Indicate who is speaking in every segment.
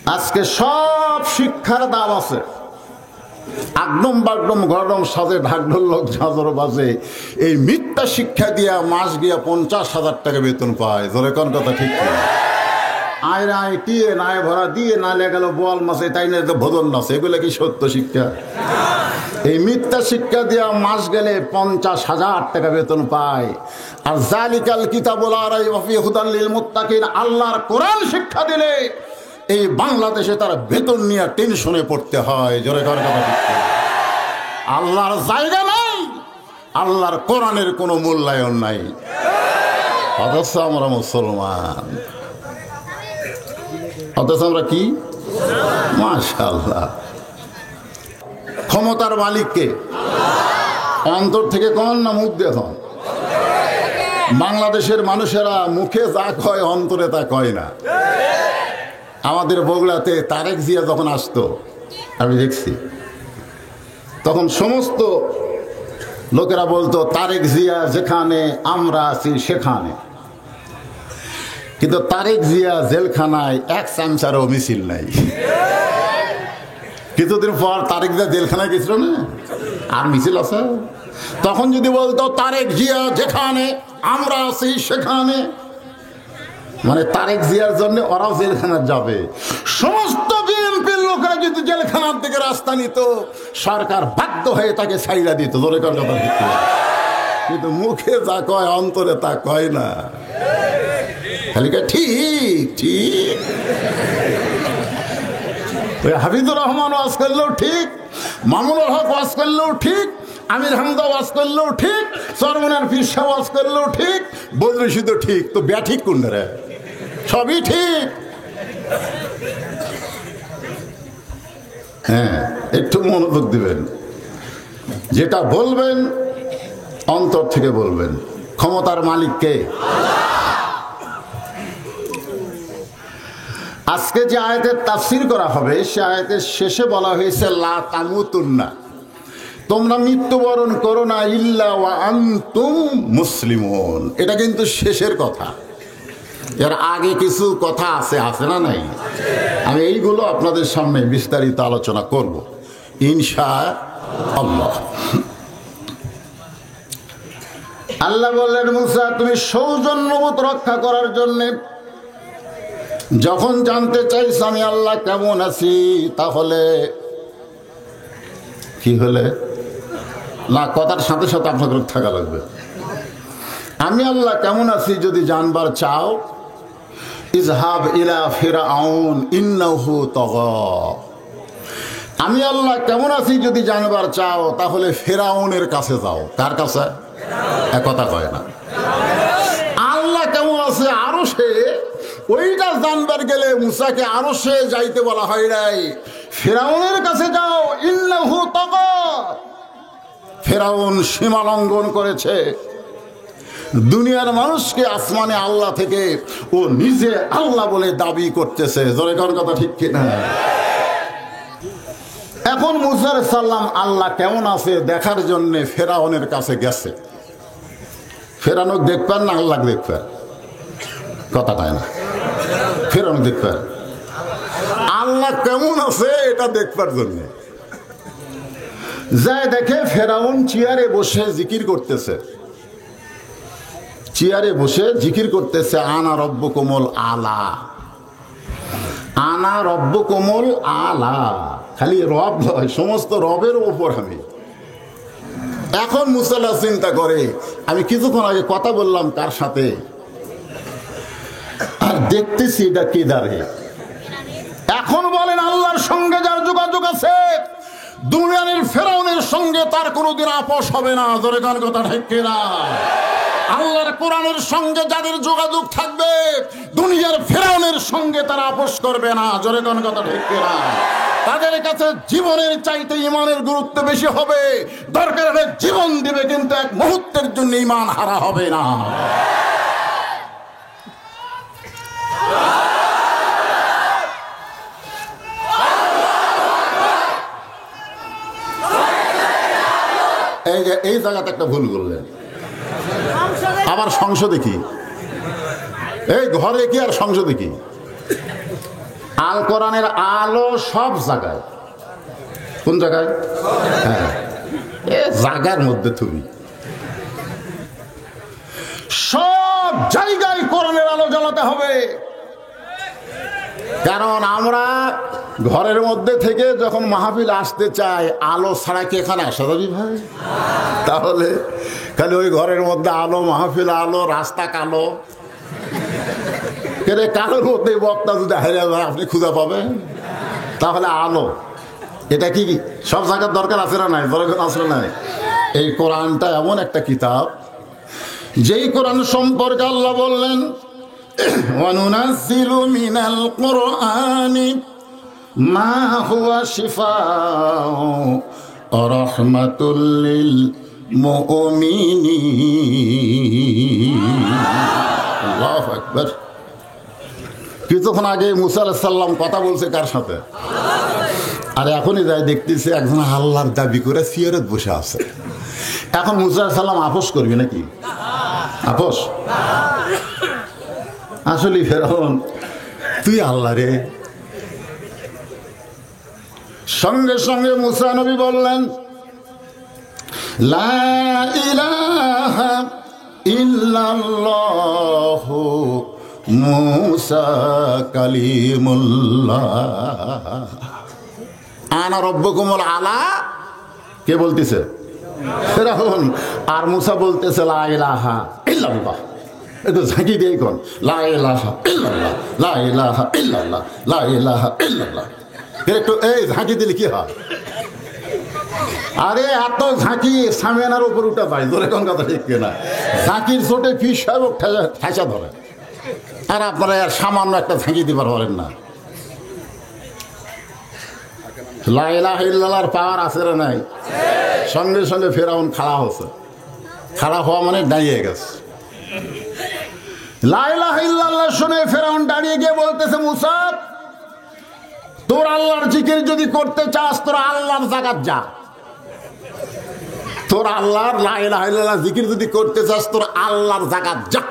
Speaker 1: আজকে সব শিক্ষার দাম আছে, আগডম বাগডম গরডম সাজে ঢাকঢোল লোক ঝাঁঝর বাজে। এই মিথ্যা শিক্ষা দিয়া মাস গিয়া 50,000 টাকা বেতন পায়। জোরে কোন কথা ঠিক না? আয় রায় টিয়ে নাই ভরা দিয়ে না গেল বল মাসে তাই না ভোজন নাচে, এগুলো কি সত্য শিক্ষা? এই মিথ্যা শিক্ষা দিয়া মাস গেলে 50,000 টাকা বেতন পায়। আর জালিকাল কিতাবুল রাইবা ফীহি হুদাল লিল মুত্তাকিন, আল্লাহর কোরআন শিক্ষা দিলে এই বাংলাদেশে তার বেতন নিয়ে টেনশনে পড়তে হয়। জোরে কর কথা ঠিক না? আল্লাহর জায়গা নাই, আল্লাহর কোরআনের কোনো মূল্যায়ন নাই। অথচ আমরা মুসলমান, অথচ আমরা কি? মাশাআল্লাহ। ক্ষমতার মালিককে অন্তর থেকে কন না মুখ দিয়ে কন? বাংলাদেশের মানুষেরা মুখে যা কয় অন্তরে তা কয় না। আমাদের বগুড়াতে তারেক জিয়া যখন আসতো আমি দেখছি, তখন সমস্ত লোকেরা বলতো তারেক জিয়া যেখানে আমরা আছি সেখানে। কিন্তু তারেক জিয়া জেলখানায় এক চামচারও মিছিল নাই। কিছুদিন পর তারেক জিয়া জেলখানায় গেছিল না, আর মিছিল আছে। তখন যদি বলতো তারেক জিয়া যেখানে আমরা আছি সেখানে, মানে তারেক জিয়ার জন্য ওরাও জেলখানায় যাবে। সমস্ত বিএনপির লোকেরা যদি জেলখানার দিকে রাস্তা নিত, সরকার বাধ্য হয়ে তাকে ছাইড়া দিত। ধরে কোন কথা ঠিক না? কিন্তু মুখে যা কয় অন্তরে তা কয় না, খালি ঠিক ঠিক। ওই হাফিজুর রহমান ওয়াজ করলেও ঠিক, মামুনুল হক ওয়াজ করলেও ঠিক, আমির হামদা ওয়াজ করলেও ঠিক, চরমনার পীর সাহেব ওয়াজ করলেও ঠিক, বদরশিদ ঠিক। তো ব্যাঠিক কোন রে? সবই ঠিক। হ্যাঁ, একটু মনোযোগ দিবেন, যেটা বলবেন অন্তর থেকে বলবেন। ক্ষমতার মালিককে। আজকে যে আয়াতের তাফসীর করা হবে সে আয়াতের শেষে বলা হয়েছে লা তামুতুন্না, তোমরা মৃত্যুবরণ করো না ইল্লা ওয়া আনতুম মুসলিমুন। এটা কিন্তু শেষের কথা, এর আগে কিছু কথা আছে, আছে না নাই? আমি এইগুলো আপনাদের সামনে বিস্তারিত আলোচনা করব ইনশাআল্লাহ। আল্লাহ বললেন, মুসা তুমি সৌজন্যবোধ রক্ষা করার জন্যে যখন জানতে চাইছ আমি আল্লাহ কেমন আছি, তাহলে কি হলে না, কথার সাথে সাথে আপনাদের থাকা লাগবে। আমি আল্লাহ কেমন আছি যদি জানবার চাও, ইজহাব ইলা ফিরআউন ইন্নাহু তাগা। আমি আল্লাহ কেমন আছি যদি জানবার চাও, তাহলে ফিরআউনের কাছে যাও। কার কাছে? এক কথা কয় না। আল্লাহ কেমন আছে আরশে, ওইটা জানবার গেলে মুসাকে আরশে যাইতে বলা হয় নাই, ফিরআউনের কাছে যাও। ইন্নাহু তাগা, ফিরআউন সীমা লঙ্ঘন করেছে। দুনিয়ার মানুষকে আসমানে আল্লাহ থেকে ও নিজে আল্লাহ বলে দাবি করতেছে। জোরে কোন কথা ঠিক কিনা? এখন মুসা আলাইহিস সালাম আল্লাহ কেমন আছে দেখার জন্য ফিরআউনের কাছে গেছে। ফিরআউন দেখবেন না আল্লাহ দেখবেন? কথা কয় না। ফিরআউন দেখবেন আল্লাহ কেমন আছে এটা দেখবার জন্য যায়। দেখে ফিরআউন চেয়ারে বসে জিকির করতেছে, চেয়ারে বসে জিকির করতেছে, আনা রব্বুকুমুল আলা, আনা রব্বুকুমুল আলা। খালি রব নয়, সমস্ত রবের ওপর আমি। এখন মুসা আলাইহিস চিন্তা করে, আমি কিছুক্ষণ আগে কথা বললাম কার সাথে, আর দেখতেছি এটা কি দাঁড়ে। এখন বলেন আল্লাহর সঙ্গে যার যোগাযোগ আছে, দুনিয়ার ফিরআউনের সঙ্গে তার কোনোদিন আপোষ হবে না। ধরে কার কথা ঠিক কিনা? আল্লাহর কোরআনের সঙ্গে যাদের যোগাযোগ থাকবে, দুনিয়ার ফিরআউনের সঙ্গে তারা আপোষ করবে না। জোরে কোন কথা ঠিক কিনা? তাদের কাছে জীবনের চাইতে ঈমানের গুরুত্ব বেশি হবে। দরকার হলে জীবন দিবে, কিন্তু এক মুহূর্তের জন্য ঈমান হারা হবে না। এই জায়গাতে একটা ভুল করলেন। আবার সংসদে কি? এই ঘরে কি আর সংসদে কি? আল কোরআনের আলো সব জায়গায়। কোন জায়গায়? হ্যাঁ, এ জায়গার মধ্যে তুমি সব জায়গায় কোরআনের আলো জ্বালাতে হবে। কারণ আমরা ঘরের মধ্যে থেকে যখন মাহফিল আসতে চাই, আলো ছাড়া কি এখানে আসা যাবে ভাই? তাহলে খালি ওই ঘরের মধ্যে আলো, মাহফিল আলো, রাস্তা কালো, কালোর মধ্যে বক্তা যদি হারিয়ে যায় আপনি খুঁজে পাবেন? তাহলে আলো এটা কি সব জায়গার দরকার আছে না নাই? দরকার আছে না নাই? এই কোরআনটা এমন একটা কিতাব, যেই কোরআন সম্পর্কে আল্লাহ বললেন ওয়ানুনাজ্জিলু মিনাল কুরআনি মা হুয়া শিফাউ ওয়া রাহমাতুল লিল মুমিনিন। আল্লাহু আকবার। কিছুক্ষণ আগে মুসা আলাইহিস সালাম কথা বলছে কার সাথে? আর এখনই যাই দেখতেছে একজন আল্লাহর দাবি করে সিয়ারত বসে আছে। এখন মুসা আলাইহিস সালাম আপোষ করবি নাকি? আপোষ? আসলে ফেরাউন তুই আল্লাহ রে। সঙ্গে সঙ্গে মুসা নবী বললেন লা ইলাহা ইল্লাল্লাহু মুসা কালিমুল্লাহ আনা রব্বুকুমুল আলা। কে বলতেছে? ফেরাউন। আর মুসা বলতেছে লা ইলাহা ইল্লাল্লাহ। একটু ঝাঁকি দিয়ে কোন লা ইলাহা ইল্লাল্লাহ, লা ইলাহা ইল্লাল্লাহ, লা ইলাহা ইল্লাল্লাহ। একটু এই ঝাঁকি দিলে কি হয়? আরে এত ঝাঁকি সামিয়ানার উপর উঠা যায়, ধরে কোন কথা ঠিক কিনা? ঝাঁকির চোটে ফিস সাহেব ঠেসা ধরে, আর আপনারা আর সামান্য একটা ঝাঁকি দিবার পারেন না। লা ইলাহা ইল্লাল্লাহর পাওয়ার আছে না নাই? সঙ্গে সঙ্গে ফেরাউন খাড়া হচ্ছে। খাড়া হওয়া মানে দাঁড়িয়ে গেছে। লা ইলাহা ইল্লাল্লাহ শুনে ফেরাউন দাঁড়িয়ে গিয়ে বলতেছে মুসা, তোর আল্লাহর জিকির যদি করতে চাস তোর আল্লাহর জায়গাত যা। তোর আল্লাহর লা ইলাহা ইল্লাল্লাহ জিকির যদি করতে চাস তোর আল্লাহর জায়গাত যা।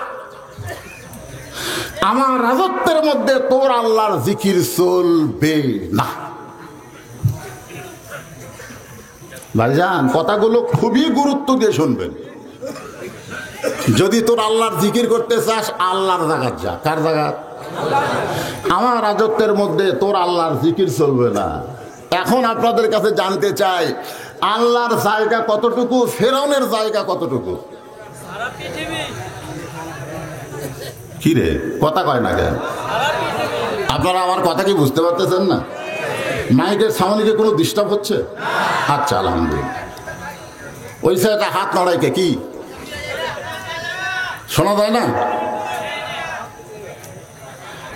Speaker 1: আমার রাজত্বের মধ্যে তোর আল্লাহর জিকির চলবে না। ভাইজান কথাগুলো খুবই গুরুত্ব দিয়ে শুনবেন। যদি তোর আল্লাহর জিকির করতে চাস আল্লাহর জায়গাত যা। কার জায়গাত? আমার রাজত্বের মধ্যে তোর আল্লাহর জিকির চলবে না। এখন আপনাদের কাছে জানতে চাই আল্লাহর জায়গা কতটুকু, ফেরাউনের জায়গা কতটুকু? কি রে কথা কয় না কেন? আপনারা আমার কথা কি বুঝতে পারতেছেন না? মাইকের সামনে কি কোনো ডিস্টার্ব হচ্ছে? আচ্ছা আলহামদুলিল্লাহ। ওই সাইডে হাত নড়াইকে কি শোনা যায় না?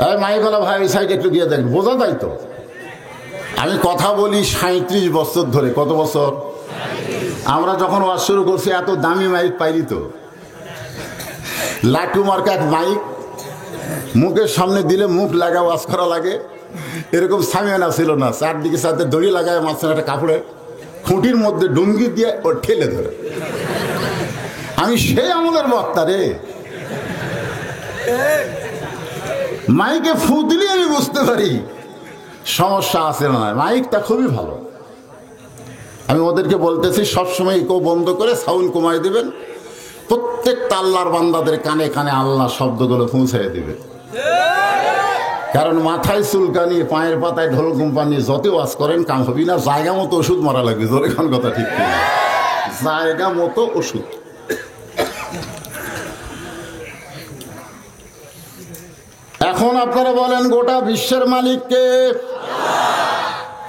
Speaker 1: এই মাইকওয়ালা ভাই ওই সাইডে একটু দিয়ে দেখেন, বোঝা যায় তো? আমি কথা বলি 37 বছর ধরে। কত বছর? আমরা যখন ওয়াজ শুরু করছি এত দামি মাইক পাইনি তো। লাটু মার্কা এক মাইক, মুখের সামনে দিলে মুখ লাগা ওয়াজ করা লাগে, এরকম সামিয়ানা ছিল না। চারদিকে সাথে দড়ি লাগায় মাঝখানে একটা কাপড়ের খুঁটির মধ্যে ডুঙ্গি দিয়ে ও ঠেলে ধরে। আমি সেই আমলের বক্তা রে। মাইকে ফু দিলে আমি বুঝতে পারি সমস্যা আছে না। মাইকটা খুবই ভালো। আমি ওদেরকে বলতেছি সবসময় ইকো বন্ধ করে সাউন্ড কমাই দিবেন। প্রত্যেকটা আল্লাহর বান্দাদের কানে কানে আল্লাহ শব্দগুলো পৌঁছাই দিবে। কারণ মাথায় চুলকানি, পায়ের পাতায় ঢোল কোম্পানি যত ওয়াজ করেন কাম হবি না। জায়গা মতো ওষুধ মারা লাগবে। জোরে কোন কথা ঠিক না? জায়গা মতো ওষুধ। এখন আপনারা বলেন গোটা বিশ্বের মালিক কে?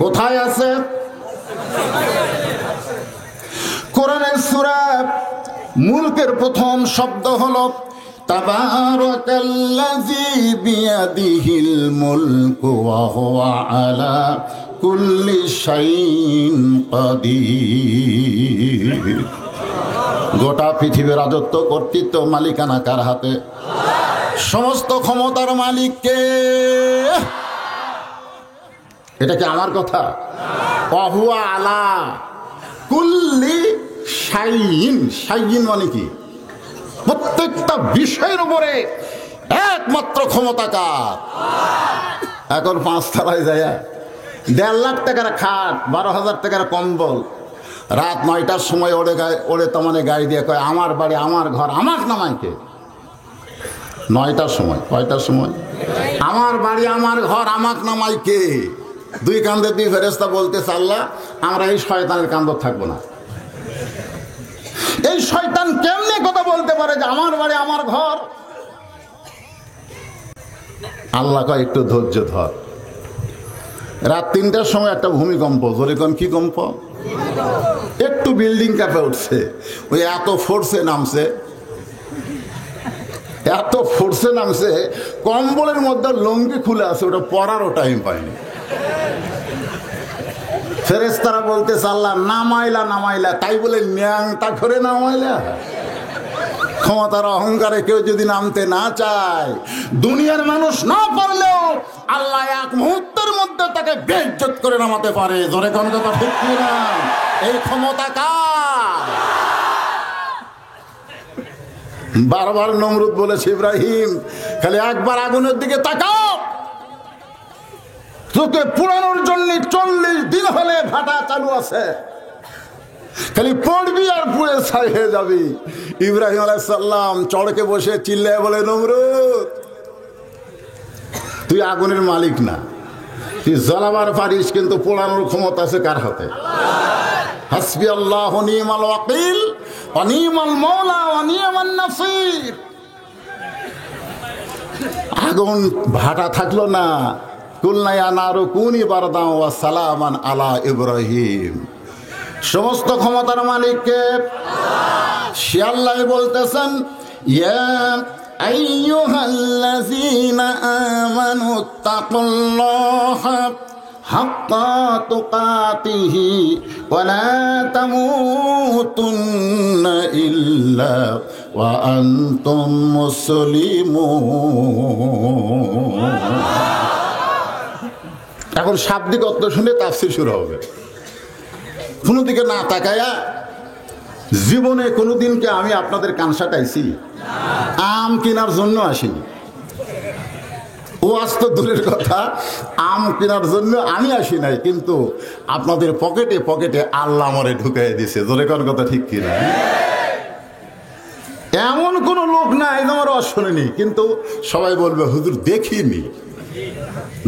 Speaker 1: কোথায় আছে? কোরআনের সূরা মুলকের প্রথম শব্দ হলো তাবারাকাল্লাযী বিয়াদিহিল মুলকু ওয়া হুয়া আলা কুল্লি শাইইন কাদির। গোটা পৃথিবীর রাজত্ব, কর্তৃত্ব, মালিকানা কার হাতে? সমস্ত ক্ষমতার মালিক কে? এটা কি আমার কথা? ওয়া হুয়া আলা কুল্লি শাইইন। শাইইন মানে কি? প্রত্যেকটা বিষয়ের উপরে একমাত্র ক্ষমতা কার? এখন 5 তলায় যায় 1.5 লাখ টাকার খাট, 12,000 টাকার কম্বল, রাত 9টার সময় ওড়ে মানে গাড়ি দিয়ে কয় আমার বাড়ি আমার ঘর আমার নামাইকে। 9টার সময়, কয়টার সময়? আমার বাড়ি আমার ঘর আমাক নামাইকে। 2 কান্দে 2 ফেরেশতা বলতেছে আল্লাহ আমরা এই শয়তানের কান্দ থাকবো না। এই শয়তান কেমনে কথা বলতে পারে যে আমার বাড়ি আমার ঘর? আল্লাহ কয় একটু ধৈর্য ধর। রাত 3টার সময় একটা ভূমিকম্প, জোরে কোন কি কম্প? একটু বিল্ডিং কাঁপে উঠছে। ওই এত ফোর্সে নামছে, কম্বলের মধ্যে লঙ্গি খুলে আছে, ওটা পরারও টাইম পায়নি। ফেরেশতারা বলতেছে আল্লাহ নামাইলা, তাই বলে ন্যাংটা করে নামাইলা? ক্ষমতার অহংকারে কেউ যদি নামতে না চায়, দুনিয়ার মানুষ না পারলেও আল্লাহ 1 মুহূর্তের মধ্যে তাকে বেইজ্জত করে নামাতে পারে। জোরে কোন কথা ঠিক না? এই ক্ষমতা কার? বারবার নমরুদ বলেছে ইব্রাহিম খালি একবার আগুনের দিকে তাকাও, তোকে পুরানোর জন্য 40 দিন হলে ভাটা চালু আছে, খালি পড়বি আর পুড়ে ছাই হয়ে যাবি। ইব্রাহিম আলাইহিস সালাম চড়কে বসে চিল্লায় বলে নমরুদ তুই আগুনের মালিক না, তুই জ্বালাবার পারিস কিন্তু পোড়ানোর ক্ষমতা আছে কার হাতে? হাসবি আল্লাহ ওয়া নি'মাল ওয়াকিল ওয়া নি'মাল মাওলা ওয়া নি'মান নাসির। আগুন ভাটা থাকলো না, কুলনা ইয়া নারু কুনি বারদান ওয়া সালামান আলা ইব্রাহিম। সমস্ত ক্ষমতার মালিককে সে আল্লাহ বলতেছেন ইয়া আইয়ুহাল্লাযীনা আমানু তাকুল্লাহা হাক্কা তুকাতিহি ওয়া লা তামুতুন্না ইল্লা ওয়া আনতুম মুসলিমুন। এখন শাব্দিক অর্থ শুনে তাফসীর শুরু হবে। কোনো দিকে না তাকায়া জীবনে কোনোদিনকে আমি আপনাদের কান সাটাইছি? আম কেনার জন্য আসিনি। ও আস্ত দূরের কথা, আম কেনার জন্য আমি আসি নাই, কিন্তু আপনাদের পকেটে পকেটে আল্লাহ আমারে ঢুকাই দিছে। জোরে কোন কথা ঠিক কিনা? এমন কোন লোক নাই যে আমার শুনেনি, কিন্তু সবাই বলবে হুজুর দেখিনি,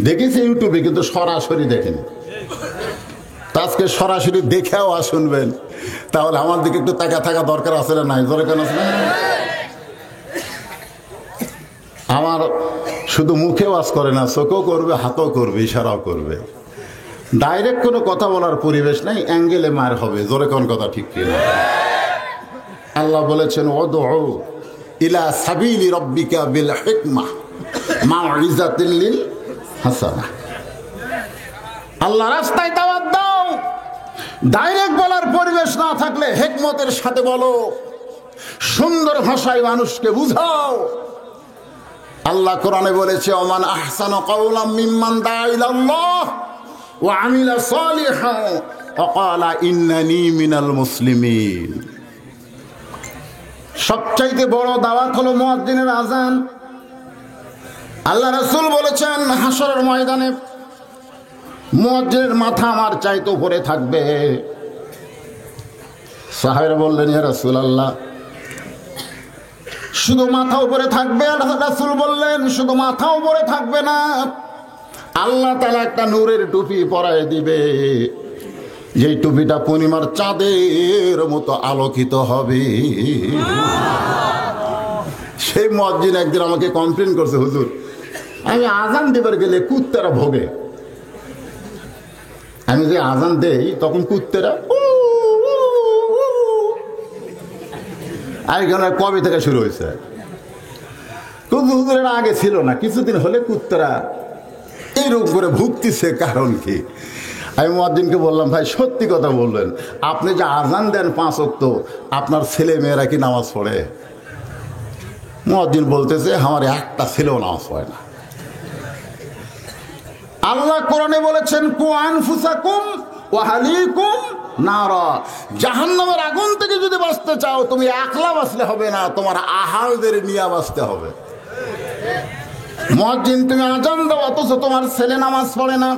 Speaker 1: দেখেছি ইউটিউবে কিন্তু সরাসরি দেখেনি। আজকে সরাসরি দেখেও শুনবেন, তাহলে আমার দিকে একটু তাকা থাকা দরকার আছে না নাই? জোরে কেন? আমার শুধু মুখে ওয়াজ করে না, চোখও করবে, হাতও করবে, ইশারাও করবে। ডাইরেক্ট কোনো কথা বলার পরিবেশ নাই, অ্যাঙ্গেলে মার হবে। জোরে কোন কথা ঠিক কিনা? আল্লাহ বলেছেন উদউ ইলা সাবিলি রাব্বিকা বিল হিকমাহ মাউইযাতিল লিল হাসানাহ। আল্লাহ রাস্তায় দাওয়াত দাও, ডাইরেক্ট বলার পরিবেশ না থাকলে হিকমতের সাথে বলো, সুন্দর ভাষায় মানুষকে বুঝাও। আল্লাহ কোরআনে বলেছে ওমান আহসানু কাওলাম মিম্মান দাআ ইলাল্লাহ ওয়া আমিলা সালিহান ওয়া ক্বালা ইন্নানী মিনাল মুসলিমিন। সবচাইতে বড় দাওয়াত হলো মুয়াজ্জিনের আযান। আল্লাহ রাসূল বলেছেন হাসরের ময়দানে মুয়াজ্জিনের মাথা আমার চাইতে উপরে থাকবে। সাহাবীরা বললেন ইয়া রাসূলুল্লাহ শুধু মাথা উপরে থাকবে? রাসূল বললেন শুধু মাথা উপরে থাকবে না, আল্লাহ তাআলা একটা নূরের টুপি পরায় দিবে, যেই টুপিটা পূর্ণিমার চাঁদের মতো আলোকিত হবে। সেই মুয়াজ্জিন একদিন আমাকে কমপ্লেন করছে, হুজুর আমি আজান দিবার গেলে কুত্তারা ভোগে। আমি যে আজান দেই তখন কুত্তারা আইখানে কবে থেকে শুরু হয়েছে? হুজুরের আগে ছিল না, কিছুদিন হলে কুত্তারা এইরকম করে ভুগতেছে, কারণ কি? আমি মুয়াজ্জিনকে বললাম ভাই সত্যি কথা বলবেন, আপনি যে আজান দেন 5 ওয়াক্ত, আপনার ছেলে মেয়েরা কি নামাজ পড়ে? মুয়াজ্জিন বলতেছে আমার একটা ছেলেও নামাজ পড়ে না। আল্লাহ কোরআনে বলেছেন কু আনফুসাকুম ওয়া আহলিকুম নারা, জাহান্নামের আগুন থেকে যদি বাঁচতে চাও তুমি একলা বাঁচলে হবে না, তোমার আহালদের নিয়ে বাঁচতে হবে। মুয়াজ্জিন তুমি আজান দাও, অথচ তোমার ছেলে নামাজ পড়ে না।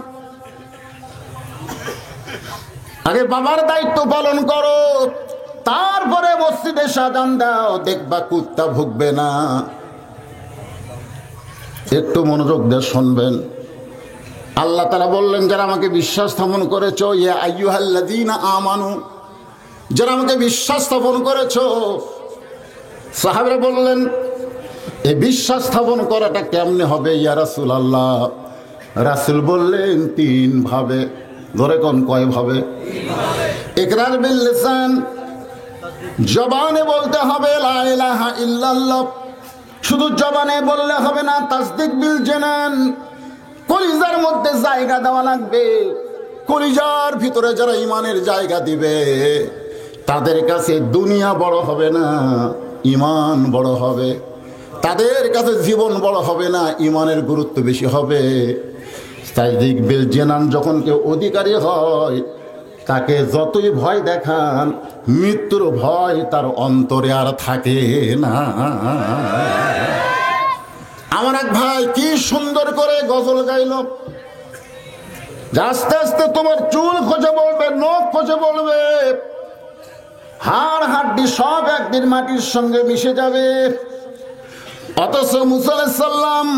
Speaker 1: আগে বাবার দায়িত্ব পালন করো, তারপরে মসজিদে আজান দাও, দেখবা কুত্তা ভুগবে না। একটু মনোযোগ দিয়ে শুনবেন। আল্লাহ তাআলা বললেন, যারা আমাকে বিশ্বাস স্থাপন করেছো, ইয়া আইয়ুহাল্লাযীনা আমানু, যারা আমাকে বিশ্বাস স্থাপন করেছো। সাহাবারা বললেন, এই বিশ্বাস স্থাপন করাটা কেমনে হবে ইয়া রাসূলুল্লাহ? রাসূল বললেন, তিন ভাবে। ধরে কোন কয় ভাবে? ইকরার বিল লিসান, জবানে বলতে হবে লা ইলাহা ইল্লাল্লাহ, শুধু জবানে বললে হবে না। তাসদিক বিল জানান, কলিজার মধ্যে জায়গা দেওয়া লাগবে। কলিজার ভিতরে যারা ইমানের জায়গা দিবে, তাদের কাছে দুনিয়া বড় হবে না, ইমান বড় হবে। তাদের কাছে জীবন বড় হবে না, ইমানের গুরুত্ব বেশি হবে। তাসদিক বিল জানান, যখন কেউ অধিকারী হয়, তাকে যতই ভয় দেখান, মৃত্যুর ভয় তার অন্তরে আর থাকে না। আমার এক ভাই কি সুন্দর করে গজল গাইল, আস্তে আস্তে তোমার চুল খসে বলবে, নখ খসে বলবে, হাড় হাড্ডি সব একদিন মাটির সঙ্গে মিশে যাবে। অথচ মুসা আলাইহিস সালাম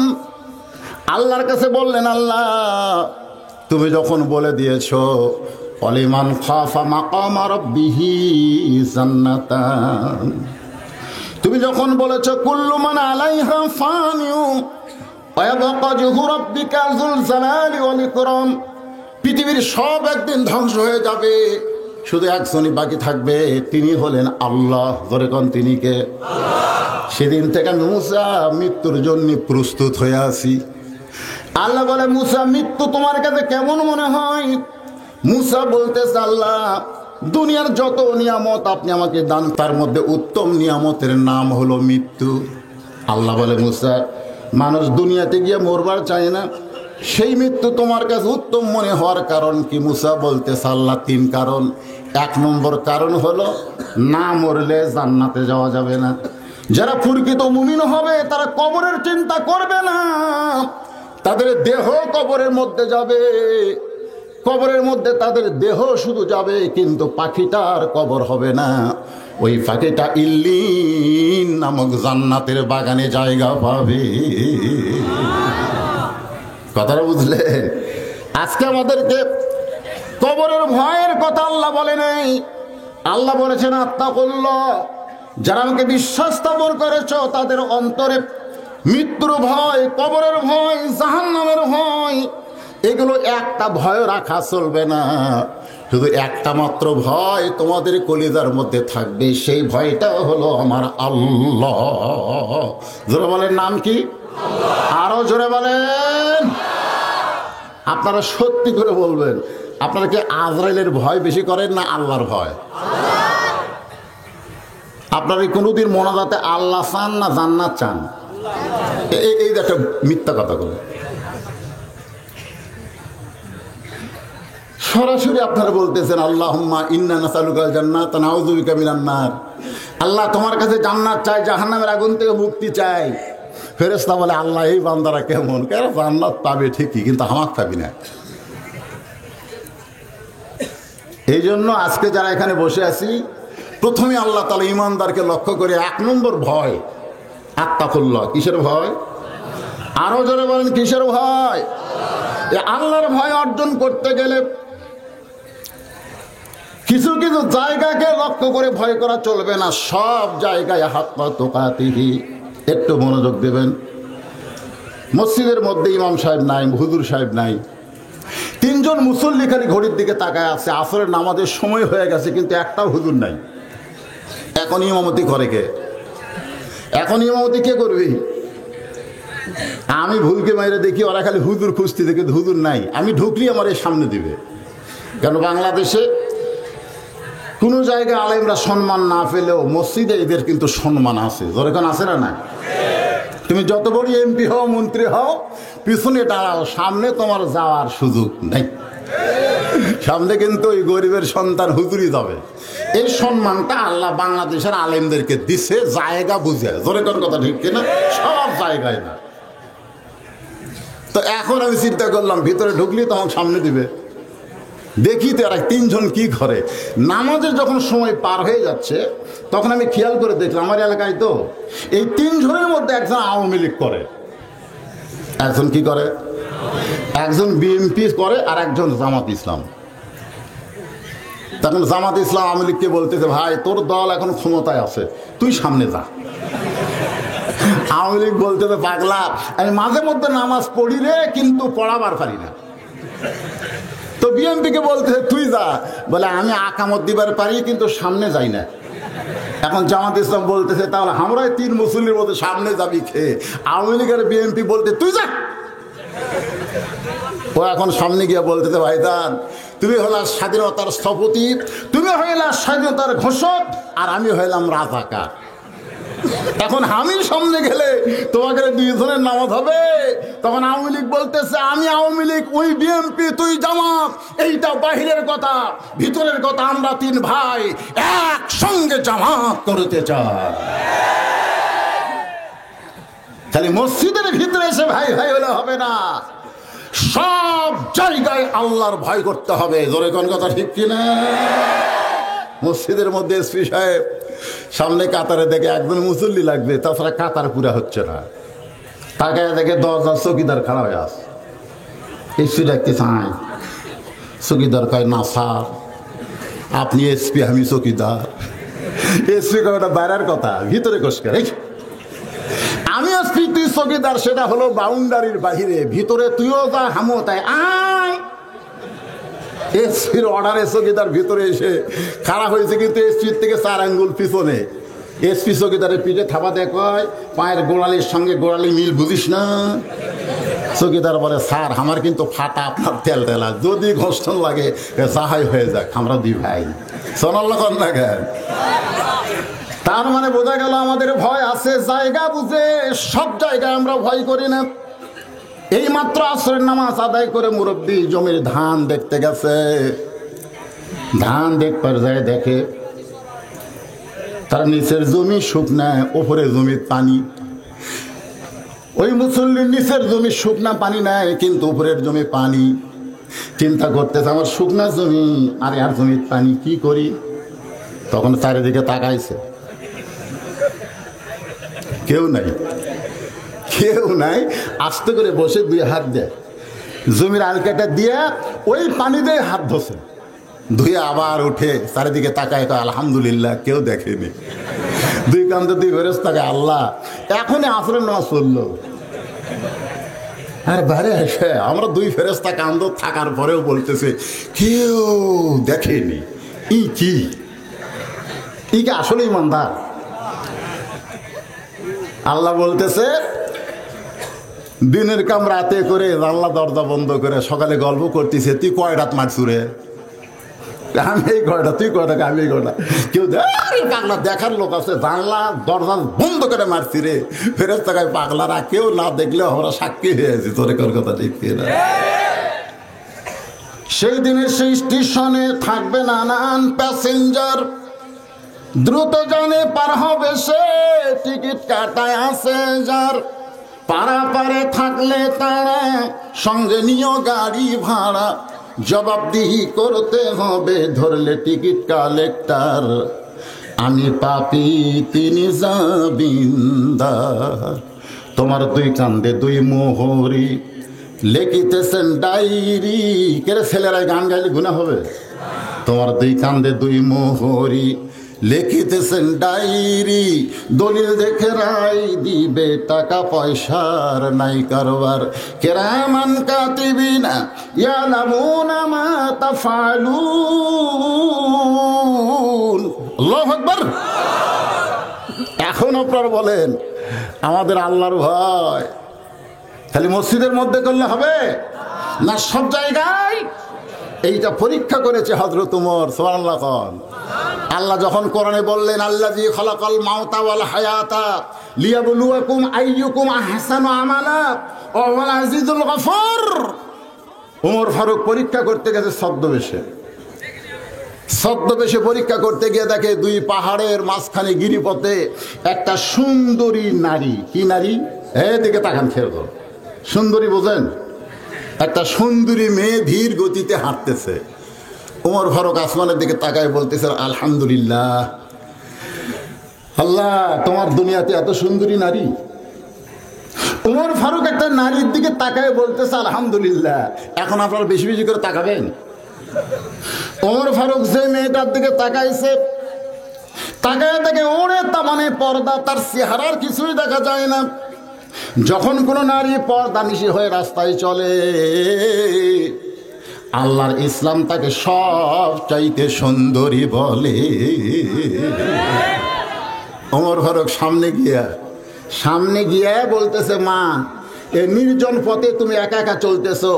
Speaker 1: আল্লাহর কাছে বললেন, আল্লাহ তুমি যখন বলে দিয়েছো ওয়ালিমান খাফা মাকামা রাব্বিহি জান্নাতান, তুমি যখন বলেছো কুল্লু মান আলাইহা ফানিউ ওয়া ইয়াবকা ওয়াজহু রাব্বিকা যুল জালালি ওয়াল ইকরাম, পৃথিবীর সব একদিন ধ্বংস হয়ে যাবে, শুধু একজনই বাকি থাকবে, তিনি হলেন আল্লাহ। ধরে কোন তিনি কে? সেদিন থেকে আমি মুসা মৃত্যুর জন্য প্রস্তুত হয়ে আছি। আল্লাহ বলে, মুসা মৃত্যু তোমার কাছে কেমন মনে হয়? মুসা বলতেছে, আল্লাহ দুনিয়ার যত নিয়ামত আপনি আমাকে দান, তার মধ্যে উত্তম নিয়ামতের নাম হলো মৃত্যু। আল্লাহ বলে, মুসা মানুষ দুনিয়াতে গিয়ে মরবার চায় না, সেই মৃত্যু তোমার কাছে উত্তম মনে হওয়ার কারণ কি? মুসা বলতেছে, আল্লাহ তিন কারণ। এক নম্বর কারণ হলো, না মরলে জান্নাতে যাওয়া যাবে না। যারা প্রকৃত মুমিন হবে তারা কবরের চিন্তা করবে না, তাদের দেহ কবরের মধ্যে যাবে, কবরের মধ্যে তাদের দেহ শুধু যাবে, কিন্তু পাখিটার কবর হবে না। ওই পাখিটা ইল্লিন নামক জান্নাতের বাগানে জায়গা পাবে। কথাটা বুঝলে? আজকে আমাদেরকে কবরের ভয়ের কথা আল্লাহ বলে নাই, আল্লাহ বলেছেন আত্তাকুল্লাহ, যারা আমাকে বিশ্বাস স্থাপন করেছো তাদের অন্তরে মৃত্যুর ভয়, কবরের ভয়, জাহান্নামের ভয়, এগুলো একটা ভয় রাখা চলবে না। শুধু একটা মাত্র ভয় তোমাদের কলিজার মধ্যে থাকবে, সেই ভয়টা হলো আমার আল্লাহ। জোরে বলেন, নাম কি? আরো জোরে বলেন। আপনারা সত্যি করে বলবেন, আপনারা কি আজরাইলের ভয় বেশি করেন না আল্লাহর ভয়? আপনারা কোনোদিন মোনাজাতে আল্লাহ চান না জান্নাত চান? এই একটা মিথ্যা কথা বলে সরাসরি আপনারা বলতেছেন, আল্লাহুম্মা ইন্না নাসালুকাল জান্নাত নাউযু বিকা মিনান নার। আল্লাহ তোমার কাছে জান্নাত চাই, জাহান্নামের আগুন থেকে মুক্তি চাই। ফেরেশতা বলে, আল্লাহ এই বান্দারা কেমন, কেন জান্নাত পাবে ঠিকই, কিন্তু আমাক পাবি না। এই জন্য আজকে যারা এখানে বসে আছি, প্রথমে আল্লাহ তাআলা ঈমানদারকে লক্ষ্য করে এক নম্বর ভয় আত্তাকুল্লাহ। কিসের ভয়? আরো জোরে বলেন, কিসের ভয়? আল্লাহর ভয় অর্জন করতে গেলে কিছু কিছু জায়গাকে লক্ষ্য করে ভয় করা চলবে না, সব জায়গায় হাক্কা তুকাতিহি। একটু মনোযোগ দেবেন। মসজিদের মধ্যে ইমাম সাহেব নাই, হুজুর সাহেব নাই, তিনজন মুসল্লি খালি ঘড়ির দিকে তাকায় আছে, আসরের নামাজের সময় হয়ে গেছে, কিন্তু একটাও হুজুর নাই। এখন ইমামতি করে কে? এখন ইমামতি কে করবি? আমি ভুলকে মাইরে দেখি ওরা খালি হুজুর খুঁজতে দেখি, হুজুর নাই। আমি ঢুকলি আমার এই সামনে দিবে। কেন বাংলাদেশে কোনো জায়গায় আলেমরা সম্মান না পেলেও মসজিদে এদের কিন্তু সম্মান আছে। যেরকম আছে না? না, তুমি যত বড় এমপি হও, মন্ত্রী হও, পিছনে দাঁড়াও, সামনে তোমার যাওয়ার সুযোগ নেই। সামনে কিন্তু ওই গরিবের সন্তান হুজুরই যাবে। এই সম্মানটা আল্লাহ বাংলাদেশের আলেমদেরকে দিছে জায়গা বুঝে। যেরকম কথা ঠিক কিনা? সব জায়গায় না। তো এখন আমি চিন্তা করলাম ভিতরে ঢুকলি তখন সামনে দিবে, দেখি তো এরা তিনজন কি করে। নামাজের যখন সময় পার হয়ে যাচ্ছে তখন আমি খেয়াল করে দেখলাম আমার এলাকায় তো এই তিনজনের মধ্যে একজন আওয়ামী লীগ করে, একজন কি করে, একজন বিএনপি করে, আর একজন জামাত ইসলাম। তখন জামাত ইসলাম আওয়ামী লীগকে বলতেছে, ভাই তোর দল এখন ক্ষমতায় আছে, তুই সামনে যা। আওয়ামী লীগ বলতেছে, পাগলা আমি মাঝে মধ্যে নামাজ পড়ি রে, কিন্তু পড়াবার পারি না। তো বিএনপিকে বলতেছে তুই যা, বলে আমি আকামত দিবার পারি কিন্তু সামনে যাই না। এখন জামাত ইসলাম বলতেছে তাহলে আমরাই তিন মুসল্লির মধ্যে সামনে যাবি খেয়ে। আওয়ামী লীগের বিএনপি বলতে তুই যা। ও এখন সামনে গিয়ে বলতেছে, ভাইজান তুমি হলা স্বাধীনতার স্থপতি, তুমি হইলা স্বাধীনতার ঘোষক, আর আমি হইলাম রাজাকার। এখন আমি সামনে গেলে তোমাকে দুইজনের নামাজ হবে। তখন আওয়ামী লীগ বলতেছে আমি আওয়ামী লীগ, ওই বিএনপি, তুই জামাত। এইটা বাহিরের কথা, ভিতরের কথা আমরা তিন ভাই একসঙ্গে জামাত করতে চাই। খালি মসজিদের ভিতরে এসে ভাই ভাই হলে হবে না, সব জায়গায় আল্লাহর ভয় করতে হবে। জোরে কোন কথা ঠিক কিনা? মসজিদের মধ্যে এসপি সাহেব সামনে কাতারে দেখে একজন মুসল্লি লাগবে, তাছাড়া কাতার পুরা হচ্ছে না। তাকে দেখে 10 চৌকিদার খাড়া হয়ে আস, এসপি ডাকতে চায়। চৌকিদার কয় না স্যার আপনি এসপি, আমি চৌকিদার। এসপি কয় ওটা বাইরের কথা, ভিতরে কোষকার। আমি এসপি তুই চৌকিদার, সেটা হলো বাউন্ডারির বাহিরে, ভিতরে তুইও যা হামো তাই আয়। এসপির অর্ডারে চৌকিদার ভিতরে এসে খাড়া হয়েছে, কিন্তু এসপির থেকে 4 আঙ্গুল পিছনে। এসপি চৌকিদারের পিঠে থাবা দেয়, কয় পায়ের গোড়ালির সঙ্গে গোড়ালি মিল বুঝিস না? চৌকিদার বলে স্যার আমার কিন্তু ফাটা আপনার তেল টেলা, যদি ঘোষণ লাগে যাহাই হয়ে যাক, আমরা দুই ভাই। সোনাল্লা কন দেখেন, তার মানে বোঝা গেল আমাদের ভয় আছে। জায়গা বুঝে সব জায়গায় আমরা ভয় করি না। এই মাত্র আসরের নামাজ আদায় করে মুরব্বী জমির ধান দেখতে গেছে। ধান দেখবার যায়, দেখে তার নিচের জমি শুকনা, ওপরে জমির পানি। ওই মুসল্লির নিচের জমি শুকনা, পানি নাই, কিন্তু উপরের জমি পানি। চিন্তা করতেছে আমার শুকনা জমি আর আর জমির পানি, কি করি? তখন চারিদিকে তাকাইছে, কেউ নাই, কেউ নাই। আস্তে করে বসে 2 হাত দেয়, জমির আলকাটা দিয়ে ওই পানি দিয়ে হাত ধসে, ধুয়ে আবার উঠে চারিদিকে তাকায়, আলহামদুলিল্লাহ কেউ দেখেনি। 2 কান্দে 2 ফেরেশতা, আল্লাহ এখনই আসরের নামাজ পড়লো। আর বাইরে এসে আমরা 2 ফেরেশতা কান্দ থাকার পরেও বলতেছে কেউ দেখেনি। ই কি আসলে ইমানদার? আল্লাহ বলতেছে দিনের কাম রাতে করে জানলা দরজা বন্ধ করে সকালে গল্প করতেছে, তুই কয় রাত মারছুরে? আমি এই কয়টা, তুই কয়টা, আমি এই কয়টা। কেউ পাগলা দেখার লোক আছে, জানলা দরজা বন্ধ করে মারছি রে। ফেরেশতা কয় পাগলারা কেউ না দেখলেও আমরা সাক্ষী হয়েছি, তোরে কোন কথা ঠিক না। সেই দিনের সেই স্টেশনে থাকবে নানান প্যাসেঞ্জার, দ্রুত জানে পার হবে সে, টিকিট কাটায় আছে যার। পারাপারে থাকলে তারা সঙ্গে নিও গাড়ি ভাড়া, জবাবদিহি করতে হবে ধরলে টিকিট কালেক্টর। আমি পাপী তিনি জামিনদার, তোমার 2 কান্দে 2 মোহরি, লিখিতেছেন ডায়েরি। কেরে ছেলেরাই গান গাইলে গুনাহ হবে? তোমার 2 কান্দে 2 মোহরি, লিখিতেছেন ডায়েরি। দলিল দেখে রায় দিবে, টাকা পয়সার নাই কারবার। কিরামান কাতিবিনা ইয়ালামুনা মা তাফআলুন। আল্লাহু আকবার। এখন আপনারা বলেন আমাদের আল্লাহর ভয় খালি মসজিদের মধ্যে করলে হবে না? সব জায়গায় এইটা পরীক্ষা করেছে হযরত ওমর। সুবহানাল্লাহ। আল্লাহ যখন কোরআনে বললেন আল্লাযী খালাকাল মাউতা ওয়াল হায়াতা লিয়াবলুয়াকুম আইয়ুকুম আহসানু আমালা ওয়া হুয়াল আজিজুল গফুর, ওমর ফারুক পরীক্ষা করতে গেছে ছদ্মবেশে পরীক্ষা করতে গিয়ে দেখে 2 পাহাড়ের মাঝখানে গিরিপথে একটা সুন্দরী নারী। কি নারী? এদিকে তাকান, খেয়াল করুন। সুন্দরী বোঝেন? একটা সুন্দরী মেয়ে ধীর গতিতে হাঁটতেছে। ওমর ফারুক আসমানের দিকে তাকায় বলতেছে, আলহামদুলিল্লাহ, আল্লাহ তোমার দুনিয়াতে এত সুন্দরী নারী। ওমর ফারুক একটা নারীর দিকে তাকায় বলতেছে আলহামদুলিল্লাহ। এখন আপনারা বেশি বেশি করে তাকাবেন। ওমর ফারুক যে মেয়েটার দিকে তাকাইছে, তাকায় দেখে ওরে তা মানে পর্দা, তার চেহারার কিছুই দেখা যায় না। যখন কোনো নারী পর্দা নিশি হয়ে রাস্তায় চলে, আল্লাহর ইসলাম তাকে সব চাইতে সুন্দরী বলে। ওমর ফারুক সামনে গিয়া বলতেছে, মা, এই নির্জন পথে তুমি একা একা চলতেছো,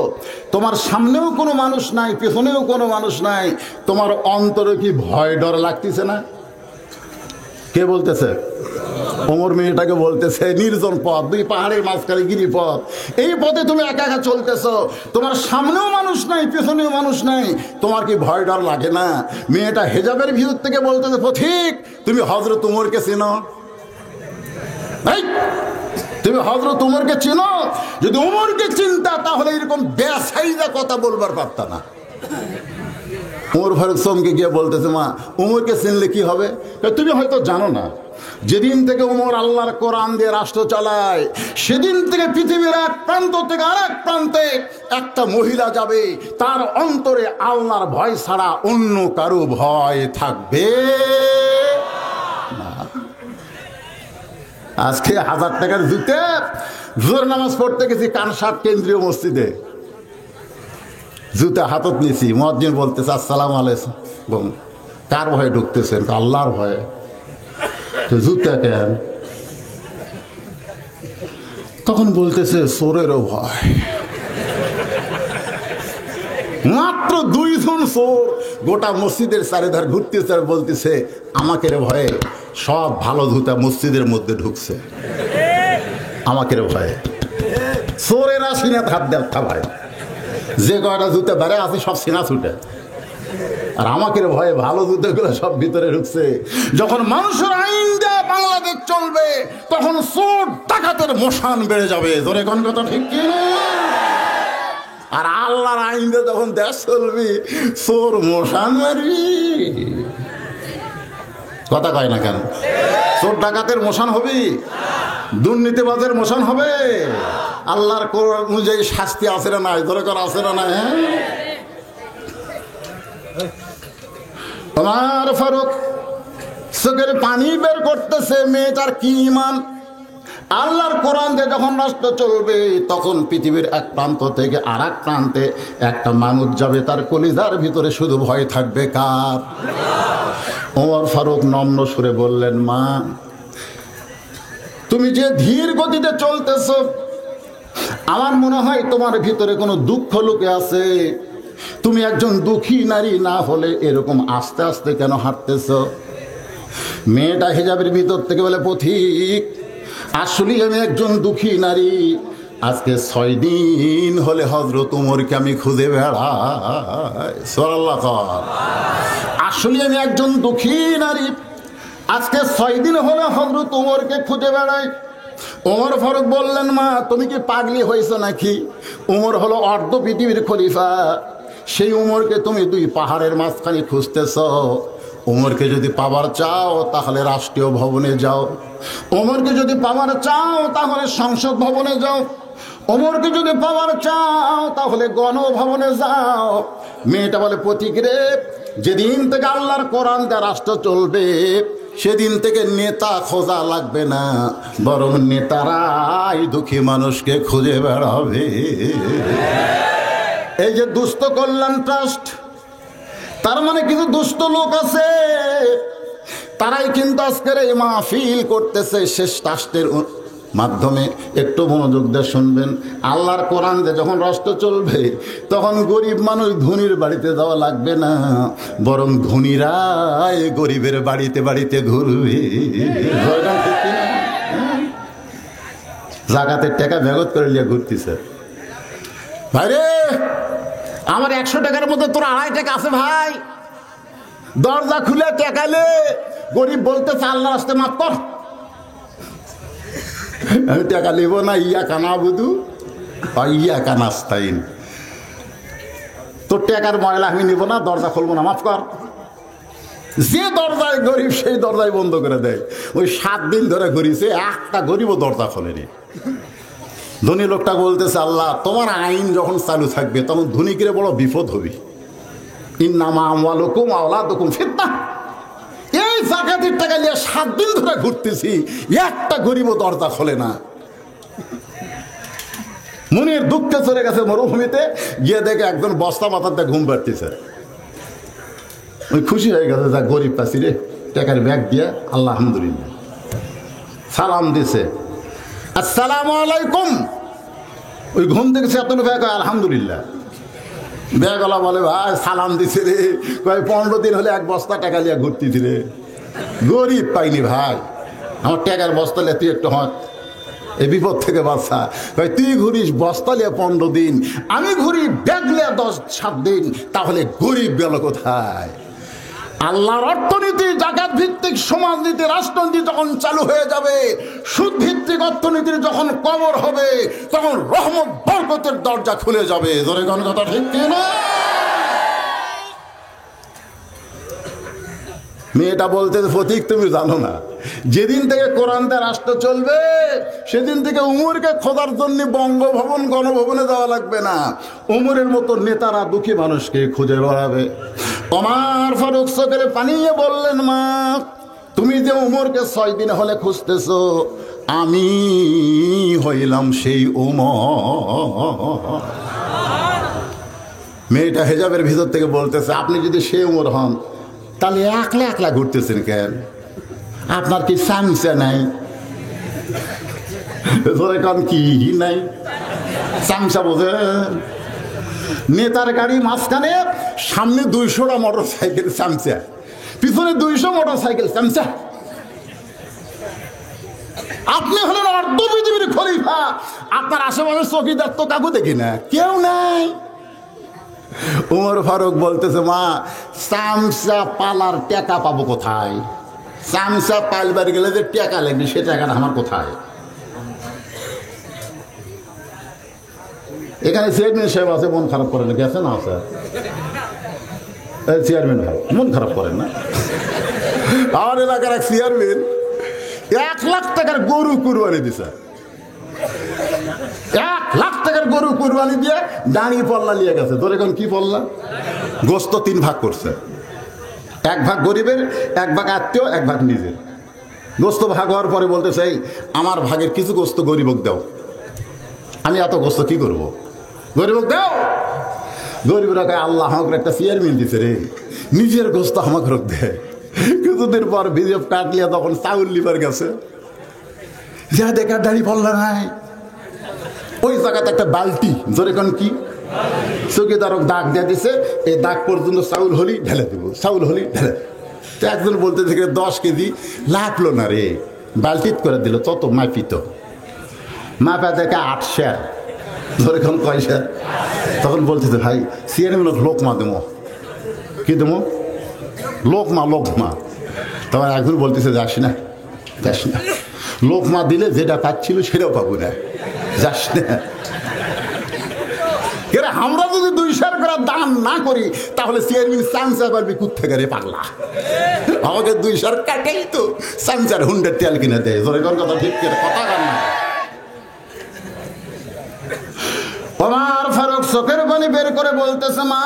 Speaker 1: তোমার সামনেও কোনো মানুষ নাই, পেছনেও কোনো মানুষ নাই, তোমার অন্তরে কি ভয় ডর লাগতেছে না? কে বলতেছে? ওমর মেয়েটাকে বলতেছে, নির্জন পথ, দুই পাহাড়ের মাঝখানে গিরিপথ, এই পথে তুমি একা একা চলতেছো, তোমার সামনেও মানুষ নাই, পেছনেও মানুষ নাই, তোমার কি ভয় ডর লাগে না? মেয়েটা হেজাবের ভিতর থেকে বলতেছে, পথিক, তুমি হযরত উমরকে চেনো? তুমি হযরত উমরকে চেনো? যদি উমরকে চিন্তা, তাহলে এরকম বেসাইজা কথা বলবার পারতা না। ওমর ফারুক চমকে গিয়ে বলতেছে, মা, উমরকে চিনলে কি হবে? তুমি হয়তো জানো না, যেদিন থেকে উমর আল্লাহর কোরআন দিয়ে রাষ্ট্র চালায়, সেদিন থেকে পৃথিবীর এক প্রান্ত থেকে আর এক প্রান্তে একটা মহিলা যাবে, তার অন্তরে আল্লাহর ভয় ছাড়া অন্য কারো ভয় থাকবে না। আজকে 1000 টাকার জুতে জোর নামাজ পড়তে গেছি কানসাট কেন্দ্রীয় মসজিদে, জুতা হাতত নিছি, মুয়াজ্জিন বলতেছে, আসসালামু আলাইকুম। কার ভয়ে ঢুকতেছেন? আল্লাহর ভয়ে। তো জুতা কেন? তখন বলতেছে, চোরেরও ভয়। মাত্র 2 জন চোর গোটা মসজিদের চারিধার ঘুরতেছে আর বলতেছে, আমাকে ভয়ে সব ভালো জুতা মসজিদের মধ্যে ঢুকছে, আমাকে ভয়ে। চোরেরা সিনা হাত দেখা ভাই, যে কয়টা জুতা বেড়ে আছে সব সিনা ছুটে, আর আমাকে ভয়ে ভালো জুতাগুলো সব ভিতরে ঢুকছে। যখন মানুষের আইন দেয়া বাংলাদেশ চলবে, তখন চোর ডাকাতের মশান বেড়ে যাবে। ধরে কোন কথা ঠিক কি? আর আল্লাহর আইন দিয়ে যখন দেশ চলবি, চোর মশান মারবি। কথা কয় না কেন? চোর ডাকাতের মশান হবি, দুর্নীতিবাজের মশান হবে। আল্লাহর কোরআন অনুযায়ী শাস্তি আছে না নাই? ধরে কর আছে না নাই? ওমর ফারুক চোখের পানি বের করতেছে, মেয়েটার কি ঈমান। আল্লাহর কোরআন দিয়ে যখন রাষ্ট্র চলবে, তখন পৃথিবীর এক প্রান্ত থেকে আর এক প্রান্তে একটা মানুষ যাবে, তার কলিজার ভিতরে শুধু ভয় থাকবে কার? ওমর ফারুক নম্র সুরে বললেন, মা, তুমি যে ধীর গতিতে চলতেছ, আমার মনে হয় তোমার ভিতরে কোনো দুঃখ লুকে আছে। তুমি একজন দুঃখী নারী না হলে এরকম আস্তে আস্তে কেন হাঁটতেছ? মেয়েটা হিজাবের ভিতর থেকে বলে, পথিক, আসলে আমি একজন দুঃখী নারী। আজকে 6 দিন হলে হযরত উমরকে আমি খুঁজে বেড়াই। সুবহানাল্লাহ। আসলে আমি একজন দুঃখী নারী, আজকে 6 দিন হলে হযরত উমরকে খুঁজে বেড়াই। ওমর ফারুক বললেন, মা, তুমি কি পাগলি হয়েছো নাকি? উমর হলো অর্ধ পৃথিবীর খলিফা, সেই উমরকে তুমি 2 পাহাড়ের মাঝখানে খুঁজতেছ। উমরকে যদি পাবার চাও তাহলে রাষ্ট্রীয় ভবনে যাও, উমরকে যদি পাবার চাও তাহলে সংসদ ভবনে যাও, উমরকে যদি পাবার চাও তাহলে গণভবনে যাও। মেয়েটা বলে, পথিক রে, যেদিন থেকে আল্লাহর কোরআন দিয়ে রাষ্ট্র চলবে, সেদিন থেকে নেতা খোঁজা লাগবে না, বরং নেতারাই দুঃখী মানুষকে খুঁজে বেড়াবে। এই যে দুস্থ কল্যাণ ট্রাস্ট, তার মানে কিছু দুষ্ট লোক আছে, তারাই কিন্তু আজকের এই মাহফিল করতেছে শেষ ট্রাস্টের মাধ্যমে। একটু মনোযোগ দিয়ে শুনবেন। আল্লাহর কোরআন দিয়ে যখন রাষ্ট্র চলবে, তখন গরিব মানুষ ধনীর বাড়িতে যাওয়া লাগবে না, বরং ধনীরাই গরিবের বাড়িতে বাড়িতে ঘুরবে। জাকাতের টাকা ব্যাগত করে নিয়ে ঘুরতেছে। ভাইরে, আমার 100 টাকার মধ্যে তোর 2.5 টাকা আছে ভাই, দরজা খুলে টেকালে গরিব বলতেছে, আল্লাহ রাস্তে মাফ কর। আমি টাকা নেব না, ইয়া কানা বুধু ইয়া কানাস্তাইন। তোর টাকার ময়লা আমি নিব না, দরজা খুলবো না, মাফ কর। যে দরজায় গরিব সেই দরজায় বন্ধ করে দেয়। ওই 7 দিন ধরে ঘুরিয়েছে, একটা গরিবও দরজা খোলেনি। ধনী লোকটা বলতেছে, আল্লাহ তোমার আইন যখন চালু থাকবে তখন ধনীকে বড় বিপদ হবে। ইন্নামা আমওয়ালুকুম আওলাদুকুম ফিতনাহ। এই জাকাতের টাকা নিয়ে 7 দিন ধরে ঘুরতেছি, একটা গরিবও দরজা খোলে না। মনের দুঃখে চলে গেছে মরুভূমিতে, গিয়ে দেখে একজন বস্তা মাথাতে ঘুম পাড়তেছে। ওই খুশি হয়ে গেছে, যা গরিব পাচ্ছি রে, টাকার ব্যাগ দিয়ে আল্লাহ আলহামদুলিল্লাহ। সালাম দিছে, আসসালামু আলাইকুম। ওই ঘুম থেকে সে এত ব্যাগ, আলহামদুলিল্লাহ। ব্যাগওয়ালা বলে, ভাই সালাম দিছে রে, কয় 15 দিন হলে 1 বস্তা টাকা নিয়ে ঘুরতেছি রে, গরিব পাইনি ভাই, আমার টাকার বস্তা নিয়ে তুই একটু হট, এই বিপদ থেকে বাঁচা। ভাই তুই ঘুরিস বস্তা নিয়ে 15 দিন, আমি ঘুরি ব্যাগ নিয়ে 10-7 দিন, তাহলে গরিব গেল কোথায়? আল্লাহর অর্থনীতি, জাকাত ভিত্তিক সমাজনীতি, রাষ্ট্রনীতি যখন চালু হয়ে যাবে, সুদ ভিত্তিক অর্থনীতির যখন কবর হবে, তখন রহমত বরকতের দরজা খুলে যাবে। ধরে কোন কথা ঠিক কিনা? মেয়েটা বলতে, ফতিক তুমি জানো না, যেদিন থেকে কোরআনতে রাষ্ট্র চলবে সেদিন থেকে উমরকে খোঁজার জন্য বঙ্গভবন গণভবনে যাওয়া লাগবে না। উমরের মতো নেতারা দুঃখী মানুষকে খুঁজে বেড়াবে। ওমর ফারুক চোখের পানিয়ে বললেন, মা তুমি যে উমরকে 6 দিন হলে খুঁজতেছো, আমি হইলাম সেই উমর। মেয়েটা হেজাবের ভিতর থেকে বলতেছে, আপনি যদি সেই উমর হন তাহলে একলা একলা ঘুরতেছেন কেন? আপনার কি চামচা নাই? কি নাই চামচা বোঝেন? নেতার গাড়ি মাঝখানে, সামনে 200টা মোটর সাইকেল চামচা, পিছনে 200 মোটর সাইকেল চামচা। আপনি হলেন অর্ধ পৃথিবীর খলিফা, আপনার আশেপাশে চৌকিদার তো কাকু দেখি না, কেউ নাই। উমর ফারুক বলতেছে, মা চামচা পালার টাকা পাবো কোথায়? চামচা পালবার গেলে যে টাকা লাগবে, সে টাকাটা আমার কোথায়? এখানে চেয়ারম্যান সাহেব আছে, মন খারাপ করেন না, গেছে না স্যার? চেয়ারম্যান ভাই মন খারাপ করেন না। আমার এলাকার এক চেয়ারম্যান 1 লাখ টাকার গরু কুরবানি দিছে। 1 লাখ টাকার গরু কুরবানি দিয়ে দাঁড়িয়ে পল্লা নিয়ে গেছে। তোর এখন কি পল্লা? গোস্ত 3 ভাগ করছে, 1 ভাগ গরিবের, 1 ভাগ আত্মীয়, 1 ভাগ নিজের। গোস্ত ভাগ হওয়ার পরে বলতেছে, আমার ভাগের কিছু গোস্ত গরিবক দাও। আমি এত গোস্ত কি করবো, গরিবক দাও। গরিবরা কয়, আল্লাহ আমাকে একটা চেয়ারম্যান দিছে রে, নিজের গোস্ত আমাকে রোগ দেয়। কিছুদিন পর বিজেপ কাটলিয়া তখন চাউল লিভার গেছে, যা দেখার দাঁড়ি পড়ল নাই। ওই জায়গাতে একটা বালতি, জোরে কোন কি, চৌকিদারক দাগ দিয়ে দিছে, এই দাগ পর্যন্ত চাউল হলি ঢেলে দেবো, চাউল হলি ঢেলে। তো একজন বলতে থেকে 10 কেজি লাগলো না রে, বালতিত করে দিল, তত মাপিত মাপা দেখে 8 শের, ধরে কোন কয় শের। তখন বলতেছে, ভাই চেয়ারম্যান লোকমা দেবো, কি দেবো? লোকমা, লোকমা। তখন একজন বলতেছে, যাস না, যাস না, লোকমা দিলে যেটা পাচ্ছিল সেটাও পাবো না, যাস না। আমরা যদি 2 শের করে দান না করি তাহলে চেয়ারম্যান চামচা পারবি কোত্থেকে রে পাগলা? আমাকে 2 শের কাটেই তো চামচার হুন্ডের তেল কিনে দেয়। জোরে কোন কথা ঠিক করে কথা কান না। ওমর ফারুক চোখের পানি বের করে বলতেছে, মা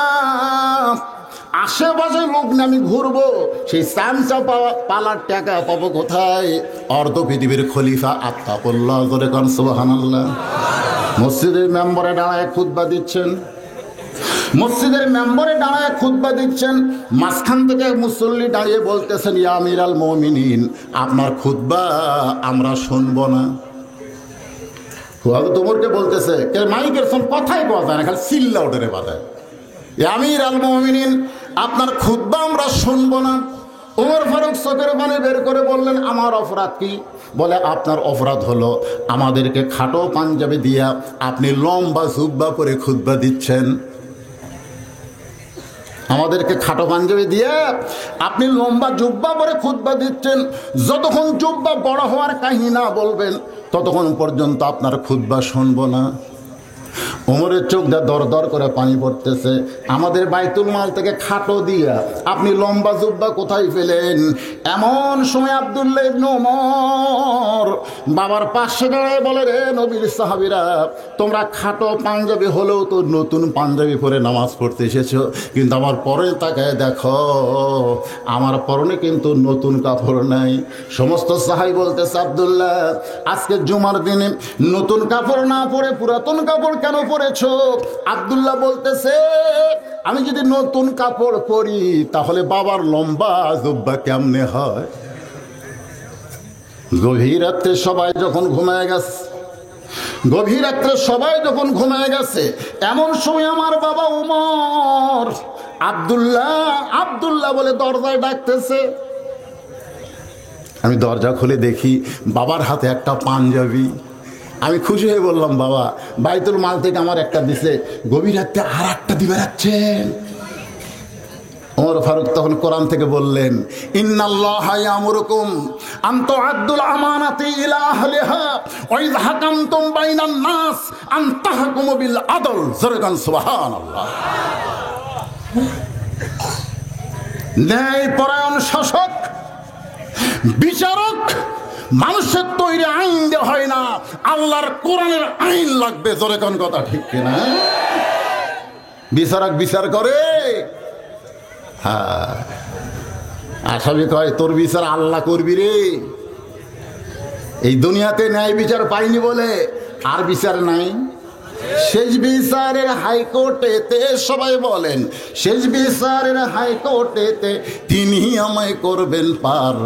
Speaker 1: আশেপাশে লোক না আমি ঘুরবো, সেই চামচা পালার টাকা পাবো কোথায়? অর্ধ পৃথিবীর খলিফা আত্তাকুল্লাহ, জোরে কোন সুবহানাল্লাহ। মসজিদের মেম্বারে দাঁড়ায় খুতবা দিচ্ছেন, মসজিদের মেম্বারে দাঁড়ায় খুতবা দিচ্ছেন, মাঝখান থেকে মুসল্লি দাঁড়িয়ে বলতেছেন, ইয়া আমিরাল মুমিনিন, আপনার খুতবা আমরা শুনবো না। তোমারকে বলতেছে, মাইকের সব কথাই পাওয়া যায় না, খালি চিল্লা ওঠে বাজায়। আমিরাল মুমিনিন, আপনার খুতবা আমরা শুনবো না। ওমর ফারুক চোখের পানি বের করে বললেন, আমার অপরাধ কি? বলে, আপনার অপরাধ হলো আমাদেরকে খাটো পাঞ্জাবি দিয়া আপনি লম্বা জুব্বা পরে খুতবা দিচ্ছেন। আমাদেরকে খাটো পাঞ্জাবি দিয়ে আপনি লম্বা জুব্বা পরে খুতবা দিচ্ছেন। যতক্ষণ জুব্বা বড় হওয়ার কাহিনী না বলবেন ততক্ষণ পর্যন্ত আপনার খুতবা শুনবো না। ওমরের চোখ দিয়ে দর দর করে পানি পড়তেছে। আমাদের বাইতুল মাল থেকে খাটো দিয়া আপনি লম্বা জুব্বা কোথায় পেলেন? এমন সময় আব্দুল্লাহ ইবনে ওমর বাবার পাশে দাঁড়ায় বলে, রে নবীর সাহাবীরা, তোমরা খাটো পাঞ্জাবি হলেও তো নতুন পাঞ্জাবি পরে নামাজ পড়তে এসেছো, কিন্তু আমার পরে তাকায় দেখো আমার পরনে কিন্তু নতুন কাপড় নাই। সমস্ত সাহাবী বলতেছে, আব্দুল্লাহ আজকে জুমার দিনে নতুন কাপড় না পরে পুরাতন কাপড় কেন পরেছো? আব্দুল্লাহ বলতেছে, আমি যদি নতুন কাপড় পরি তাহলে বাবার লম্বা জুব্বা কেমনে হয়? গভীর রাত্রে সবাই যখন ঘুমায় গেছে, গভীর রাত্রে সবাই যখন ঘুমায় গেছে, এমন সময় আমার বাবা ওমর আব্দুল্লাহ আব্দুল্লাহ বলে দরজায় ডাকতেছে। আমি দরজা খুলে দেখি বাবার হাতে একটা পাঞ্জাবি। আমি খুশি হয়ে বললাম, বাবা বাইতুল মাল থেকে আমার একটা দিছে, গভীর রাতে আর একটা দিবে রাখছেন। ওমর ফারুক তখন কোরআন থেকে বললেন, ইন্নাল্লাহা ইয়ামুরুকুম আন তুআদ্দুল আমানাতি ইলা আহলিহা ওয়া ইযা হাকামতুম বাইনান নাস আন তাহকুমু বিল আদল। জোরে সুবহানাল্লাহ। ন্যায়পরায়ণ শাসক বিচারক মানুষের তৈরি আইন দিয়ে হয় না, আল্লাহর কোরআনের আইন লাগবে। জোরে কোন কথা ঠিক কিনা? বিচারক বিচার করে, হ্যাঁ আসামি কয় তোর বিচার আল্লাহ করবি রে। এই দুনিয়াতে ন্যায় বিচার পাইনি বলে আর বিচার নাই। শেষ বিচারের হাইকোর্টেতে সবাই বলেন, শেষ বিচারের হাইকোর্টেতে তিনি আমায় করবেন পার,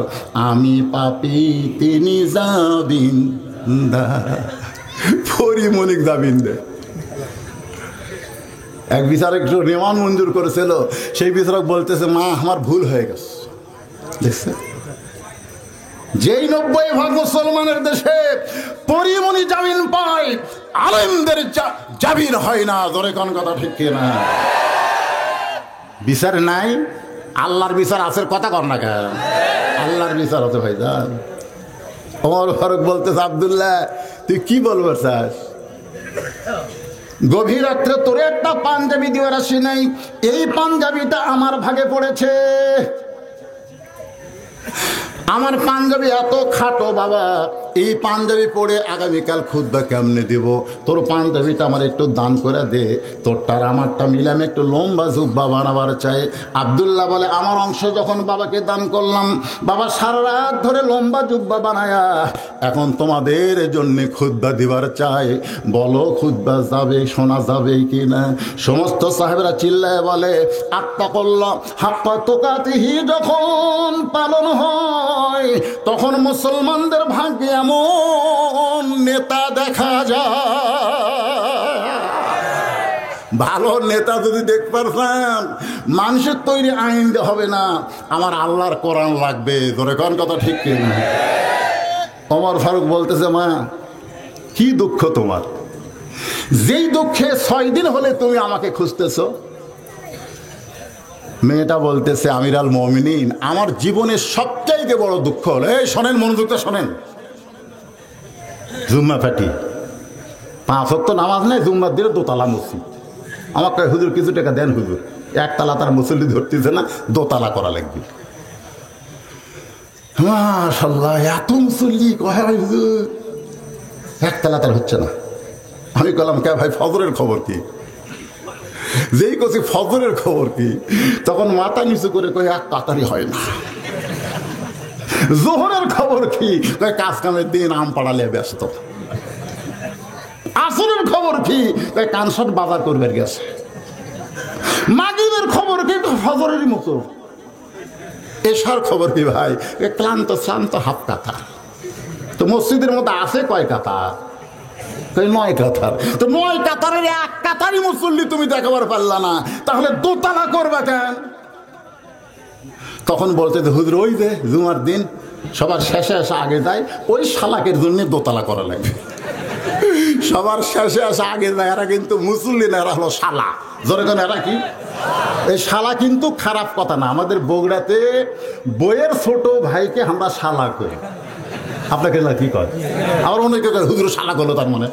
Speaker 1: আমি পাপী তিনি জামিনদার। পরিমণিক জামিনদার। এক বিচারক একটু রিমান্ড মঞ্জুর করেছিল, সেই বিচারক বলতেছে, মা আমার ভুল হয়ে গেছে। দেখছে, যেই 90% মুসলমানের দেশে পরিমণি জামিন পায়, আলেমদের জামিন হয় না। ধরে কোন কথা ঠিক কিনা? বিচার নাই, আল্লাহর বিচার আছে। কথা কর না কেন? আল্লাহর বিচার আছে ভাই যান। ওমর ফারুক বলতেছে, আব্দুল্লাহ তুই কি বলবার চাস? গভীর রাত্রে তোরে একটা পাঞ্জাবি দেওয়ার আসি নাই, এই পাঞ্জাবিটা আমার ভাগে পড়েছে। আমার পাঞ্জাবি এত খাটো বাবা, এই পাঞ্জাবি পরে আগামীকাল খুতবা কেমনে দিব? তোর পাঞ্জাবিটা আমার একটু দান করে দে, তোরটার আমারটা মিলে আমি একটু লম্বা জুব্বা বানাবার চাই। আব্দুল্লাহ বলে, আমার অংশ যখন বাবাকে দান করলাম, বাবা সারা রাত ধরে লম্বা জুব্বা বানায়া এখন তোমাদের জন্য খুতবা দিবার চাই, বলো খুতবা যাবে, শোনা যাবে কি না? সমস্ত সাহেবরা চিল্লায় বলে, আত্তাকুল্লাহ হাক্কা তুকাতিহি যখন পালন হয়, তখন মুসলমানদের ভাগ্যে এমন নেতা দেখা যায়। ভালো নেতা যদি দেখতে পারতাম, মানুষের তৈরি আইন হবে না, আমার আল্লাহর কোরআন লাগবে। ধরে কোন কথা ঠিক কিনা? ওমর ফারুক বলতেছে, মা কি দুঃখ তোমার? যেই দুঃখে 6 দিন হলে তুমি আমাকে খুঁজতেছো। মেয়েটা বলতেছে, আমিরাল মুমিনিন, আমার জীবনের সবচাইতে বড় দুঃখ হলো, এই শোনেন, মনোযোগটা শোনেন, জুম্মা ফাটি 5 ওয়াক্ত নামাজ নেই, জুম্মার দিনে দোতলা মসজিদ। আমাকে হুজুর কিছু টাকা দেন হুজুর, একতলা তার মুসল্লি ধরতেছে না, দোতলা করা লাগবে। মাশাআল্লাহ, এত মুসল্লি কয় হুজুর, একতলা তার হচ্ছে না। আমি বললাম, কে ভাই ফজরের খবর কি? যেই কছি ফজরের খবর কি, তখন মাথা নিচু করে কই এক কাতারি হয় না। জোহরের খবর কি? কয় কাজ কামের দিন, আম পাড়ালে ব্যস্ত। আসরের খবর কি? কয় কানসাট বাজার করবে গেছে। মাগরিবের খবর কি? ফজরের মতো। এশার খবর কি ভাই? ক্লান্ত শ্রান্ত হাফ কাতার। তো মসজিদের মধ্যে আছে কয় কাতার? 9 কাতার। তো 9 কাতারের এক কাতারই মুসল্লি তুমি দেখাবার পারলা না, তাহলে দোতলা করবা কেন? তখন বলতে হুজুর, ওই যে জুমার দিন সবার শেষে আসা আগে যায়, ওই শালাকের জন্য দোতলা করা লাগে। সবার শেষে আসা আগে যায়, এরা কিন্তু মুসল্লি না, এরা হলো শালা। জোরে কেন, এরা কি? এই শালা কিন্তু খারাপ কথা না। আমাদের বগুড়াতে বইয়ের ছোট ভাইকে আমরা শালা করি। আপনাকে কি কয়? আবার অনেকে হুজুর শালা করলো, তার মানে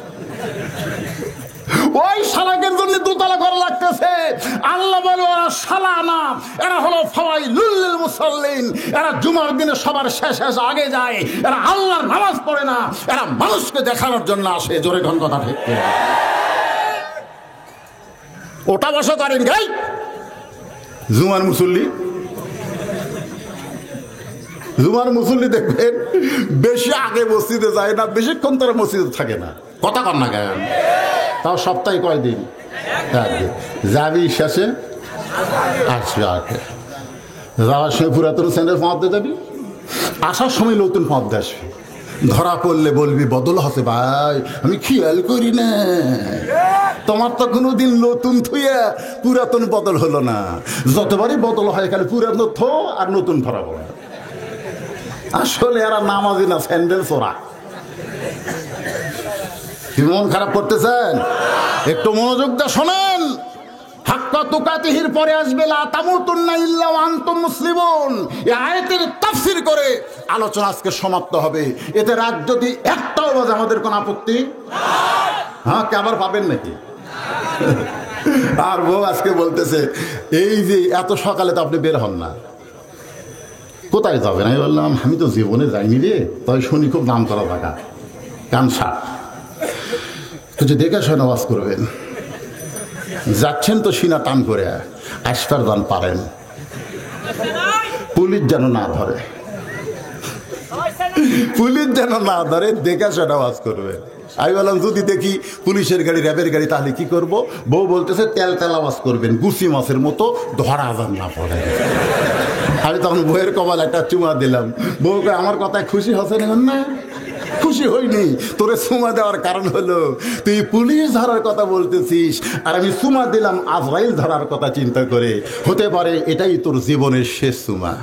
Speaker 1: ওই শালাকের জন্য দোতলা করা লাগতেছে। আল্লাহ বলে ওরা শালা না, এরা হলো ফাওয়াইলুল লিল মুসাল্লিন। এরা জুমার দিনে সবার শেষে আগে যায়, এরা আল্লাহর নামাজ পড়ে না, এরা মানুষকে দেখানোর জন্য আসে। জোরে ঘন কথা ঠিক কিনা? ওটা বসা করেন গাই জুমার মুসল্লি। জুমার মুসল্লি দেখবেন বেশি আগে মসজিদে যায় না, বেশিক্ষণ তারা মসজিদে থাকে না। কথা কর না কেন? তাও সপ্তাহে কয়দিন? একদিন। যাবি শেষে আসবে আগে, যাওয়ার সময় পুরাতন স্যান্ডেল ফাঁপ দিয়ে যাবি, আসার সময় নতুন ফাঁপ দিয়ে আসবি। ধরা পড়লে বলবি বদল হতে ভাই, আমি খেয়াল করি না। তোমার তো কোনোদিন নতুন থুইয়া পুরাতন বদল হলো না। যতবারই বদল হয় খালি পুরাতন থো আর নতুন ধরা পড়ে। আসলে এরা নামাজি না, স্যান্ডেল চোরা। কি মন খারাপ করতেছেন? একটু মনোযোগ দিয়ে শোনেন। হাক্কা তুকাতিহির পরে আসবে লা তামুতুন্না ইল্লা ওয়া আনতুম মুসলিমুন। এই আয়াতের তাফসীর করে আলোচনা আজকে সমাপ্ত হবে। এতে রাত যদি একটাও বাজে আমাদের কোনো আপত্তি নাই। হ্যাঁ, কে আবার পাবেন নাকি? আর বউ আজকে বলতেছে এই যে এত সকালে তো আপনি বের হন না, কোথায় যাবেন? আমি বললাম আমি তো জীবনে যাইনি রে, তবে শুনি খুব নাম করা জায়গা কানসা, কিছু দেখে শুনে ওয়াজ করবেন। যাচ্ছেন তো সিনা টান করে আসফার দান পারেন, পুলিশ যেন না ধরে, পুলিশ যেন না ধরে, দেখে শুনে ওয়াজ করবে। আমি বললাম যদি দেখি পুলিশের গাড়ি, র্যাবের গাড়ি, তাহলে কি করব? বউ বলতেছে তেল তেল আওয়াজ করবেন, গুছি মাছের মতো, ধরা যান না পড়ে। আমি তখন বউয়ের কপাল একটা চুমা দিলাম। বউকে আমার কথায় খুশি হচ্ছে না? খুশি হইনি। তোরে চুমা দেওয়ার কারণ হলো তুই পুলিশ ধরার কথা বলতেছিস, আর আমি চুমা দিলাম আজরাইল ধরার কথা চিন্তা করে। হতে পারে এটাই তোর জীবনের শেষ চুমা।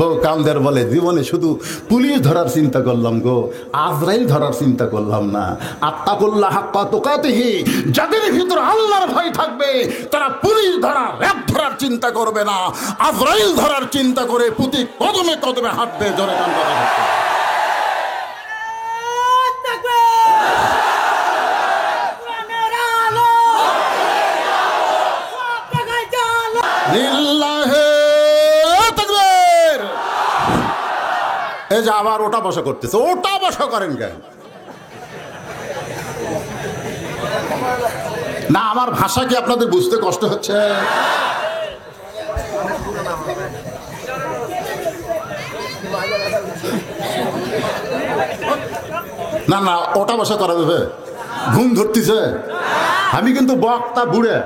Speaker 1: বউ কামদের বলে জীবনে শুধু পুলিশ ধরার চিন্তা করলাম গো, আজরাইল ধরার চিন্তা করলাম না। আত্তাকুল্লাহ হাক্কা তুকাতিহি, যাদের ভিতর আল্লাহর ভয় থাকবে তারা পুলিশ ধরা, র‍্যাব ধরার চিন্তা করবে না, আজরাইল ধরার চিন্তা করে প্রতি কদমে কদমে হাঁটবে। জোরে কান কথা হাঁটবে। এই যে আবার ওটা বসা করতেছে, ওটা বসা করেন কেন? না আমার ভাষা কি আপনাদের বুঝতে কষ্ট হচ্ছে? না না, ওটা বসা করা যাবে? ঘুম ধরতেছে? আমি কিন্তু বক্তা বুড়ে,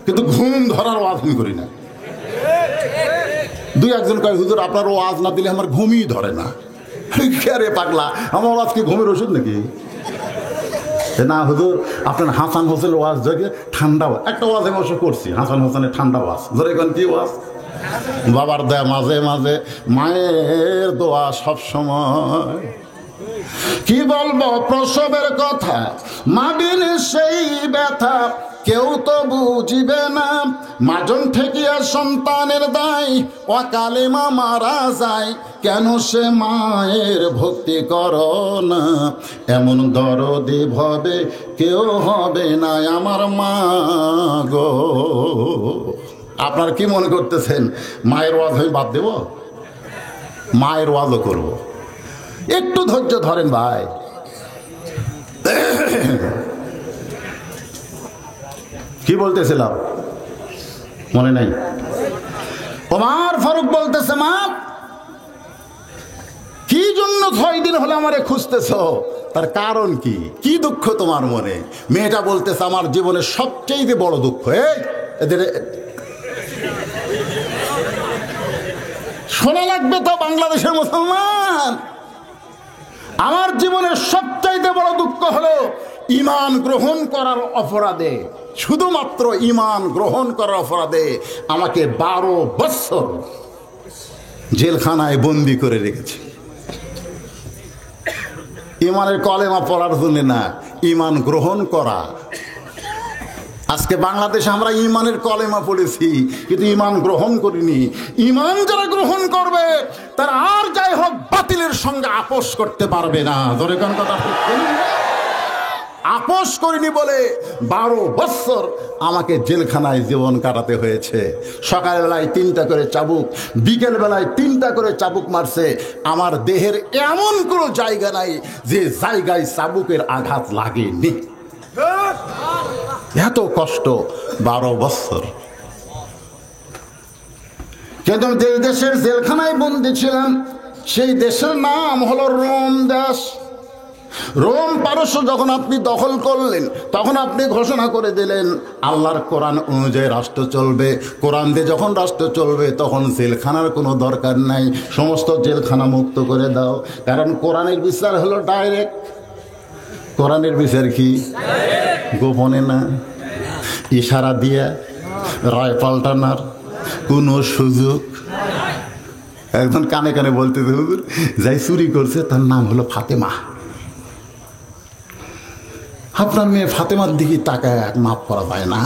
Speaker 1: কিন্তু ঘুম ধরার ওয়াজ আমি করি না। দুই একজন কয় হুজুর আপনার ওয়াজ না দিলে আমার ঘুমই ধরে না। রে পাগলা, আমার ওয়াজ কি ঘুমের ওষুধ নাকি? না হুজুর আপনার হাসান হোসেনের ওয়াজ দেখে ঠান্ডা, একটা ওয়াজ আমি অবশ্য করছি, হাসান হোসেনের ঠান্ডা ওয়াজ। ধরে এখন কি ওয়াজ? বাবার দয়া মাঝে মাঝে, মায়ের দোয়া সব সময়। কি বলবো প্রসবের কথা, মা বিন সেই ব্যথা কেউ তো বুঝিবে না। মাজন ঠেকিয়া সন্তানের দায়, অকালে মা মারা যায়, কেন সে মায়ের ভক্তি করো না। এমন দরদি ভবে কেউ হবে না আমার মা গো। আপনারা কি মনে করতেছেন মায়ের ওয়াজ আমি বাদ দেব? মায়ের ওয়াজও করব। একটু ধৈর্য ধরেন ভাই। কি বলতেছিলাম মনে নাই? ওমর ফারুক বলতেছে মা কি জন্য 6 দিন হলে আমারে খুঁজতেছ, তার কারণ কি? কি দুঃখ তোমার মনে? মেয়েটা বলতেছে আমার জীবনের সবচেয়ে বড় দুঃখ। এদের শোনা লাগবে তো বাংলাদেশের মুসলমান, আমার জীবনের সবচাইতে বড় দুঃখ হলো ঈমান গ্রহণ করার অপরাধে, শুধুমাত্র ঈমান গ্রহণ করার অপরাধে আমাকে 12 বছর জেলখানায় বন্দি করে রেখেছে। ঈমানের কলেমা পড়ার জন্য না, ঈমান গ্রহণ করা। আজকে বাংলাদেশে আমরা ঈমানের কলেমা পড়েছি, কিন্তু ঈমান গ্রহণ করিনি। ঈমান যারা গ্রহণ করবে তারা আর যাই হোক বাতিলের সঙ্গে আপোষ করতে পারবে না। ধরে কোন কথা আপোষ করিনি বলে 12 বছর আমাকে জেলখানায় জীবন কাটাতে হয়েছে। সকালবেলায় 3টা করে চাবুক, বিকেল বেলায় 3টা করে চাবুক মারছে। আমার দেহের এমন কোনো জায়গা নাই যে জায়গায় চাবুকের আঘাত লাগেনি। এত কষ্ট 12 বছর। কিন্তু যে দেশের জেলখানায় বন্দী ছিলাম সেই দেশের নাম হলো রোম দেশ। রোম পারস্য যখন আপনি দখল করলেন তখন আপনি ঘোষণা করে দিলেন আল্লাহর কোরআন অনুযায়ী রাষ্ট্র চলবে। কোরআন দিয়ে যখন রাষ্ট্র চলবে তখন জেলখানার কোনো দরকার নাই, সমস্ত জেলখানা মুক্ত করে দাও। কারণ কোরআনের বিচার হলো ডাইরেক্ট। কোরআনের বিচার কি? গোপনে না, ইশারা দিয়ে রায় পাল্টানোর কোনো সুযোগ। একজন কানে কানে বলতে হুজুর যাই চুরি করছে তার নাম হলো ফাতেমা। আপনার মেয়ে ফাতেমার দিকে তাকায় মাফ করা যায় না।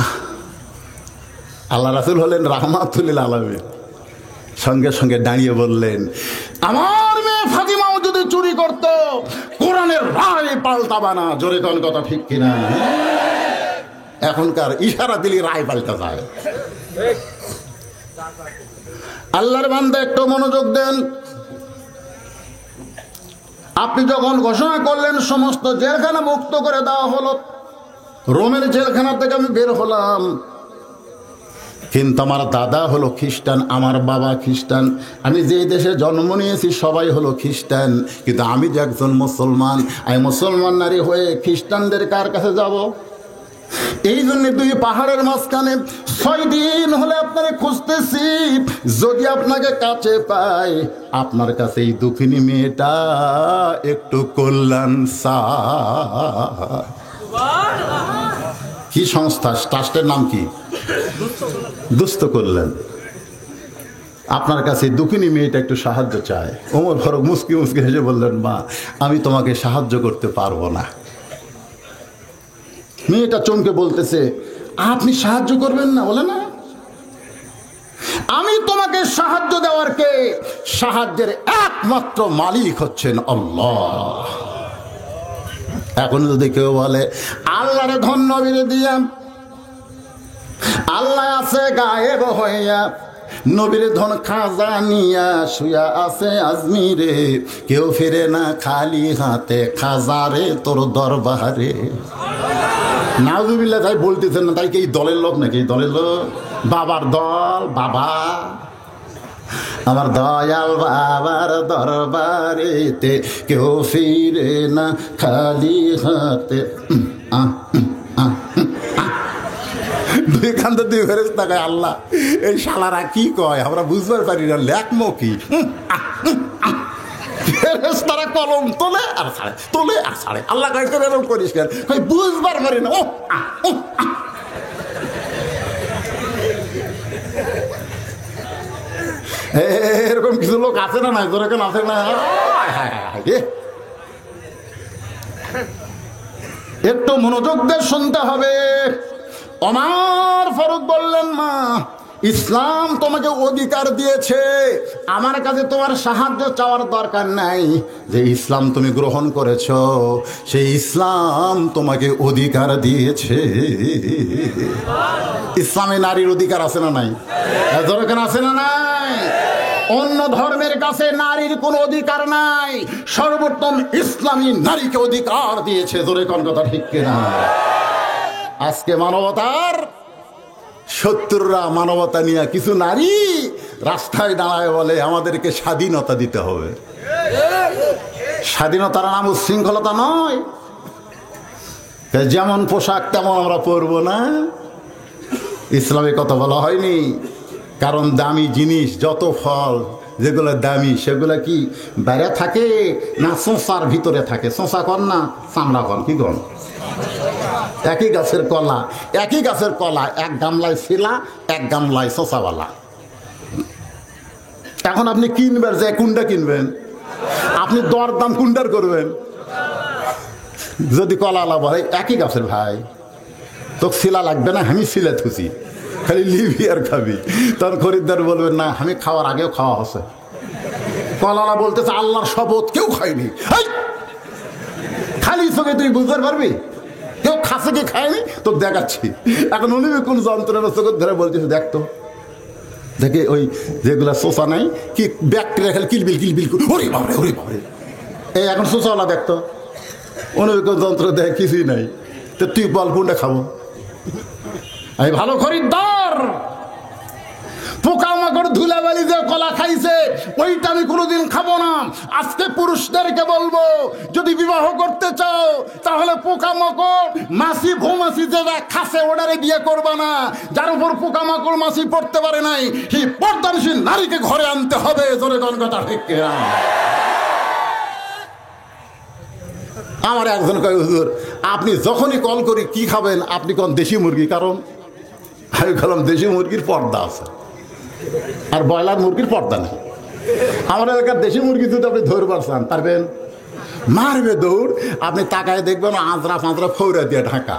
Speaker 1: আল্লাহ রাসূল হলেন রাহমাতুল লিল আলামিন। সঙ্গে সঙ্গে দাঁড়িয়ে বললেন আমার মেয়ে ফাতেমাও যদি চুরি করত কোরআনের রায় পাল্টাবা না। জোরে কোন কথা ঠিক কিনা? এখনকার ইশারা দিলে রায় পাল্টা যায়। আল্লাহর বান্দা একটু মনোযোগ দেন। আপনি যখন ঘোষণা করলেন সমস্ত জেলখানা মুক্ত করে দেওয়া হলো, রোমের জেলখানা থেকে আমি বের হলাম। কিন্তু আমার দাদা হলো খ্রিস্টান, আমার বাবা খ্রিস্টান, আমি যে দেশে জন্ম নিয়েছি সবাই হলো খ্রিস্টান। কিন্তু আমি যে একজন মুসলমান, আমি মুসলমান নারী হয়ে খ্রিস্টানদের কার কাছে যাব? এই জন্য 2 পাহাড়ের মাঝখানে 6 দিন হলে আপনাকে খুঁজতেছি। যদি আপনাকে কাছে পাই, আপনার কাছে এই দুঃখিনী মেয়েটা একটু কল্যাণ কি সংস্থা, ট্রাস্টের নাম কি? দুস্থ কল্যাণ। আপনার কাছে দুঃখিনী মেয়েটা একটু সাহায্য চায়। ওমর ফারুক মুস্কি মুস্কি হেসে বললেন মা আমি তোমাকে সাহায্য করতে পারবো না। মেয়েটা চমকে বলতেছে আপনি সাহায্য করবেন না? বলে না, আমি তোমাকে সাহায্য দেওয়ার কে? সাহায্যের একমাত্র মালিক হচ্ছেন আল্লাহ। এখন যদি কেউ বলে আল্লাহরে ধন্য বিরে দিয়া, আল্লাহ আছে গায়েব হইয়া, নবীর ধন খাজা নিয়া শুয়া আছে আজমিরে, কেউ ফিরে না খালি হাতে খাজারে তোর দরবারে। নাউজুবিল্লাহ তাই বলতেছেন না, তাই কি দলের লোক নাকি? দলের লোক, বাবার দল। বাবা আমার দয়াল বাবার দরবারেতে কেউ ফিরে না খালি হাতে। দুই কান্দে 2 ফেরেশতা কয় আল্লাহ এই শালারা কি কয় আমরা বুঝবার পারি না, লেখমো কি? ফেরেশতারা কলম তোলে আর ছাড়ে, তোলে আর ছাড়ে। আল্লাহ কয় এরকম করিস কেন? কয় বুঝবার পারি না। এরকম কিছু লোক আছে না? নাই তোর কেন আছে না? একটু মনোযোগ দিয়ে শুনতে হবে। ওমর ফারুক বললেন মা ইসলাম তোমাকে অধিকার দিয়েছে, আমার কাছে তোমার সাহায্য চাওয়ার দরকার নাই। যে ইসলাম তুমি গ্রহণ করেছো সেই ইসলাম তোমাকে অধিকার দিয়েছে। ইসলামে নারীর অধিকার আছে না নাই? দরকার আছে না নাই? অন্য ধর্মের কাছে নারীর কোনো অধিকার নাই। সর্বোত্তম ইসলামী নারীকে অধিকার দিয়েছে। জোরে কোন কথা ঠিক কিনা? আজকে মানবতার শত্রুরা মানবতা নিয়ে কিছু নারী রাস্তায় দাঁড়ায় বলে আমাদেরকে স্বাধীনতা দিতে হবে। স্বাধীনতার নাম উচ্ছৃঙ্খলতা নয়। যেমন পোশাক তেমন আমরা পরবো না, ইসলামে কথা বলা হয়নি। কারণ দামি জিনিস, যত ফল যেগুলো দামি সেগুলো কি বাইরে থাকে না শোঁসার ভিতরে থাকে? শোঁসা কর না চামড়া কর, কি কর? একই গাছের কলা, একই গাছের কলা, এক গামলায় ছিলা, এক গামলায় শোঁসাওয়ালা। এখন আপনি কিনবেন যে কোনটা কিনবেন? আপনি দরদাম কোনটার করবেন? যদি কলাওয়ালা বলে একই গাছের ভাই তো শিলা লাগবে না, আমি শিলা থুছি, খালি লিবি আর খাবি, তখন খরিদ্দার বলবেন না আমি খাওয়ার আগেও খাওয়া হচ্ছে। কলাওয়ালা বলতেছে আল্লাহর শপথ কেউ খায়নি। খালি চোখে তুই বুঝতে পারবি? কেউ খাসে কি খায়নি তো দেখাচ্ছি। এখন উনি কোন যন্ত্রণা চোখের ধরে বলতেছে দেখতো দেখে ওই যেগুলা শোষা নাই কি ব্যাকটেরিয়া খেলে কিলবিল কিলবিল ওরে বাবরে ওরে বাবরে এই এখন শোষাওয়ালা দেখতো উনি কোন যন্ত্র দেয় কিছুই নাই। তো তুই বল কোনটা খাবো? এই ভালো খরিদ্দার পোকামাকড় ধুলাবালি যে কলা খাইছে ওইটা আমি কোনোদিন খাবো না। আজকে পুরুষদেরকে বলবো যদি বিবাহ করতে চাও তাহলে পোকামাকড় মাছি ভৌমাছি যেটা খাসে ওটারে বিয়ে করবা না। যার উপর পোকামাকড় মাছি পড়তে পারে নাই সেই পর্দানশীল নারীকে ঘরে আনতে হবে। জোরে কথা ঠিক কিনা? আমার একজন কয় হুজুর আপনি যখনই কল করি কি খাবেন আপনি কোন দেশি মুরগি, কারণ আমি বললাম দেশি মুরগির পর্দা আছে আর ব্রয়লার মুরগির পর্দা নেই। আমার এলাকার দেশি মুরগি যদি আপনি ধরবার চান পারবেন? মারবে দৌড়, আপনি তাকায় দেখবেন আঁচড়া ফাঁচড়া ফৌরা দিয়ে ঢাকা।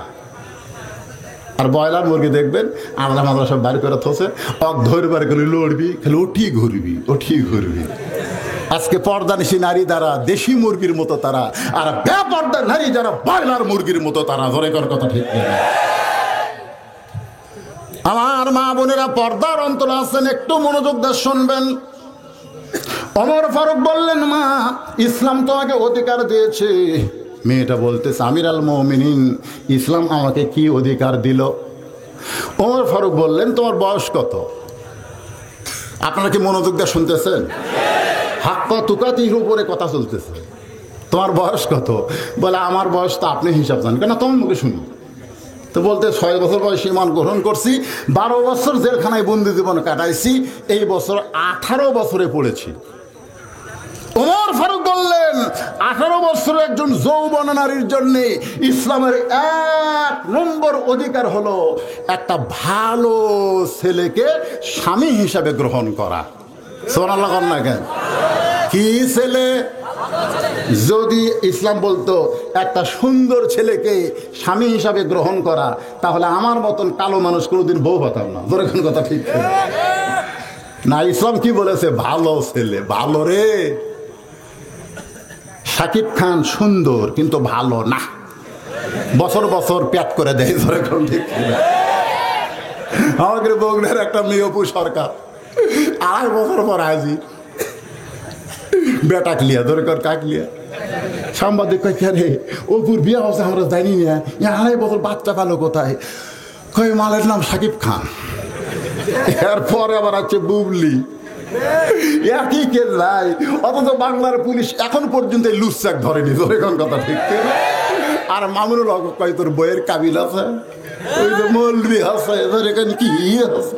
Speaker 1: আর ব্রয়লার মুরগি দেখবেন আঁচড়া ফাঁচড়া সব বাড়ি করে থসে ধরবার গেলে লড়বি খালি ওঠি ঘুরবি। আজকে পর্দানিশী নারী দ্বারা দেশি মুরগির মতো তারা, আর বেপর্দা নারী যারা ব্রয়লার মুরগির মতো তারা। ধরে কর কথা ঠিক নেই। আমার মা বোনেরা পর্দার অন্তরে আছেন, একটু মনোযোগ দিয়ে শুনবেন। ওমর ফারুক বললেন মা ইসলাম তোমাকে অধিকার দিয়েছে। মেয়েটা বলতেছে আমির আল মুমিনিন ইসলাম আমাকে কি অধিকার দিল? ওমর ফারুক বললেন তোমার বয়স কত? আপনারা কি মনোযোগ দিয়ে শুনতেছেন? হাক্কা তুকাতির উপরে কথা চলতেছে। তোমার বয়স কত? বলে আমার বয়স তো আপনি হিসাব জানেন কেন, তোমার মুখে শুনি। তো বলতে 6 বছর বয়সে ঈমান গ্রহণ করছি, 12 বছর জেলখানায় বন্দি জীবন কাটাইছি, এই বছর 18 বছরে পড়েছি। ওমর ফারুক বললেন 18 বছর একজন যৌবন নারীর জন্য ইসলামের 1 নম্বর অধিকার হলো একটা ভালো ছেলেকে স্বামী হিসাবে গ্রহণ করা। সুবহানাল্লাহ কর না কেন? কি ছেলে? যদি ইসলাম বলতো একটা সুন্দর ছেলেকে স্বামী হিসাবে গ্রহণ করা, তাহলে আমার মতন কালো মানুষ কোনোদিন বউ পাতাম না। ধরে কোন কথা ঠিক না? ইসলাম কি বলেছে? ভালো ছেলে। ভালো রে শাকিব খান সুন্দর কিন্তু ভালো না, বছর বছর পেট করে দেয়। ধরে কোন ঠিক আমাদের বগুড়ার একটা মেয়ে অপু সরকার 2.5 বছর পর আজি বেটা ক্লিয়া ধরে কর কাকলিয়া সাংবাদিক কয় কে অপুর বিয়ে হচ্ছে আমরা জানি না, 2.5 বছর বাচ্চা পালো কোথায়? কয় মালের নাম শাকিব খান। এরপরে আবার আছে বুবলি, একই কেল্লাই। অথচ বাংলার পুলিশ এখন পর্যন্ত লুচ্চাক ধরেনি। ধরে কোন কথা ঠিক? আর মামুনুল হক কয় তোর বইয়ের কাবিল আছে, ওই যে মৌলবি আছে, ধরে এখানে কি আছে?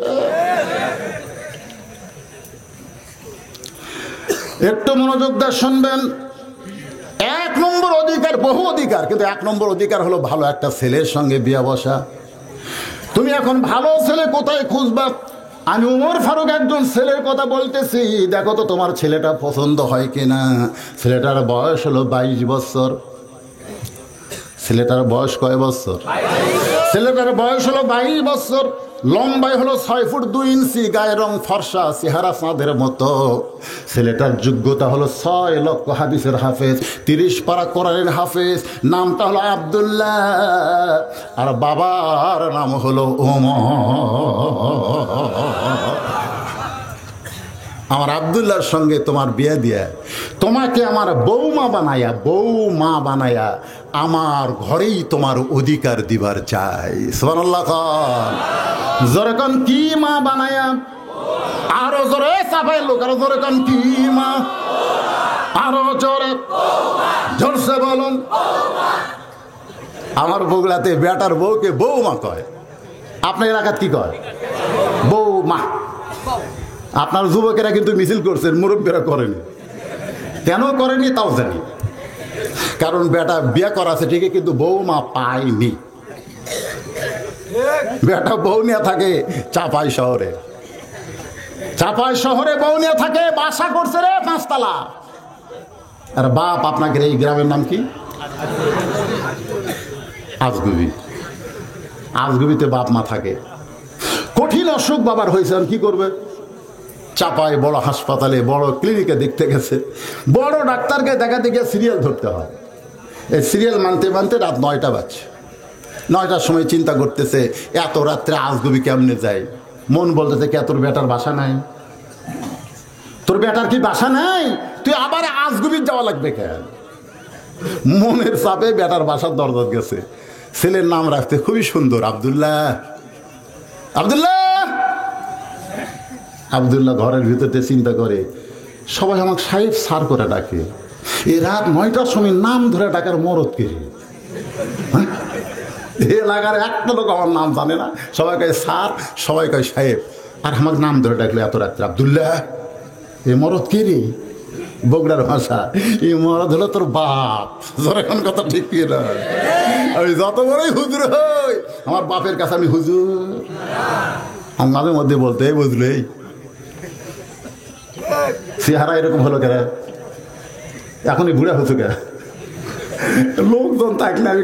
Speaker 1: একটু মনোযোগ দিয়ে শুনবেন। 1 নম্বর অধিকার, বহু অধিকার, কিন্তু 1 নম্বর অধিকার হলো ভালো একটা ছেলের সঙ্গে বিয়ে বসা। তুমি এখন ভালো ছেলে কোথায় খুঁজবা? আমি ওমর ফারুক একজন ছেলের কথা বলতেছি, দেখো তো তোমার ছেলেটা পছন্দ হয় কিনা। ছেলেটার বয়স হলো 22 বছর। ছেলেটার বয়স কয় বছর? ছেলেটার বয়স হলো 22 বছর। লম্বাই হলো 6 ফুট 2 ইঞ্চি, গায়ের রং ফর্সা, চেহারা চাঁদের মতো। ছেলেটার যোগ্যতা হলো 6 লক্ষ হাদিসের হাফেজ, 30 পারা কোরআনের হাফেজ। নামটা হলো আব্দুল্লাহ, আর বাবার নাম হলো ওমর। আমার আব্দুল্লাহর সঙ্গে তোমার বিয়ে দিয়ে তোমাকে আমার বৌমা বানায়া আমার ঘরেই তোমার অধিকার দিবার চাই। সুবহানাল্লাহ। জোরে কোন কি মা বানায়া? আরো জোরে চাপাই লোক, আরো জোরে কোন কি মা? আরো জোরে, জোরসে বলুন। আমার বগুড়াতে বেটার বউকে বৌমা কয়, আপনার এলাকার কি কয়? বৌমা। আপনার যুবকেরা কিন্তু মিছিল করছেন, মুরব্বীরা করেনি। কেন করেনি তাও জানি, কারণ বেটা বিয়ে করা আছে ঠিকই কিন্তু বৌমা পায়নি। বেটা বউ নিয়ে থাকে চাপাই শহরে বউ নিয়ে থাকে, বাসা করছে রে 5 তলা। আর বাপ আপনাকে এই গ্রামের নাম কি? আজগুবিতে বাপ মা থাকে। কঠিন অসুখ বাবার হয়েছে, কি করবে? চাপায় বড় হাসপাতালে বড় ক্লিনিকে দেখতে গেছে, বড় ডাক্তারকে দেখাতে গিয়ে সিরিয়াল ধরতে হয়। এই সিরিয়াল মানতে মানতে রাত 9টা বাজছে। 9টার সময় চিন্তা করতেছে এত রাত্রে আজগুবি কেমনে যায়। মন বলতেছে কে তোর বেটার বাসা নাই, তোর বেটার কি বাসা নাই, তুই আবার আজগুবির যাওয়া লাগবে কেন। মনের চাপে বেটার বাসার দরজা গেছে। ছেলের নাম রাখতে খুবই সুন্দর, আব্দুল্লাহ। আব্দুল্লাহ আব্দুল্লাহ ঘরের ভিতরে চিন্তা করে সবাই আমাকে সাহেব সার করে ডাকে, এই রাত 9টার সময় নাম ধরে ডাকার মরদ কে? এলাকার একটা লোক আমার নাম জানে না, সবাই কয় স্যার, সবাই কয় সাহেব, আর আমার নাম ধরে ডাকলে এত রাত্রে আব্দুল্লাহ। এ মরদ কে রে? বগুড়ার ভাষা, এই মরদ হলো তোর বাপ। এখন কথা ঠিক কি না? আমি যত বড়ই হুজুর হই, আমার বাপের কাছে আমি হুজুর। আমার মাঝে মধ্যে বলতে বুঝলে চেহারা এরকম হলো কেন, এখনই বুড়া হতো কেন? লোকজন থাকলে আমি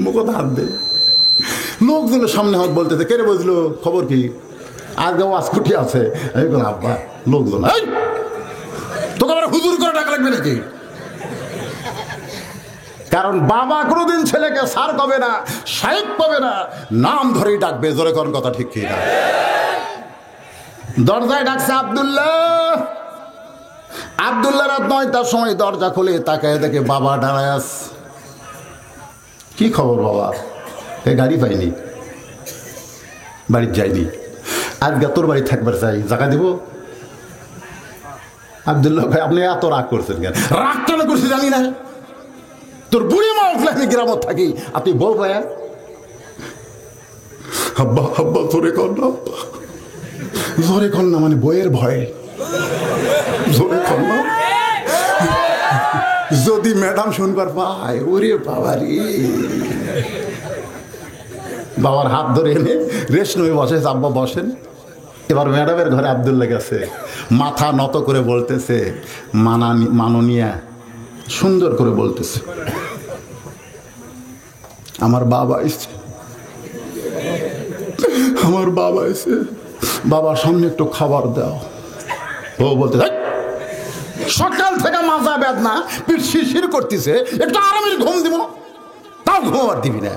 Speaker 1: মুখত হাত দেয়, লোকজনের সামনে হাত বলতেছে কে রে বুঝলো, খবর কি, আজকে ওয়াজকুটি আছে। আমি বললাম আব্বা, লোকজন তোকে আবার হুজুর করে ডাকা লাগবে নাকি? কারণ বাবা কোনোদিন ছেলেকে স্যার কবে না, সাহেব কবে না, নাম ধরেই ডাকবে। জোরে কোন কথা ঠিক কি না? দরজায় ডাকছে আব্দুল্লাহ। আব্দুল্লাহ রাত 9টার সময় দরজা খুলে তাকায় দেখে বাবা দাঁড়ায় আছে। কি খবর বাবা? এ গাড়ি পাইনি, বাড়ির যাইনি, আজকে তোর বাড়ি থাকবার চাই, জায়গা দিব। আব্দুল্লাহ ভাই আপনি এত রাগ করছেন কেন? রাগ কেন করছি জানি না, তোর বুড়ি মা উঠলে আমি গ্রামত থাকি, আপনি বউ ভাইয়া। হাব্বা হাব্বা জোরে কর না, জোরে কর না, মানে বইয়ের ভয়ে জোরে কর না। যদি ম্যাডাম শুনবার পায়, ওরে বাবা রে। বাবার হাত ধরে এনে রেস্ট নিয়ে বসে, আব্বা বসেন। এবার ম্যাডামের ঘরে আব্দুল্লাহ গেছে, মাথা নত করে বলতেছে মাননীয়া, সুন্দর করে বলতেছে আমার বাবা এসছে, আমার বাবা এসে, বাবার সামনে একটু খাবার দাও। ও বলতে সকাল থেকে মাজা বেদনা, পিঠ শিরশির করতেছে, একটু আরামের ঘুম দিব, তাও ঘুমাবার দিবি না।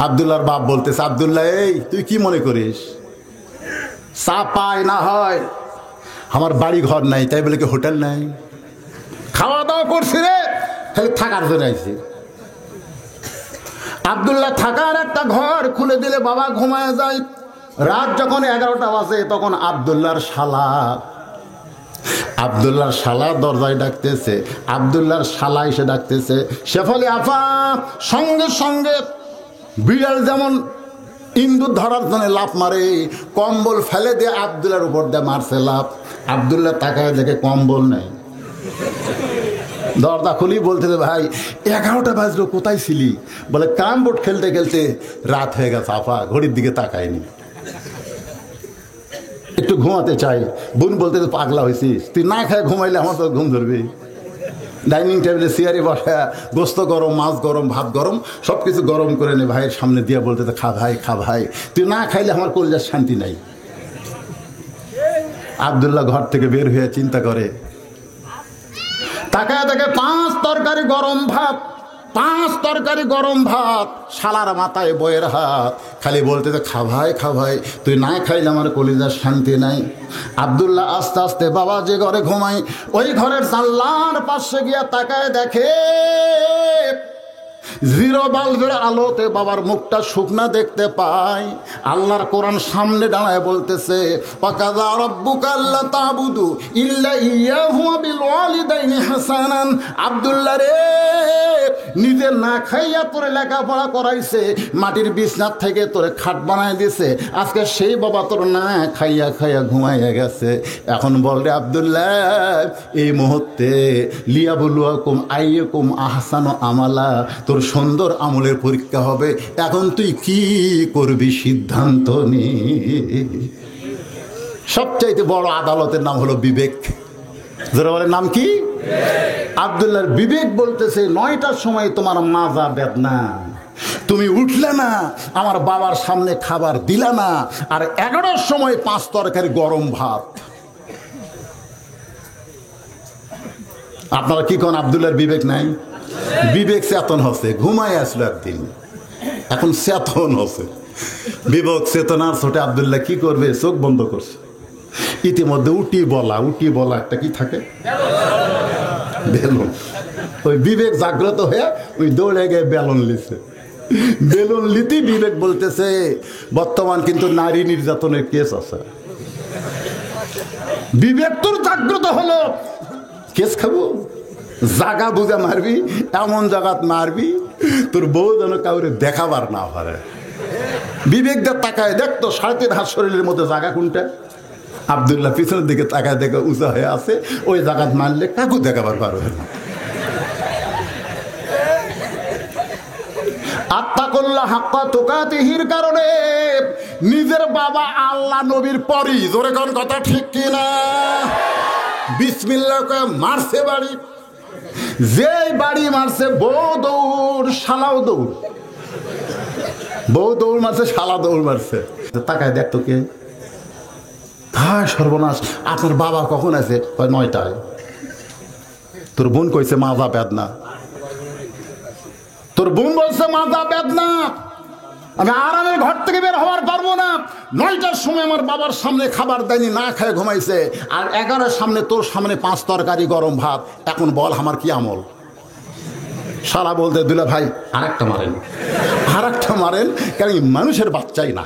Speaker 1: আব্দুল্লাহর বাপ বলতেছে আব্দুল্লাহ এই তুই কি মনে করিস, চা পায় না হয়, আমার বাড়ি ঘর নাই তাই বলে কি হোটেল নাই? খাওয়া দাওয়া করছি রে, খালি থাকার জন্য আইছি। আব্দুল্লাহ থাকার একটা ঘর খুলে দিলে বাবা ঘুমায় যায়। রাত যখন 11টা বাজে তখন আব্দুল্লাহর শালা দরজায় ডাকতেছে। আব্দুল্লাহর শালা এসে ডাকতেছে শেফালি আপা। সঙ্গে সঙ্গে বিড়াল যেমন ইন্দুর ধরার জন্য লাফ মারে, কম্বল ফেলে দিয়ে আব্দুল্লাহর উপর দিয়ে মারছে লাফ। আব্দুল্লাহ তাকায় দেখে কম্বল নেই। দরজা খুলি বলতেছে ভাই 11টা বাজলো, কোথায় ছিলি? বলে ক্যারাম বোর্ড খেলতে খেলতে রাত হয়ে গেছে আপা, ঘড়ির দিকে তাকায়নি, একটু ঘুমাতে চাই। বোন বলতে পাগলা হয়েছিস, তুই না খায় ঘুমাইলে আমার তো ঘুম ধরবি। ডাইনিং টেবিলে চেয়ারে বসা, গোস্ত গরম, মাছ গরম, ভাত গরম, সব কিছু গরম করে নে ভাইয়ের সামনে দিয়ে বলতে খা ভাই, খা ভাই, তুই না খাইলে আমার কলিজার শান্তি নাই। আব্দুল্লাহ ঘর থেকে বের হয়ে চিন্তা করে, তাকায় দেখে 5 তরকারি গরম ভাত, 5 তরকারি গরম ভাত, শালার মাথায় বইয়ের হাত, খালি বলতেছে খা ভাই, খা ভাই, তুই না খাইলে আমার কলিজার শান্তি নাই। আব্দুল্লাহ আস্তে আস্তে বাবা যে ঘরে ঘুমাই ওই ঘরের জানলার পাশে গিয়া তাকায় দেখে জিরো বাল্বের আলোতে বাবার মুখটা শুকনা দেখতে পায়। আল্লাহর কোরআন সামনে দাঁড়ায় বলতেছে ওয়াকাযা রাব্বুকা আল্লা তা'বুদু ইল্লা ইয়্যাহু ওয়া বিল ওয়ালিদাইনি হাসানান। আব্দুল্লাহ রে, নিজে না খাইয়া তোরে লেখাপড়া করাইছে, মাটির বিছনার থেকে তোরে খাট বানায় দিছে, আজকে সেই বাবা তোর না খাইয়া খাইয়া ঘুমাইয়া গেছে। এখন বল রে আব্দুল্লাহ, এই মুহূর্তে লিয়াবলুয়াকুম আইয়ুকুম আহসানু আমালা, তোর সুন্দর আমলের পরীক্ষা হবে। এখন তুই কি করবি সিদ্ধান্ত নে। সবচাইতে বড় আদালতের নাম হলো বিবেক। যারা বলে নাম কি? আব্দুল্লাহর বিবেক বলতেছে 9টার সময় তোমার মাজা বেদনা, তুমি উঠলে না, আমার বাবার সামনে খাবার দিলা না, আর 11টার সময় 5 তরকারি গরম ভাত। আপনারা কি কোন আব্দুল্লাহর বিবেক নাই? বিবেক চেতন হচ্ছে, ঘুমায় আসলো একদিন, এখন চেতন হচ্ছে। বিবেক চেতনার ছোটে আব্দুল্লাহ কি করবে? চোখ বন্ধ করছে। ইতিমধ্যে উটি বলা একটা কি থাকে, বেলুন। ওই বিবেক জাগ্রত হয়ে ওই দৌড়ে গিয়ে বেলুন লিছে। বেলুন লিতি বিবেক বলতেছে বর্তমান কিন্তু নারী নির্যাতনের কেস আছে। বিবেক তোর জাগ্রত হলো, কেস খাবো, জাগা বুঝা মারবি, এমন জায়গাত মারবি তোর বউ যেন কাউরে দেখাবার না পারে। বিবেক দিয়ে তাকায় দেখতো 3.5 হাত শরীরের মধ্যে জায়গা কোনটা। আব্দুল্লাহ পিছনের দিকে তাকায় দেখে উঁচা হয়ে আছে, ওই জায়গাত মারলে কাকু দেখাবার পারবে না। আত্তাকুল্লাহ হাক্কা তুকাতিহির কারণে নিজের বাবা আল্লাহ নবীর পরই, জোরে কোন কথা ঠিক কিনা? বিসমিল্লাহ কয়ে মারছে বাড়ি, যেই বাড়ি মারছে বউ দৌড়, শালাও দৌড়। বউ দৌড় মারছে, শালা দৌড় মারছে। তাকায় দেখতো কে? হ্যাঁ সর্বনাশ, আপনার বাবা কখন আছে? 9টায়। তোর বোন কইছে মাজা বেদনা, তোর বোন বলছে মাজা বেদনা, আমি আরামের ঘর থেকে বের হওয়ার পারবো না। 9টার সময় আমার বাবার সামনে খাবার দেয়নি, না খেয়ে ঘুমাইছে, আর 11টার সামনে তোর সামনে 5 তরকারি গরম ভাত, এখন বল আমার কি আমল? শালা বলতে দিলে ভাই আরেকটা মারেন, কারণ মানুষের বাচ্চাই না।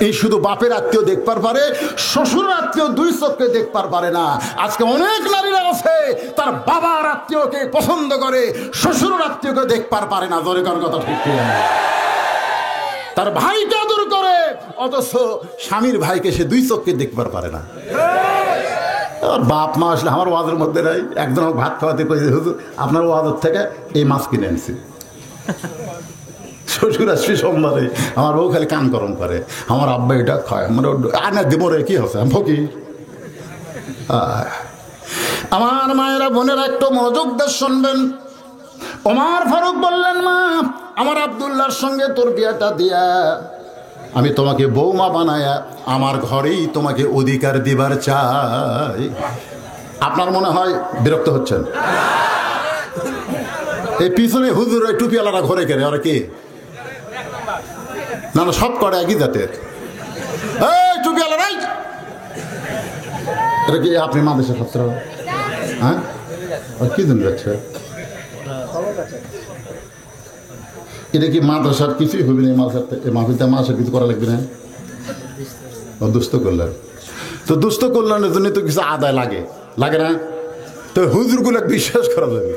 Speaker 1: এই শুধু বাপের আত্মীয় দেখবার পারে, শ্বশুর আত্মীয় 2 চোখকে দেখবার পারে না। আজকে অনেক নারীরা আছে তার বাবার আত্মীয়কে পছন্দ করে, শ্বশুর আত্মীয়কে দেখবার পারে না। জোরে কার কথা ঠিক কিনা? তার ভাইকে আদর করে, অথচ স্বামীর ভাইকে সে 2 চোখকে দেখবার পারে না। আর বাপ মা আসলে আমার ওয়াজের মধ্যে নাই, একজন ভাত খাওয়াতে কইছে হুজুর আপনার ওয়াজের থেকে এই মাছ কিনে আনছি। শ্বশুর আসছি সোমবারে, আমার বউ খালি কান গরম করে, আমার আব্বা এটা খায়, আমার আনা দিব রে কি হচ্ছে ফকি। আমার মায়েরা বোনেরা একটু মনোযোগ দিয়ে শুনবেন। ওমর ফারুক বললেন মা, আমার আব্দুল্লাহর সঙ্গে তোর বিয়েটা দিয়া আমি তোমাকে বৌমা বানায়া আমার ঘরেই তোমাকে অধিকার দিবার চাই। আপনার মনে হয় বিরক্ত হচ্ছেন? এই পিছনে হুজুর ওই টুপিওয়ালারা ঘরে কেড়ে, ওরা কি? না না, সব করে একই জাতের। এই টুপিওয়ালারাই, এটা কি আপনি মাদেশের ছাত্র? হ্যাঁ, কি জন্য যাচ্ছে? এটা কি মাদ্রাসার কিছুই হবে না? মাহফিলটা মাসে কিছু করা লাগবে না? দুস্থ কল্যাণ, তো দুস্থ কল্যাণের জন্য তো কিছু আদায় লাগে না? তো হুজুরগুলো বিশ্বাস করা যাবে?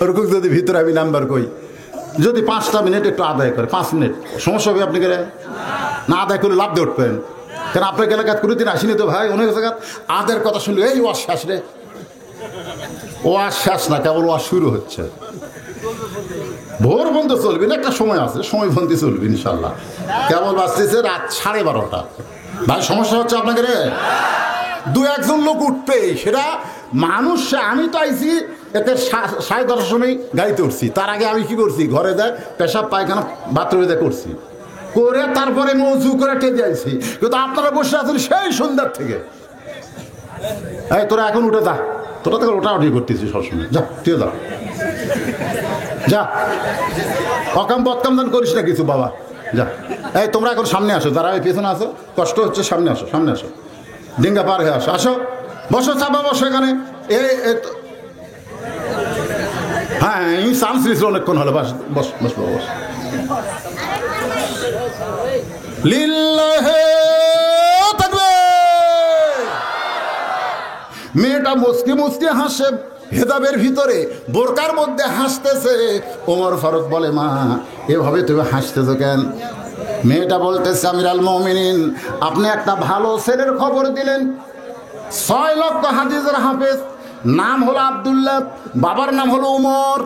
Speaker 1: ওরকম যদি ভিতরে আমি নাম্বার কই, যদি 5টা মিনিট একটু আদায় করে, 5 মিনিট সমস্যা হবে? আপনি করে না আদায় করে লাভ দিয়ে উঠবেন কেন? আপনার এলাকাত কোনো দিন আসিনি তো ভাই, অনেক জায়গা আদায়ের কথা শুনলে এই ওয়াজ শেষ রে। ওয়াজ শেষ না, কেবল ওয়াজ শুরু হচ্ছে। ভোর বন্ধ চলবে না, একটা সময় আছে, সময় বন্ধে চলবে ইনশাল্লাহ। কেবল বাজতেছে রাত 12:30। ভাই সমস্যা হচ্ছে আপনাকে রে, 2-1জন লোক উঠবে, সেটা মানুষ। আমি তো আইছি এতে 10:30 সময় গাড়িতে উঠছি, তার আগে আমি কি করছি? ঘরে যায় পেশাব পায়খানা বাথরুমে যায় করছি, করে তারপরে মজু করে টেকে আইছি। কিন্তু আপনারা বসে আছেন সেই সন্ধ্যার থেকে। এই তোরা এখন উঠে যা, তোরা তো ওটা করতেছি সবসময়, যা তুই যা, অকাম বৎকাম দান করিস না কিছু বাবা, যা। এই তোমরা এখন সামনে আসো, যারা ওই পেছনে আসো, কষ্ট হচ্ছে, সামনে আসো, ডিঙ্গা পার হয়ে আসো, বসো, চাপা বসো এখানে। হ্যাঁ, এই চান্স নিয়েছিল অনেকক্ষণ হলো, বস। মেয়েটা মুচকি হাসে, হেজাবের ভিতরে বোরকার মধ্যে হাসতেছে। ওমর ফারুক বলে মা, এভাবে তুমি হাসতেছো কেন? মেয়েটা বলতেছে আমিরুল মুমিনিন, আপনি একটা ভালো ছেলের খবর দিলেন, 6 লক্ষ হাদিসের হাফেজ, নাম হলো আব্দুল্লাহ, বাবার নাম হলো উমর।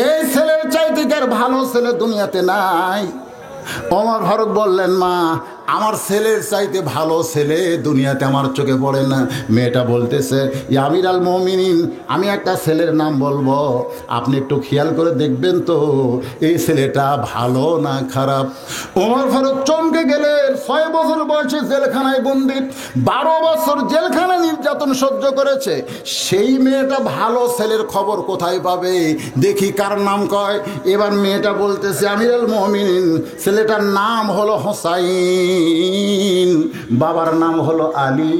Speaker 1: এই ছেলের চাইতে আর ভালো ছেলে দুনিয়াতে নাই। ওমর ফারুক বললেন মা, আমার ছেলের চাইতে ভালো ছেলে দুনিয়াতে আমার চোখে পড়ে না। মেয়েটা বলতেছে, ইয়া আমিরাল মুমিনিন, আমি একটা ছেলের নাম বলবো, আপনি একটু খেয়াল করে দেখবেন তো এই ছেলেটা ভালো না খারাপ। ওমর ফারুক চমকে গেলেন। 6 বছর বয়সে জেলখানায় বন্দী, 12 বছর জেলখানায় নির্যাতন সহ্য করেছে। সেই মেয়েটা ভালো ছেলের খবর কোথায় পাবে? দেখি কার নাম কয়। এবার মেয়েটা বলতেছে, আমিরাল মুমিনিন, ছেলেটার নাম হলো হোসাইন, বাবার নাম হলো আলী,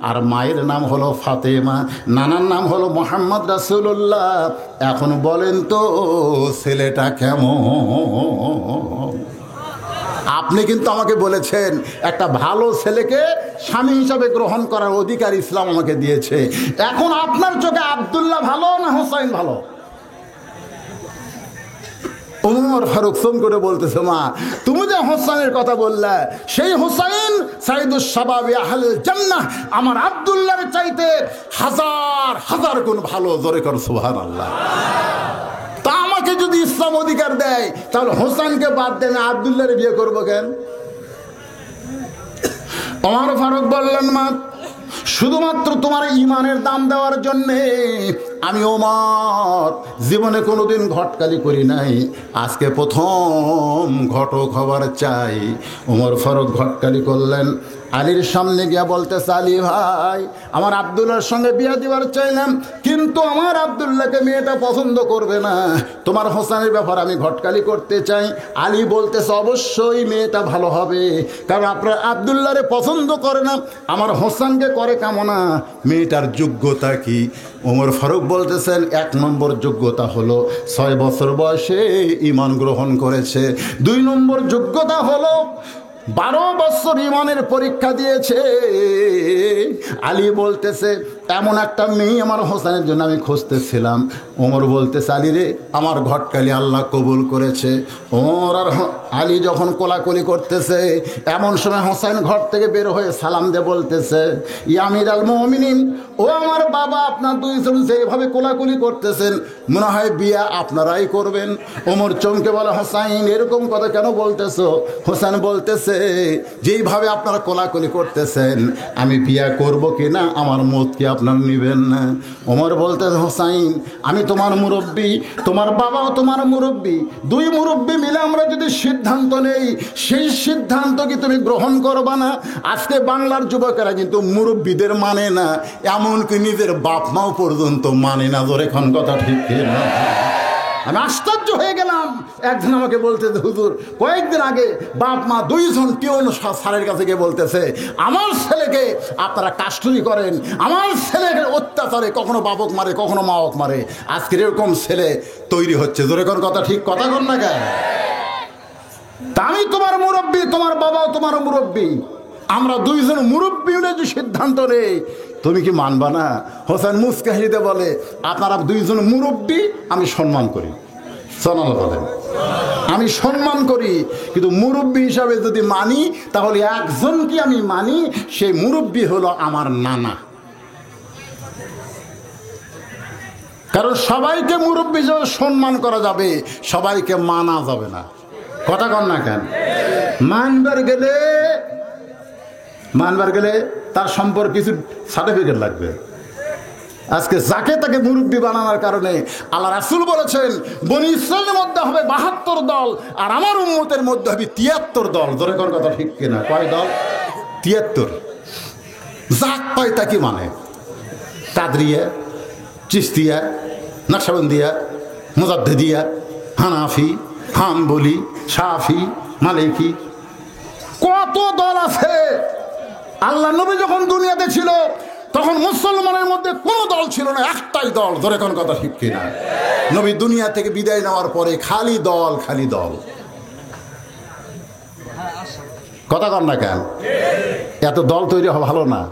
Speaker 1: আর মায়ের নাম হলো ফাতেমা, নানার নাম হলো মোহাম্মদ রাসূলুল্লাহ। এখন বলেন তো ছেলেটা কেমন? আপনি কিন্তু আমাকে বলেছেন একটা ভালো ছেলেকে স্বামী হিসাবে গ্রহণ করার অধিকার ইসলাম আমাকে দিয়েছে। এখন আপনার চোখে আব্দুল্লাহ ভালো না হোসাইন ভালো? ওমর ফারুক ফোন করে বলতেছে, মা তুমি যে হোসাইনের কথা বললে, সেই হোসাইন সাইদুস শাবাবি আহলুল জান্নাহ আমার আব্দুল্লাহর চাইতে হাজার হাজার গুণ ভালো। জোরে কর সুবহানাল্লাহ। তা আমাকে যদি ইসলাম অধিকার দেয়, তাহলে হোসেনকে বাদ দেন, আব্দুল্লাহর বিয়ে করবো কেন? ওমর ফারুক বললেন, মা শুধুমাত্র তোমার ইমানের দাম দেওয়ার জন্যে আমি ওমর জীবনে কোনোদিন ঘটকালি করি নাই, আজকে প্রথম ঘটক হবার চাই। ওমর ফারুক ঘটকালি করলেন। আলীর সামনে গিয়া বলতেছে, আলী ভাই, আমার আব্দুল্লাহর সঙ্গে বিয়ে দিবার চাইলাম, কিন্তু আমার আব্দুল্লাহকে মেয়েটা পছন্দ করবে না, তোমার হোসেনের ব্যাপার আমি ঘটকালি করতে চাই। আলী বলতেছে, অবশ্যই মেয়েটা ভালো হবে, কারণ আপনার আব্দুল্লাহরে পছন্দ করে না, আমার হোসেনকে করে কামনা, মেয়েটার যোগ্যতা কি? ওমর ফারুক বলতেছেন, 1 নম্বর যোগ্যতা হলো 6 বছর বয়সে ঈমান গ্রহণ করেছে। 2 নম্বর যোগ্যতা হলো 12 বছর ঈমানের পরীক্ষা দিয়েছে। আলী বলতেছে, এমন একটা মেয়ে আমার হোসেনের জন্য আমি খুঁজতেছিলাম। ওমর বলতেছে, আলী রে, আমার ঘটকালি আল্লাহ কবুল করেছে। ওমর আর আলী যখন কোলাকুলি করতেছে, এমন সময় হোসেন ঘর থেকে বের হয়ে সালাম দিয়ে বলতেছে, ইয়া আমিরাল মুমিনিন, ও আমার বাবা, আপনার দুইজন যেভাবে কোলাকুলি করতেছেন মনে হয় বিয়া আপনারাই করবেন। ওমর চমকে বলে, হোসাইন এরকম কথা কেন বলতেছো? হোসেন বলতেছে, যেইভাবে আপনারা কোলাকুলি করতেছেন আমি বিয়া করব কিনা আমার মত কি আপনারা নেবেন না? ওমর বলতেছে, হোসাইন আমি তোমার মুরব্বী, তোমার বাবাও তোমার মুরব্বী, 2 মুরব্বী মিলে আমরা যদি সিদ্ধান্ত নেই, সেই সিদ্ধান্ত কি তুমি গ্রহণ করবা না? আজকে বাংলার যুবকেরা কিন্তু মুরব্বীদের মানে না, এমনকি নিজের বাপ মাও পর্যন্ত মানে না। জোরে এখন কথা ঠিক না? আমি আশ্চর্য হয়ে গেলাম। একজন আমাকে বলতেছে, হুজুর কয়েকদিন আগে বাপ মা 2 জন টিউন স্যারের কাছে গিয়ে বলতেছে, আমার ছেলেকে আপনারা কাস্টডি করেন, আমার ছেলেকে অত্যাচারে কখনো বাপক মারে কখনো মাওক মারে। আজকের এরকম ছেলে তৈরি হচ্ছে। জোরে কোন কথা ঠিক কথা কর না কেন? তা আমি তোমার মুরব্বী, তোমার বাবাও তোমার মুরব্বী, আমরা 2 জন মুরব্বী হলে যে সিদ্ধান্ত নেই, তুমি কি মানবা না? হোসেন মুস্কা হেসে বলে, আপনারা 2 জন মুরব্বী, আমি সম্মান করি। সোনাল বলেন, আমি সম্মান করি, কিন্তু মুরব্বী হিসাবে যদি মানি, তাহলে একজনকে আমি মানি, সেই মুরব্বী হলো আমার নানা। কারণ সবাইকে মুরব্বী হিসাবে সম্মান করা যাবে, সবাইকে মানা যাবে না। কথা কন না কেন? মানবার গেলে তার সম্পর্কে কিছু সার্টিফিকেট লাগবে। আজকে যাকে তাকে মুরব্বী বানানোর কারণে আল্লাহ রাসূল বলেছেন, বনি ইসরাইলের মধ্যে হবে 72 দল, আর আমার উম্মতের মধ্যে হবে 73 দল। ধরে কোন কথা ঠিক কিনা? কয় দল? 73। যাক পায় তা কি মানে? কাদরিয়া, চিশতিয়া, নকশবন্দিয়া, মুজাদ্দিদিয়া, হানাফি, হাম্বলি, শাফি, মালিকি, কত দল আছে। আল্লাহ নবী যখন দুনিয়াতে ছিল তখন মুসলমানের মধ্যে কোনো দল ছিল না, একটাই দল। ধরে কোন কথা ঠিক কিনা? নবী দুনিয়া থেকে বিদায় নেওয়ার পরে খালি দল, খালি দল। কথা কন না কেন? এত দল তৈরি হওয়া ভালো না।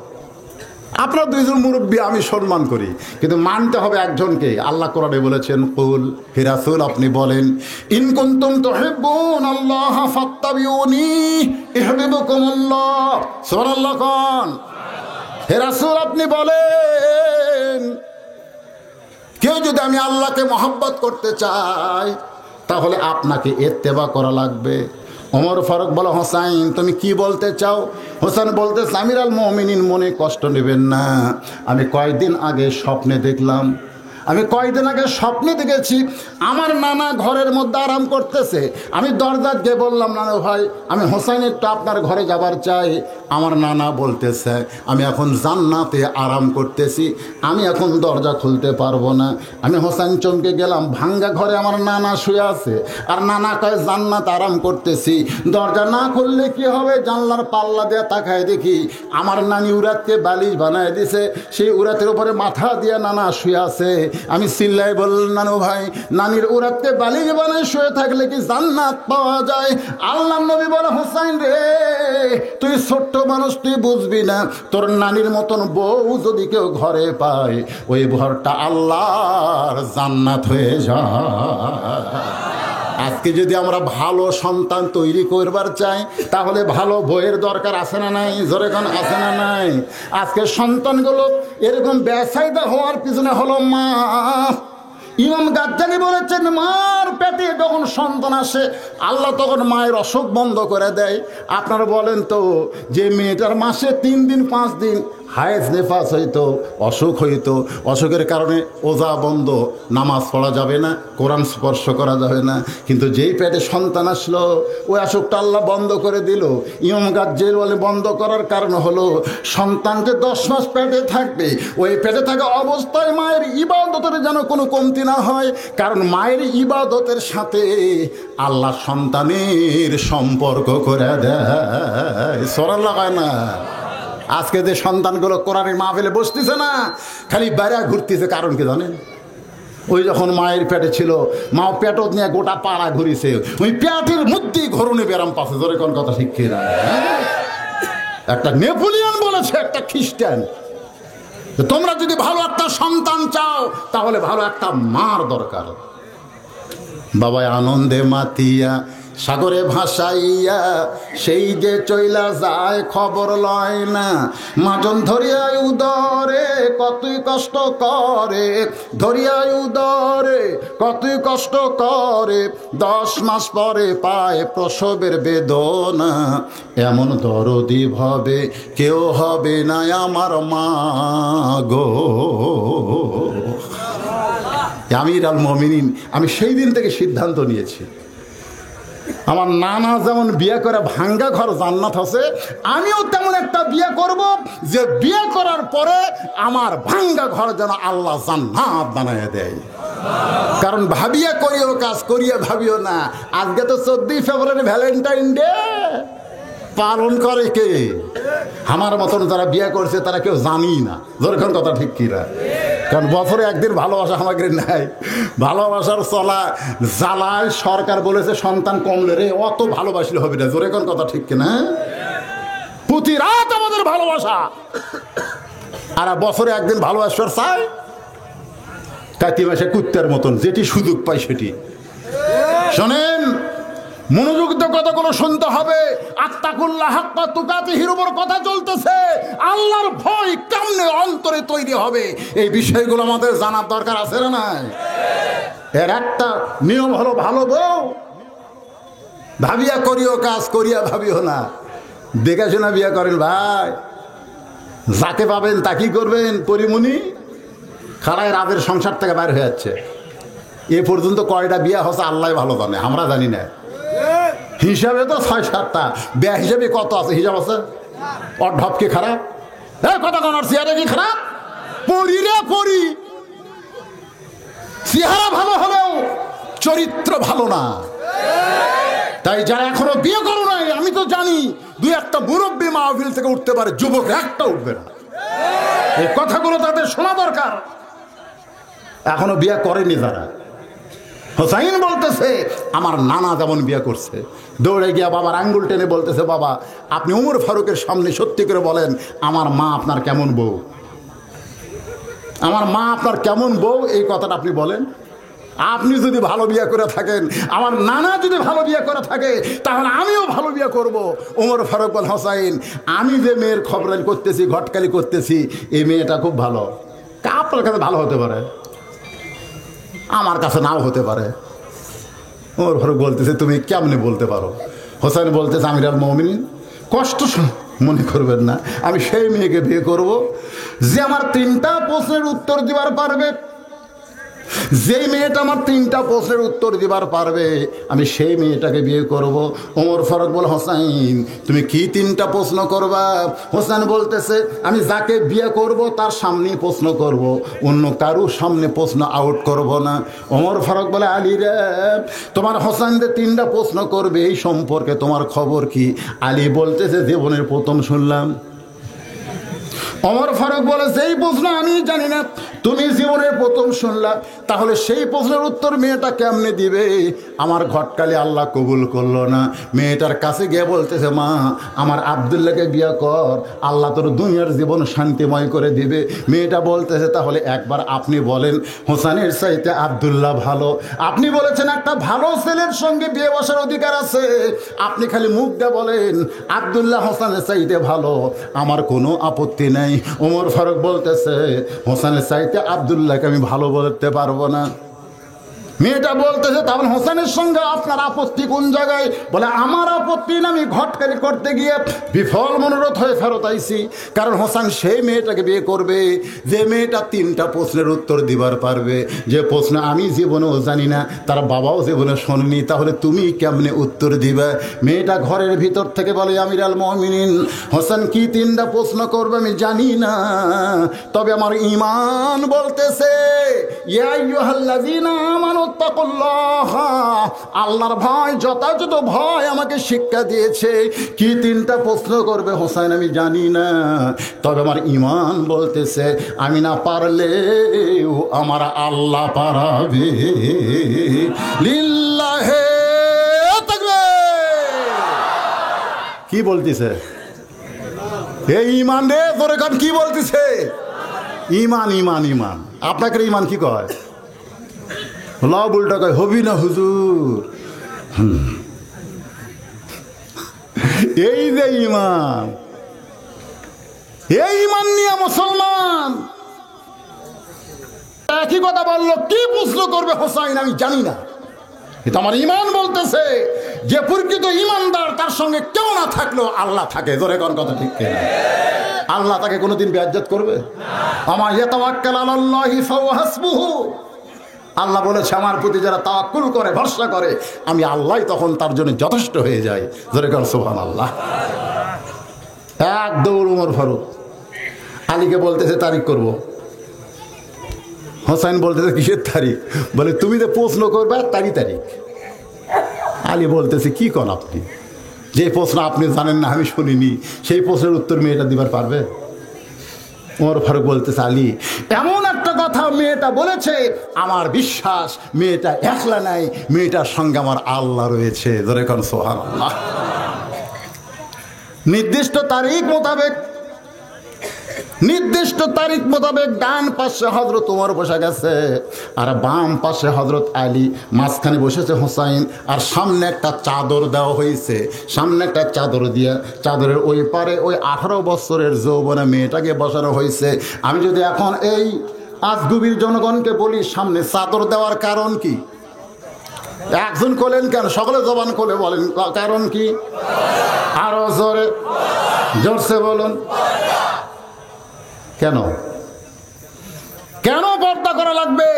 Speaker 1: আপনার 2 জন মুরব্বী আমি সম্মান করি, কিন্তু মানতে হবে একজনকে। আল্লাহ কোরআনে বলেছেন, কুল, হে রাসূল আপনি বলেন, ইন কুনতুম তুহিব্বুনাল্লাহ ফাত্তাবিউনি ইউহিব্বুকুমুল্লাহ। সুবহানাল্লাহ কোন? হে রাসূল আপনি বলেন, কেউ যদি আমি আল্লাহকে মহব্বত করতে চাই, তাহলে আপনাকে ইত্তেবা করা লাগবে। ওমর ফারুক বলো, হোসাইন তুমি কি বলতে চাও? হোসেন বলতে, আমির আল মুমিনিন মনে কষ্ট নেবেন না, আমি কয়েকদিন আগে স্বপ্নে দেখলাম, দেখেছি আমার নানা ঘরের মধ্যে আরাম করতেছে। আমি দরজা গিয়ে বললাম, নানা ভাই আমি হোসাইন একটু আপনার ঘরে যাবার চাই। আমার নানা বলতেছে, আমি এখন জান্নাতে আরাম করতেছি, আমি এখন দরজা খুলতে পারবো না। আমি হোসাইন চমকে গেলাম, ভাঙ্গা ঘরে আমার নানা শুয়ে আছে, আর নানা কয় জান্নাত আরাম করতেছি, দরজা না খুললে কি হবে? জানলার পাল্লা দিয়ে তাকায় দেখি আমার নানি উরাতকে বালিশ বানায় দিছে, সেই উরাতের উপরে মাথা দিয়ে নানা শুয়ে আছে। আমি চিল্লাই বললাম, নানু ভাই নানির উরাতকে বালিশ বানায় শুয়ে থাকলে কি জান্নাত পাওয়া যায়? আল্লাহ নবী বলে, হোসাইন রে তুই ছোট্ট মানুষ, তুই বুঝবি না, তোর নানির মতন বউ যদি কেউ ঘরে পায়, ওই ঘরটা আল্লাহর জান্নাত হয়ে যায়। আজকে যদি আমরা ভালো সন্তান তৈরি করবার চাই, তাহলে ভালো বইয়ের দরকার আছে না নাই? জোরে কোন আছে না নাই? আজকে সন্তানগুলো এরকম বেসাইদা হওয়ার পিছনে হলো মা। ইমাম গাজ্জালি বলেছেন, মার পেটে যখন সন্তান আসে আল্লাহ তখন মায়ের অসুখ বন্ধ করে দেয়। আপনারা বলেন তো, যে মেয়েটার মাসে 3 দিন 5 দিন হায়েজ নেফাস হইতো, অসুখ হইতো, অসুখের কারণে ওজা বন্ধ, নামাজ পড়া যাবে না, কোরআন স্পর্শ করা যাবে না, কিন্তু যেই পেটে সন্তান আসলো ওই অসুখটা আল্লাহ বন্ধ করে দিল। ইমাম গাজ্জালি বলে, বন্ধ করার কারণ হলো সন্তান যে 10 মাস পেটে থাকবে, ওই পেটে থাকা অবস্থায় মায়ের ইবাদতের যেন কোনো কমতি না হয়, কারণ মায়ের ইবাদতের সাথে আল্লাহ সন্তানের সম্পর্ক করে দেয়। সরাল লাগায় না? আজকে যে সন্তানগুলো কোরআনের মাহফিলে বসতেছে না, খালি বাইরে ঘুরতেছে, কারণ কি জানেন? ওই যখন মায়ের পেটে ছিল, মা পেট নিয়ে গোটা পাড়া ঘুরিছে, ওই পেটের মধ্যেই ঘরণে ব্যারাম পাচ্ছে। ধরে কোন কথা ঠিক না? একটা নেপোলিয়ন বলেছে, একটা খ্রিস্টান, তোমরা যদি ভালো একটা সন্তান চাও তাহলে ভালো একটা মার দরকার। বাবা আনন্দে মাতিয়া সাগরে ভাসাইয়া সেই যে চইলা যায় খবর লয় না, মাজন ধরিয়ায় উদরে কতই কষ্ট করে, ধরিয়ায় উদরে কতই কষ্ট করে, 10 মাস পরে পায় প্রসবের বেদনা, এমন দরদি ভাবে কেউ হবে না আমার মা গো। আমির আল মুমিনিন, আমি সেই দিন থেকে সিদ্ধান্ত নিয়েছি, আমার নানা যেমন বিয়ে করে ভাঙ্গা ঘর জান্নাত আছে, আমিও তেমন একটা বিয়ে করব যে বিয়ে করার পরে আমার ভাঙ্গা ঘর যেন আল্লাহ জান্নাত বানায় দেয়। কারণ ভাবিয়া করিও কাজ, করিয়া ভাবিও না। আজকে তো 14 ফেব্রুয়ারি ভ্যালেন্টাইন ডে পালন করে কে? আমার মতন যারা বিয়ে করছে তারা কেউ জানি না। যেরকম কথা ঠিক কিনা? কারণ বছরে একদিন ভালোবাসা আমাকে নাই, ভালোবাসার চলা জ্বালায় সরকার বলেছে সন্তান কমলে রে অত ভালোবাসলে হবে না। জোরে কোন কথা ঠিক কিনা? প্রতি রাত আমাদের ভালোবাসা, আর বছরে একদিন ভালোবাসার চাই কাতি মাসে কুত্তার মতন যেটি সুযোগ পাই সেটি। শোনেন, মনোযোগ দিয়ে কথাগুলো শুনতে হবে। আত্তাকুল্লাহ হাক্কা তুকাতিহির উপর কথা চলতেছে। আল্লাহর ভয় কেমনে অন্তরে তৈরি হবে, এই বিষয়গুলো আমাদের জানার দরকার আছে না নাই? এর একটা নিয়ম হলো, ভালো বউ ভাবিয়া করিও কাজ, করিয়া ভাবিও না। দেখে শোনা বিয়ে করেন ভাই, যাকে পাবেন তাকেই করবেন। পরিমণি খাড়ায় রাতের সংসার থেকে বাইর হয়ে যাচ্ছে। এ পর্যন্ত কয়টা বিয়ে হচ্ছে আল্লাহ ভালো জানে, আমরা জানি না। হিসাবে তো 6-7টা, বিয়ে হিসাবে কত আছে? হিসাব আছে? ওর ঢপ কি খারাপ? কথা কোন চেহারা কি খারাপ? পরি রে পরি, চেহারা ভালো হলেও চরিত্র ভালো না। তাই যারা এখনো বিয়ে করো নাই, আমি তো জানি 2-1টা মুরব্বী মাহফিল থেকে উঠতে পারে, যুবক একটা উঠবে না। এই কথাগুলো তাদের শোনা দরকার। এখনো বিয়ে করেনি যারা। হোসাইন বলতেছে, আমার নানা যেমন বিয়ে করছে, দৌড়ে গিয়া বাবার আঙ্গুল টেনে বলতেছে, বাবা আপনি উমর ফারুকের সামনে সত্যি করে বলেন, আমার মা আপনার কেমন বউ, আমার মা আপনার কেমন বউ, এই কথাটা আপনি বলেন। আপনি যদি ভালো বিয়ে করে থাকেন, আমার নানা যদি ভালো বিয়ে করে থাকে, তাহলে আমিও ভালো বিয়ে করব। উমর ফারুক বল, হোসাইন আমি যে মেয়ের খবরালি করতেছি, ঘটকালি করতেছি, এই মেয়েটা খুব ভালো। আপনার কাছে ভালো হতে পারে, আমার কাছে নাও হতে পারে। উমর ফারুক বলতেছে, তুমি কেমনে বলতে পারো? হোসেন বলতেছে আমিরুল মুমিনিন, কষ্ট মনে করবেন না, আমি সেই মেয়েকে বিয়ে করব যে আমার 3টা প্রশ্নের উত্তর দিবার পারবে। যেই মেয়েটা আমার 3টা প্রশ্নের উত্তর দিবার পারবে আমি সেই মেয়েটাকে বিয়ে করব। ওমর ফারুক বলে হোসাইন তুমি কি 3টা প্রশ্ন করবা? হোসেন বলতেছে আমি যাকে বিয়ে করব তার সামনেই প্রশ্ন করব, অন্য কারুর সামনে প্রশ্ন আউট করব না। ওমর ফারুক বলে আলী রে, তোমার হোসেন যে 3টা প্রশ্ন করবে এই সম্পর্কে তোমার খবর কি? আলী বলতেছে জীবনের প্রথম শুনলাম। ওমর ফারুক বলে যেই প্রশ্ন আমি জানি না, তুমি জীবনের প্রথম শুনলা, তাহলে সেই প্রশ্নের উত্তর মেয়েটা কেমনে দিবে? আমার ঘটকালি আল্লাহ কবুল করলো না। মেয়েটার কাছে গিয়ে বলতেছে মা আমার আব্দুল্লাহকে বিয়ে কর, আল্লাহ তোর দুনিয়ার জীবন শান্তিময় করে দিবে। মেয়েটা বলতেছে তাহলে একবার আপনি বলেন হোসেনের চাইতে আব্দুল্লাহ ভালো? আপনি বলেছেন একটা ভালো ছেলের সঙ্গে বিয়ে বসার অধিকার আছে, আপনি খালি মুখ দিয়ে বলেন আব্দুল্লাহ হোসেনের চাইতে ভালো, আমার কোনো আপত্তি নেই। ওমর ফারুক বলতেছে হোসেনের চাইতে আব্দুল্লাহকে আমি ভালো বলতে পারবো না। মেয়েটা বলতেছে তাহলে হোসেনের সঙ্গে আপনার আপত্তি কোন জায়গায়? বলে আমার আপত্তি না, আমি ঘটকালি করতে গিয়ে বিফল মনোরথ হয়ে ফেরত আইছি। কারণ হোসেন সেই মেয়েটাকে বিয়ে করবে যে মেয়েটা 3টা প্রশ্নের উত্তর দিবার পারবে, যে প্রশ্ন আমি জীবনেও জানি না, তার বাবাও জীবনে শোনেনি, তাহলে তুমি কেমনে উত্তর দিবে? মেয়েটা ঘরের ভিতর থেকে বলে আমিরুল মুমিনিন হোসেন কি 3টা প্রশ্ন করবে আমি জানি না, তবে আমার ঈমান বলতেছে ইয়া আইয়ুহাল্লাযীনা আমানু তাকুল্লাহ, আল্লাহর ভয় যথাযথ ভয় আমাকে শিক্ষা দিয়েছে। কি 3টা প্রশ্ন করবে হোসেন আমি জানি না, তবে আমার ঈমান বলতেছে আমি না পারলেও আমার আল্লাহ পারাবে। লিল্লাহে তাকবীর। কি বলতেছে এই ঈমান রে? তোর এখন কি বলতেছে? ঈমান ঈমান ঈমান। আপনাকে ঈমান কি কয়? লাভ উল্টা কয় হবি না হুজুর। এই যে ঈমান, এই ঈমান নিয়ে মুসলমান একই কথা বললো, কি প্রশ্ন করবে হোসাইন আমি জানি না, এটা আমার ঈমান বলতেছে যে প্রকৃত ঈমানদার তার সঙ্গে কেউ না থাকলেও আল্লাহ থাকে। জোরে কোন কথা ঠিক কিনা? আল্লাহ তাকে কোনোদিন বেইজ্জত করবে? আমা ইয়াতাওয়াক্কাল আলাল্লাহি ফাহুয়া হাসবুহু। আল্লাহ বলেছে আমার প্রতি যারা তাওয়াক্কুল করে ভরসা করে আমি আল্লাহ তখন তার জন্য যথেষ্ট হয়ে যায়। জোরে কোন সুবহানাল্লাহ। এক দৌড় ওমর ফারুক আলীকে বলতেছে তারিখ করব। হোসেন বলতেছে কিসের তারিখ? বলে তুমি যে প্রশ্ন করবে তারই তারিখ। আলী বলতেছে কি কন আপনি? যে প্রশ্ন আপনি জানেন না আমি শুনিনি, সেই প্রশ্নের উত্তর মেয়েটা দিবার পারবে? ওমর ফারুক বলতেছে আলী এমন একটা কথা মেয়েটা বলেছে, আমার বিশ্বাস মেয়েটা একলা নাই, মেয়েটার সঙ্গে আমার আল্লাহ রয়েছে। ধরে কোন সুবহানাল্লাহ। নির্দিষ্ট তারিখ মোতাবেক ডান পাশে হযরত ওমর বসে গেছে আর বাম পাশে হযরত আলী, মাঝখানে বসেছে হোসাইন, আর সামনে একটা চাদর দেওয়া হয়েছে। সামনে একটা চাদর দিয়ে চাদরের ওই পারে ওই 18 বছরের যৌবনে মেয়েটাকে বসানো হয়েছে। আমি যদি এখন এই আজগুবির জনগণকে বলি সামনে চাদর দেওয়ার কারণ কি? একজন বলেন কেন? সকলে জবান খুলে বলেন কারণ কি? আরো জোরে জোরসে বলুন। কেন কেন পর্দা করা লাগবে?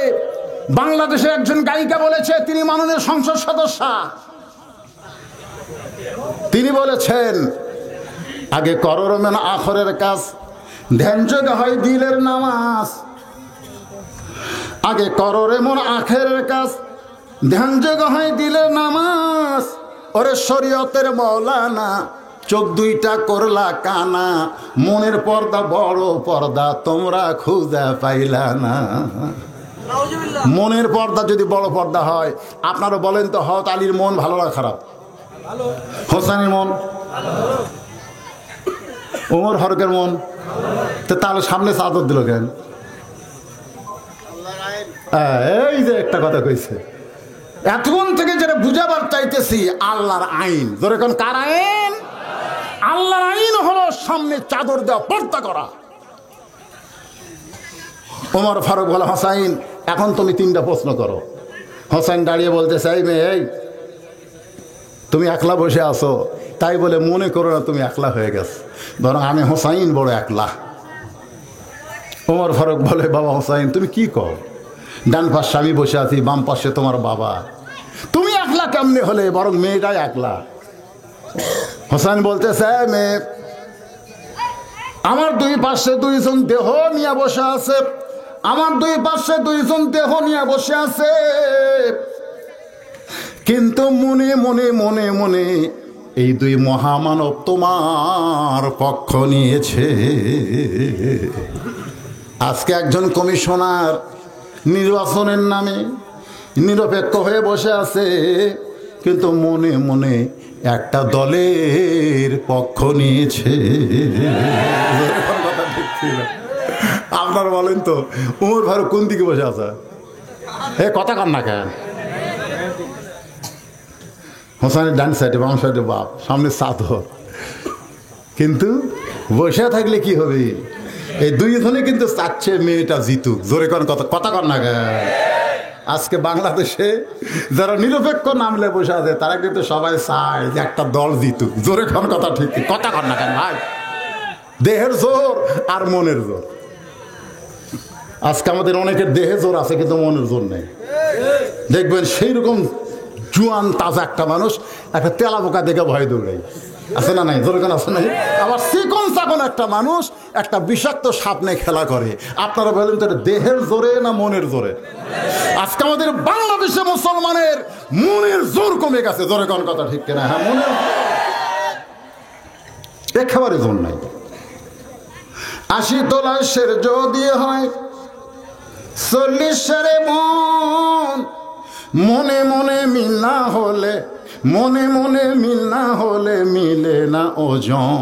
Speaker 1: বাংলাদেশের একজন গায়িকা বলেছে, তিনি মাননীয় সংসদ সদস্য, তিনি বলেছেন আগে করো মেন আখরের কাজ, ধ্যান যোগ হয় দিলের নামাজ। আগে করো রে মন আখেরের কাজ, ধ্যান যোগ হয় দিলের নামাজ। ওরে শরীয়তের মৌলানা চোখ দুইটা করলা কানা, মনের পর্দা বড় পর্দা তোমরা খুঁজে পাইলা না। মনের পর্দা যদি বড় পর্দা হয়, আপনারা বলেন তো হযরত আলীর মন ভালো না খারাপ? হোসেনের মন, ওমর ফারুকের মন, তো তাহলে সামনে চাদর দিল কেন? এই যে একটা কথা কইছে, এতক্ষণ থেকে যেটা বুঝাবার চাইতেছি আল্লাহর আইন। ধরে কোন কার আইন? আল্লাহর আইন হলো সামনে চাদর দেওয়া, পর্দা করা। ওমর ফারুক বলে হোসাইন এখন তুমি 3টা প্রশ্ন করো। হোসেন দাঁড়িয়ে বলতে চাই মেয়ে এই তুমি একলা বসে আছো, তাই বলে মনে করো না তুমি একলা হয়ে গেছো, বরং আমি হোসাইন বড় একলা। ওমর ফারুক বলে, বাবা হোসাইন তুমি কি কও? ডান পাশে আমি বসে আছি, বাম পাশে তোমার বাবা, তুমি একলা কেমনে হলে? বরং মেয়েটাই একলা। হোসাইন বলতেছে, মেয়ে আমার দুই পাশে দুইজন দেহ নিয়ে বসে আছে, আমার দুই পাশে দুইজন দেহ নিয়ে বসে আছে, কিন্তু মনে মনে মনে মনে এই দুই মহামানব তোমার পক্ষ নিয়েছে। আজকে একজন কমিশনার নির্বাচনের নামে নিরপেক্ষ হয়ে বসে আছে, কিন্তু মনে মনে একটা দলের পক্ষ নিয়েছে। আপনারা বলেন তো, ওমর ফারুক কোন দিকে বসে আছে? কথা কান না কেন? হোসাইনের ডান সাইডে, বাম সাইডে বাপ, সামনে চাদর। কিন্তু বসে থাকলে কি হবে? এই দুইজনে কিন্তু চাচ্ছে মেয়েটা জিতুক। জোরে কোন কথা কর না কেন? আজকে বাংলাদেশে যারা নিরপেক্ষ নামলে বসে আছে, তারা কিন্তু সবাই চায় যে একটা দল জিতুক। জোরে কোন কথা, ঠিক কথা কর না কেন ভাই? দেহের জোর আর মনের জোর। আজকে আমাদের অনেকের দেহে জোর আছে, কিন্তু মনের জোর নেই। দেখবেন সেই রকম জুয়ান তাজা একটা মানুষ একটা তেলা পোকা দেখে ভয় দৌড়াই, আছে না নাই? জোরে কোন আছে নাই? আবার চিকন চাকন একটা মানুষ একটা বিষাক্ত সাপ নিয়ে খেলা করে। আপনারা বলেন তো, দেহের জোরে না মনের জোরে? আজকে আমাদের বাংলাদেশে মুসলমানের মনের জোর কমে গেছে। জোরে কোন কথা, ঠিক কিনা? হ্যাঁ, মনের একেবারে জোর নাই। 80 তোলাশের যদি হয় 40 সেরে মন, মনে মনে মিল না হলে, মনে মনে মিল না হলে মিলে না ওজন।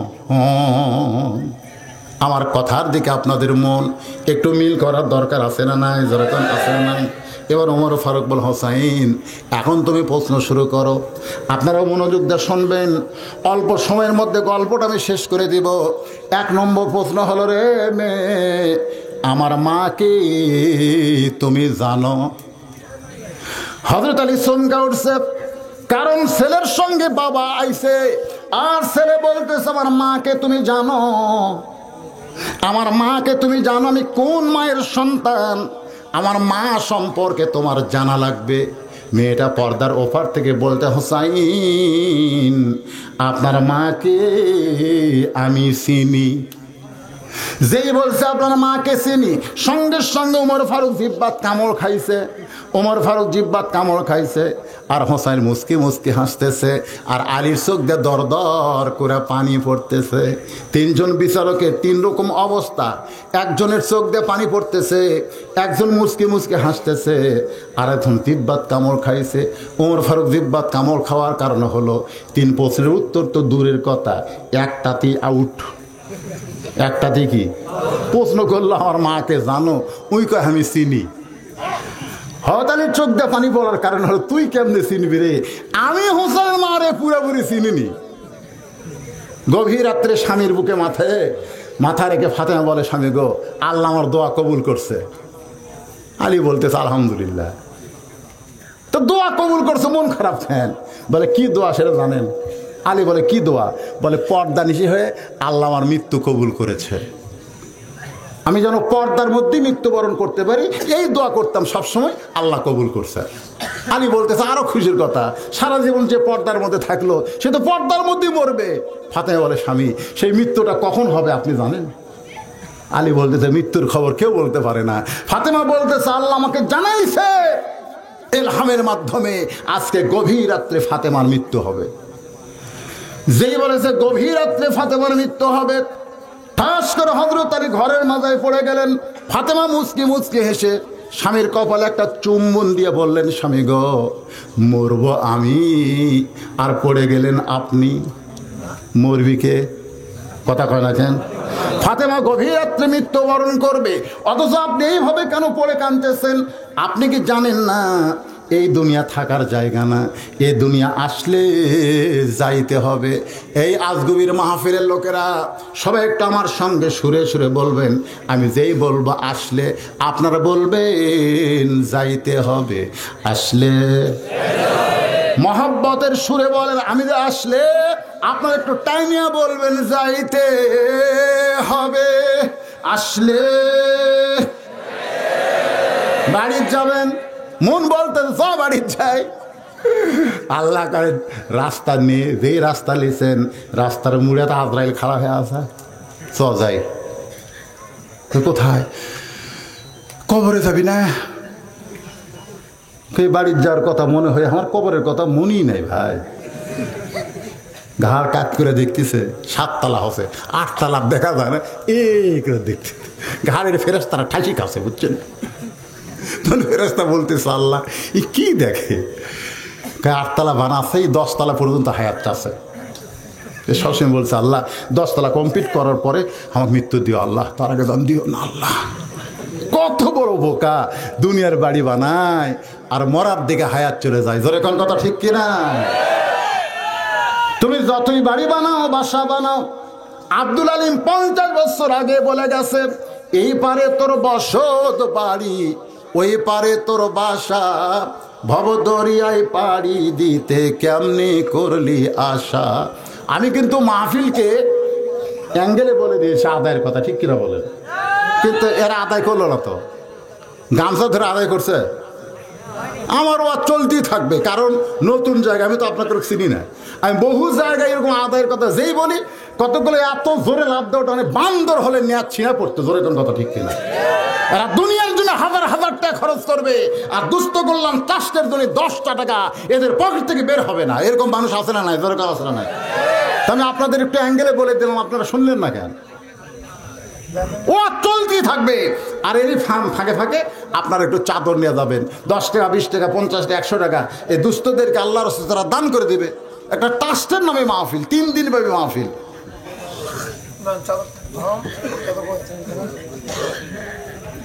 Speaker 1: আমার কথার দিকে আপনাদের মন একটু মিল করার দরকার আছে না নাই? যেরকম আছে না নাই? এবার ওমর ফারুক বল, হোসাইন এখন তুমি প্রশ্ন শুরু করো। আপনারাও মনোযোগ দিয়ে শুনবেন, অল্প সময়ের মধ্যে গল্পটা আমি শেষ করে দিব। 1 নম্বর প্রশ্ন হলো, রে মেয়ে, আমার মাকে তুমি জানো? হযরত আলী চমকে উঠছে, কারণ ছেলের সঙ্গে বাবা আইছে, আর ছেলে বলতেছে আমার মাকে তুমি জানো? আমার মাকে তুমি জানো? আমি কোন মায়ের সন্তান? আমার মা সম্পর্কে তোমার জানা লাগবে। মেয়েটা পর্দার ওপার থেকে বলতে, হোসাইন আপনার মাকে আমি চিনি। যেই বলছে আপনার মাকে চিনি, সঙ্গে সঙ্গে ওমর ফারুক জিব্বাত কামড় খাইছে। ওমর ফারুক জিব্বাত কামড় খাইছে, আর হোসাইন মুস্কি মুস্কি হাসতেছে, আর আলীর চোখ দিয়ে দর দর করে পানি পড়তেছে। 3 জন বিচারকের 3 রকম অবস্থা। একজনের চোখ দিয়ে পানি পড়তেছে, একজন মুস্কি মুস্কি হাসতেছে, আর একজন জিব্বাত কামড় খাইছে। ওমর ফারুক জিব্বাত কামড় খাওয়ার কারণ হলো 3 প্রশ্নের উত্তর তো দূরের কথা, একটাতেই আউট। একটাতে কি প্রশ্ন করলো, আমার মাকে জানো? ওই কয় আমি চিনি। হতালির চোখ দিয়ে পানি পড়ার কারণ হলো, তুই কেমনে চিনবি রে? আমি হোসেনের মারে পুরোপুরি চিনিনি। গভীর রাত্রে স্বামীর বুকে মাথা রেখে ফাতেমা বলে, স্বামী গো, আল্লাহ আমার দোয়া কবুল করছে। আলী বলতেছে আলহামদুলিল্লাহ। তো দোয়া কবুল করছে, মন খারাপ কেন? বলে কি দোয়া সেটা জানেন? আলী বলে কি দোয়া? বলে পর্দা নিশি হয়ে আল্লাহ আমার মৃত্যু কবুল করেছে, আমি যেন পর্দার মধ্যেই মৃত্যুবরণ করতে পারি, এই দোয়া করতাম সবসময়, আল্লাহ কবুল করছে। আলী বলতেছে আরো খুশির কথা, সারা জীবন যে পর্দার মধ্যে থাকলো সে তো পর্দার মধ্যেই মরবে। ফাতেমা বলে, স্বামী সেই মৃত্যুটা কখন হবে আপনি জানেন? আলী বলতেছে মৃত্যুর খবর কেউ বলতে পারে না। ফাতেমা বলতেছে আল্লাহ আমাকে জানাইছে ইলহামের মাধ্যমে আজকে গভীর রাত্রে ফাতেমার মৃত্যু হবে। যেই বলেছে গভীর রাত্রে ফাতেমার মৃত্যু হবে, ঠাস করে হযরত আলী ঘরের মাজায় পড়ে গেলেন। ফাতেমা মুচকি মুচকি হেসে স্বামীর কপালে একটা চুম্বন দিয়ে বললেন, স্বামী গো, মরব আমি আর পড়ে গেলেন আপনি, মরবি কে? কথা কয় না কেন? ফাতেমা গভীর রাত্রে মৃত্যুবরণ করবে, অথচ আপনি এইভাবে কেন পড়ে কাঁদতেছেন? আপনি কি জানেন না এই দুনিয়া থাকার জায়গা না, এই দুনিয়া আসলে যাইতে হবে। এই আজগুবির মাহফিলের লোকেরা সবাই একটু আমার সঙ্গে সুরে সুরে বলবেন, আমি যেই বলবো আসলে, আপনারা বলবেন যাইতে হবে। আসলে মহব্বতের সুরে বলেন, আমি যে আসলে আপনার একটু টাইমিয়া বলবেন যাইতে হবে। আসলে বাড়ি যাবেন, মন বলতে সব বাড়ি যায়। আল্লাহ করে রাস্তা নিয়ে, যেই রাস্তা লিছেন রাস্তার মুড়ে তো আজরাইল খারাপ হয়ে আসা, চ যাই। কোথায়? কবরে যাবি না? কে বাড়ির যাওয়ার কথা মনে হয়, আমার কবরের কথা মনেই নাই ভাই। ঘাড় কাজ করে দেখতেছে, 7 তলা হচ্ছে, 8 তলা দেখা যায় না, এই করে দেখতে ঘাড়ের ফেরেশতারা ঠাসি খাচ্ছে, বুঝছেন? তখন ফেরেশতা বলতেছে, আল্লাহ ই কি দেখে? 8 তলা বানাচ্ছে, 10 তলা পর্যন্ত হায়াত আছে। সবসময় বলছে, আল্লাহ 10 তলা কমপ্লিট করার পরে আমার মৃত্যু দিও আল্লাহ, তার আগে দাম দিও না আল্লাহ। কত বড় বোকা, দুনিয়ার বাড়ি বানায় আর মরার দিকে হায়াত চলে যায়। জোরে কোন কথা ঠিক কিনা? তুমি যতই বাড়ি বানাও, বাসা বানাও, আব্দুল আলিম 50 বছর আগে বলে গেছে, এই পারে তোর বসত বাড়ি, ওই পারে তোর বাসা, ভবদরিয়ায় পাড়ি দিতে কেমনি করলি আশা। আমি কিন্তু মাহফিলকে অ্যাঙ্গেলে বলে দিয়েছি আদায়ের কথা, ঠিক কিনা বলেন? কিন্তু এরা আদায় করলো না তো, গামছা ধরে আদায় করছে। আমার ওয়াজ চলতেই থাকবে, কারণ নতুন জায়গা, আমি তো আপনাকে চিনি না। আমি বহু জায়গায় এরকম আদায়ের কথা যেই বলি, কতগুলো এত জোরে লাভ দেওয়াটা মানে বান্দর হলে নেয়ার ছিঁড়া পড়তো। জোরে কোন কথা ঠিক কিনা? এরা দুনিয়ার জন্য হাজার হাজার টাকা খরচ করবে, আর দুস্থ করলাম ট্রাস্টের জন্য 10টা টাকা এদের পকেট থেকে বের হবে না। এরকম মানুষ আছে না নাই? জোরে কথা আছে না নাই? আমি আপনাদের একটু অ্যাঙ্গেলে বলে দিলাম, আপনারা শুনলেন না কেন? ও চলতেই থাকবে। আর এর ফাঁকে ফাঁকে আপনারা একটু চাদর নিয়ে যাবেন, 10 টাকা, 20 টাকা, 50 টাকা, 100 টাকা, এই দুস্থদেরকে আল্লাহর রাস্তায় তারা দান করে দেবে। একটা ট্রাস্টের নামে মাহফিল, 3 দিন ব্যাপী মাহফিল।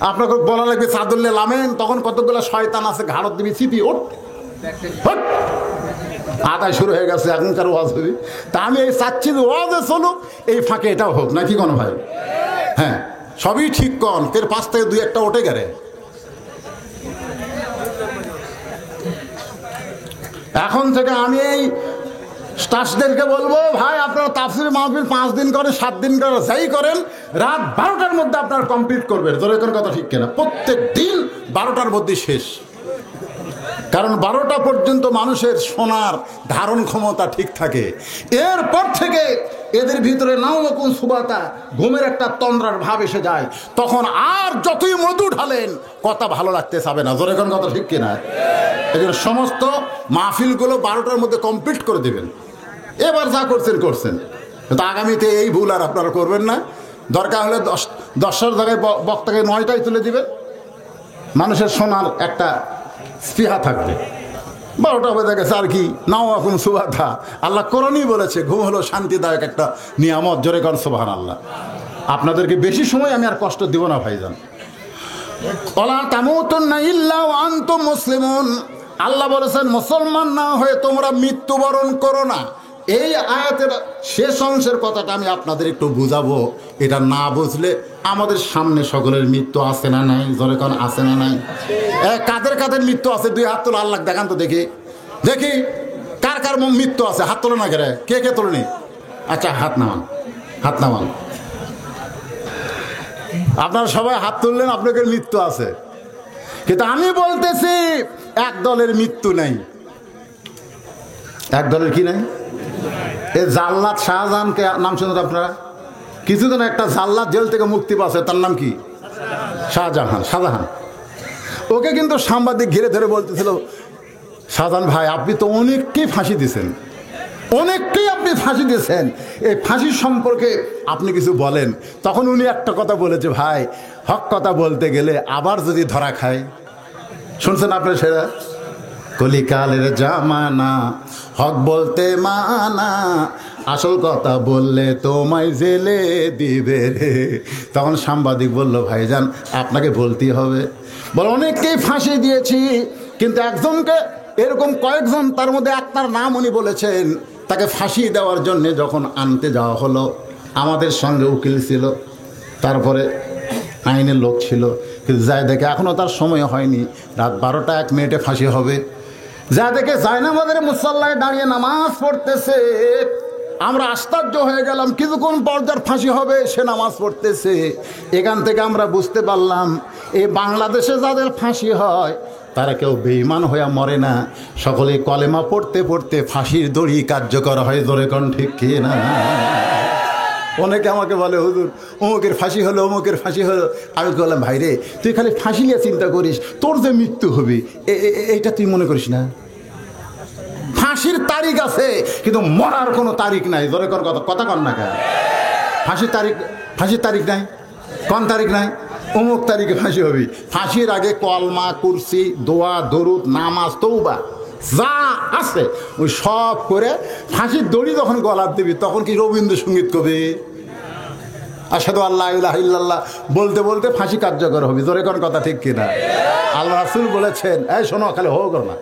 Speaker 1: আপনাকে বলা লাগবে চাদর নিয়ে লামেন, তখন কতগুলো শয়তান আছে ঘাড়ত দিবি চিপি, ওঠ আদায় শুরু হয়ে গেছে এখনকার ওয়াজ হবে। তা আমি এই চাচ্ছি যে ওয়াজে চলুক, এই ফাঁকে এটাও হোক, নাকি কোনো ভাই? হ্যাঁ, সবই ঠিক কন, এর 5 থেকে 2-1টা ওঠে গেলে। এখন থেকে আমি এই স্টাফদেরকে বলবো, ভাই আপনারা তাফসীর মাহফিল 5 দিন করেন, 7 দিন করেন, যাই করেন, রাত 12টার মধ্যে আপনারা কমপ্লিট করবেন। ধরে কোন কথা ঠিক কিনা? প্রত্যেক দিন 12টার মধ্যে শেষ, কারণ 12টা পর্যন্ত মানুষের শোনার ধারণ ক্ষমতা ঠিক থাকে। এরপর থেকে এদের ভিতরে নাওমকুন সুবাতা, ঘুমের একটা তন্দ্রার ভাব এসে যায়, তখন আর যতই মধু ঢালেন কথা ভালো লাগতে চাবে না। জোরে কোন কথা ঠিক কিনা? এই জন্য সমস্ত মাহফিলগুলো 12টার মধ্যে কমপ্লিট করে দেবেন। এবার যা করছেন করছেন, কিন্তু আগামীতে এই ভুল আর আপনারা করবেন না। দরকার হলে 10টার জায়গায় বক্তাকে 9টায় তুলে দিবেন, মানুষের শোনার একটা স্পৃহা থাকবে। 12টা বেজে গেছে আর কি, নাও এখন সুবাধা। আল্লাহ কোরআনই বলেছে ঘুম হলো শান্তিদায়ক একটা নিয়ামত। জোরে কর সুবহানাল্লাহ। আপনাদেরকে বেশি সময় আমি আর কষ্ট দিব না ভাইজান। ওয়ালা তামুতুন্না ইল্লা ওয়া আনতুম মুসলিমুন, আল্লাহ বলেছেন মুসলমান না হয়ে তোমরা মৃত্যুবরণ করো না। এই আয়াতের শেষ অংশের কথাটা আমি আপনাদের একটু বুঝাবো। এটা না বুঝলে আমাদের সামনে সকলের মৃত্যু আছে না নাই? জোরে কোন আছে না নাই? কাদের কাদের মৃত্যু আছে? 2 হাত তোলা, আল্লাহ দেখান তো দেখি, দেখি কার কার মৃত্যু আছে। হাত তোলো না, করে কে কে তোলেনি? আচ্ছা হাত নামান, হাত নামান। আপনারা সবাই হাত তুললেন, আপনাদের মৃত্যু আছে। কিন্তু আমি বলতেছি এক দলের মৃত্যু নাই। এক দলের কি নাই? এই জাল্লাদ শাহজাহানকে নাম শুনেন আপনারা? কিছুদিন একটা জাল্লাদ জেল থেকে মুক্তি পাচ্ছে, তার নাম কি? শাহজাহান। শাহজাহান ওকে কিন্তু সাংবাদিক ঘিরে ধরে বলতেছিল, শাহজাহান ভাই আপনি তো অনেককেই ফাঁসি দিয়েছেন, অনেককেই আপনি ফাঁসি দিয়েছেন, এই ফাঁসির সম্পর্কে আপনি কিছু বলেন। তখন উনি একটা কথা বলেছে, ভাই হক কথা বলতে গেলে আবার যদি ধরা খায়। শুনছেন আপনার? সেটা কলিকালের জামানা, হক বলতে মানা, আসল কথা বললে তোমায় জেলে দিবে রে। তখন সাংবাদিক বলল, ভাইজান আপনাকে বলতেই হবে। বলে অনেককেই ফাঁসি দিয়েছি, কিন্তু একজনকে, এরকম কয়েকজন, তার মধ্যে একটার নাম উনি বলেছেন, তাকে ফাঁসি দেওয়ার জন্য যখন আনতে যাওয়া হলো, আমাদের সঙ্গে উকিল ছিল, তারপরে আইনের লোক ছিল, কিন্তু যাই দেখে এখনও তার সময় হয়নি, রাত 12টা 1 মিনিটে ফাঁসি হবে। যা দেখে জায়নামাজের মুসাল্লায় দাঁড়িয়ে নামাজ পড়তেছে, আমরা আশ্চর্য হয়ে গেলাম। কিছুক্ষণ পর যার ফাঁসি হবে সে নামাজ পড়তেছে। এখান থেকে আমরা বুঝতে পারলাম এই বাংলাদেশে যাদের ফাঁসি হয় তারা কেউ বেঈমান হয়ে মরে না, সকলে কলেমা পড়তে পড়তে ফাঁসির দড়ি কার্যকর হয়। জোরে কোন ঠিক কি না? অনেকে আমাকে বলে, হুজুর অমুকের ফাঁসি হলো, অমুকের ফাঁসি হলো। আমি বললাম, ভাই রে, তুই খালি ফাঁসি নিয়ে চিন্তা করিস, তোর যে মৃত্যু হবে এইটা তুই মনে করিস না। ফাঁসির তারিখ আছে কিন্তু মরার কোনো তারিখ নাই। ধরে কোন কথা কন না কেন? ফাঁসির তারিখ নাই। কোন তারিখ নাই? অমুক তারিখে ফাঁসি হবে। ফাঁসির আগে কলমা, কুরসি, দোয়া, দরুদ, নামাজ, তওবা যা আছে ওই সব করে ফাঁসির দড়ি যখন গলার দিবি তখন কি রবীন্দ্রসঙ্গীত কবি আশহাদু আল্লা ইলাহা ইল্লাল্লাহ বলতে বলতে ফাঁসি কার্যকর হবে। জোরে কোন কথা ঠিক কিনা? আল্লাহ রাসূল বলেছেন, এই শোনো, খালি হোক না,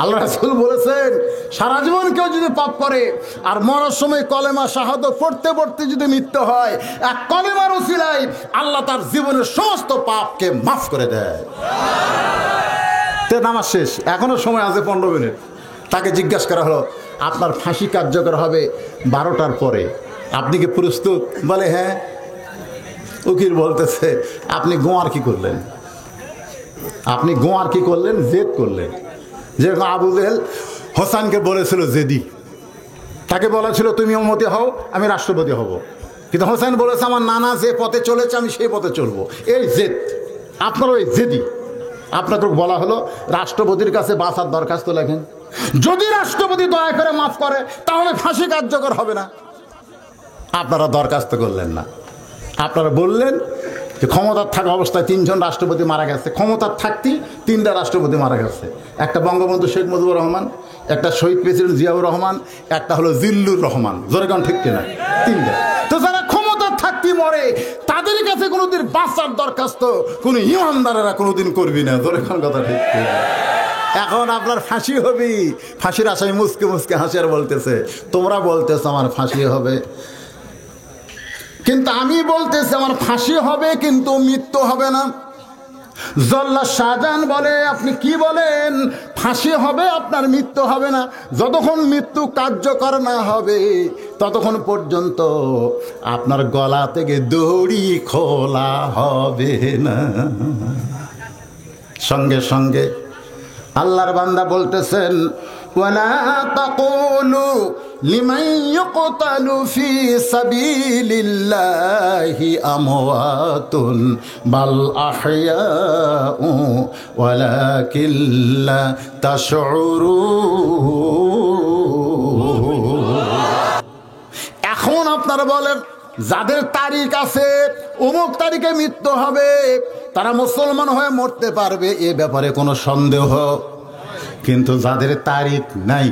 Speaker 1: আল্লাহ রাসূল বলেছেন সারা জীবন কেউ যদি পাপ করে আর মরার সময় কলেমা শাহাদাত পড়তে পড়তে যদি মৃত্যু হয়, এক কলেমার উসিলায় আল্লাহ তার জীবনের সমস্ত পাপকে মাফ করে দেয়। তে নামাজ শেষ, এখনো সময় আছে 15 মিনিট। তাকে জিজ্ঞাসা করা হলো, আপনার ফাঁসি কার্যকর হবে 12টার পরে, আপনি কি প্রস্তুত? বলে হ্যাঁ। উকিল বলতেছে, আপনি গোয়ার কি করলেন? আপনি গোয়ার কি করলেন? জেদ করলেন। যেরকম আবু জেহেল হোসেনকে বলেছিল জেদি, তাকে বলা ছিল তুমি উম্মতি হও, আমি রাষ্ট্রপতি হব। কিন্তু হোসেন বলেছে আমার নানা যে পথে চলেছে আমি সেই পথে চলবো। এই জেদ, আপনার ওই জেদি। আপনাকে বলা হলো রাষ্ট্রপতির কাছে বাঁচার দরখাস্ত লেখেন, যদি রাষ্ট্রপতি দয়া করে মাফ করে তাহলে ফাঁসি কার্যকর হবে না। আপনারা দরখাস্ত করলেন না, আপনারা বললেন যে ক্ষমতার থাকা অবস্থায় 3 জন রাষ্ট্রপতি মারা গেছে, ক্ষমতার থাকতেই 3টা রাষ্ট্রপতি মারা গেছে। একটা বঙ্গবন্ধু শেখ মুজিবুর রহমান, একটা শহীদ প্রেসিডেন্ট জিয়াউর রহমান, একটা হলো জিল্লুর রহমান। জোরে কোন ঠিক কিনা? 3টা। তো যারা ক্ষমতার থাকতেই মরে তাদের কাছে কোনোদিন বাঁচার দরখাস্ত কোনো ইমানদারেরা কোনোদিন করবি না। জোরে কোন কথা ঠিক কিনা? এখন আপনার ফাঁসি হবে, ফাঁসির আসামি মুসকে মুসকে হাসি আর বলতেছে, তোমরা বলতেছ আমার ফাঁসি হবে, কিন্তু আমি বলতেছি আমার ফাঁসি হবে কিন্তু মৃত্যু হবে না। জল্লা শাহজাহান বলে, আপনি কি বলেন? ফাঁসি হবে আপনার মৃত্যু হবে না। যতক্ষণ মৃত্যু কার্যকর না হবে ততক্ষণ পর্যন্ত আপনার গলা থেকে দড়ি খোলা হবে না। সঙ্গে সঙ্গে আল্লাহর বান্দা বলতেছেন, ওয়ালা তাকুলু লিমান ইউকতালু ফি সাবিলিল্লাহি আমওয়াতুন বাল আহইয়াউ ওয়ালাকিন লা তাশউরুন। এখন আপনারা বলেন যাদের তারিখ আছে অমুক তারিখে মৃত্যু হবে তারা মুসলমান হয়ে মরতে পারবে, এ ব্যাপারে কোনো সন্দেহ। কিন্তু যাদের তারিখ নাই,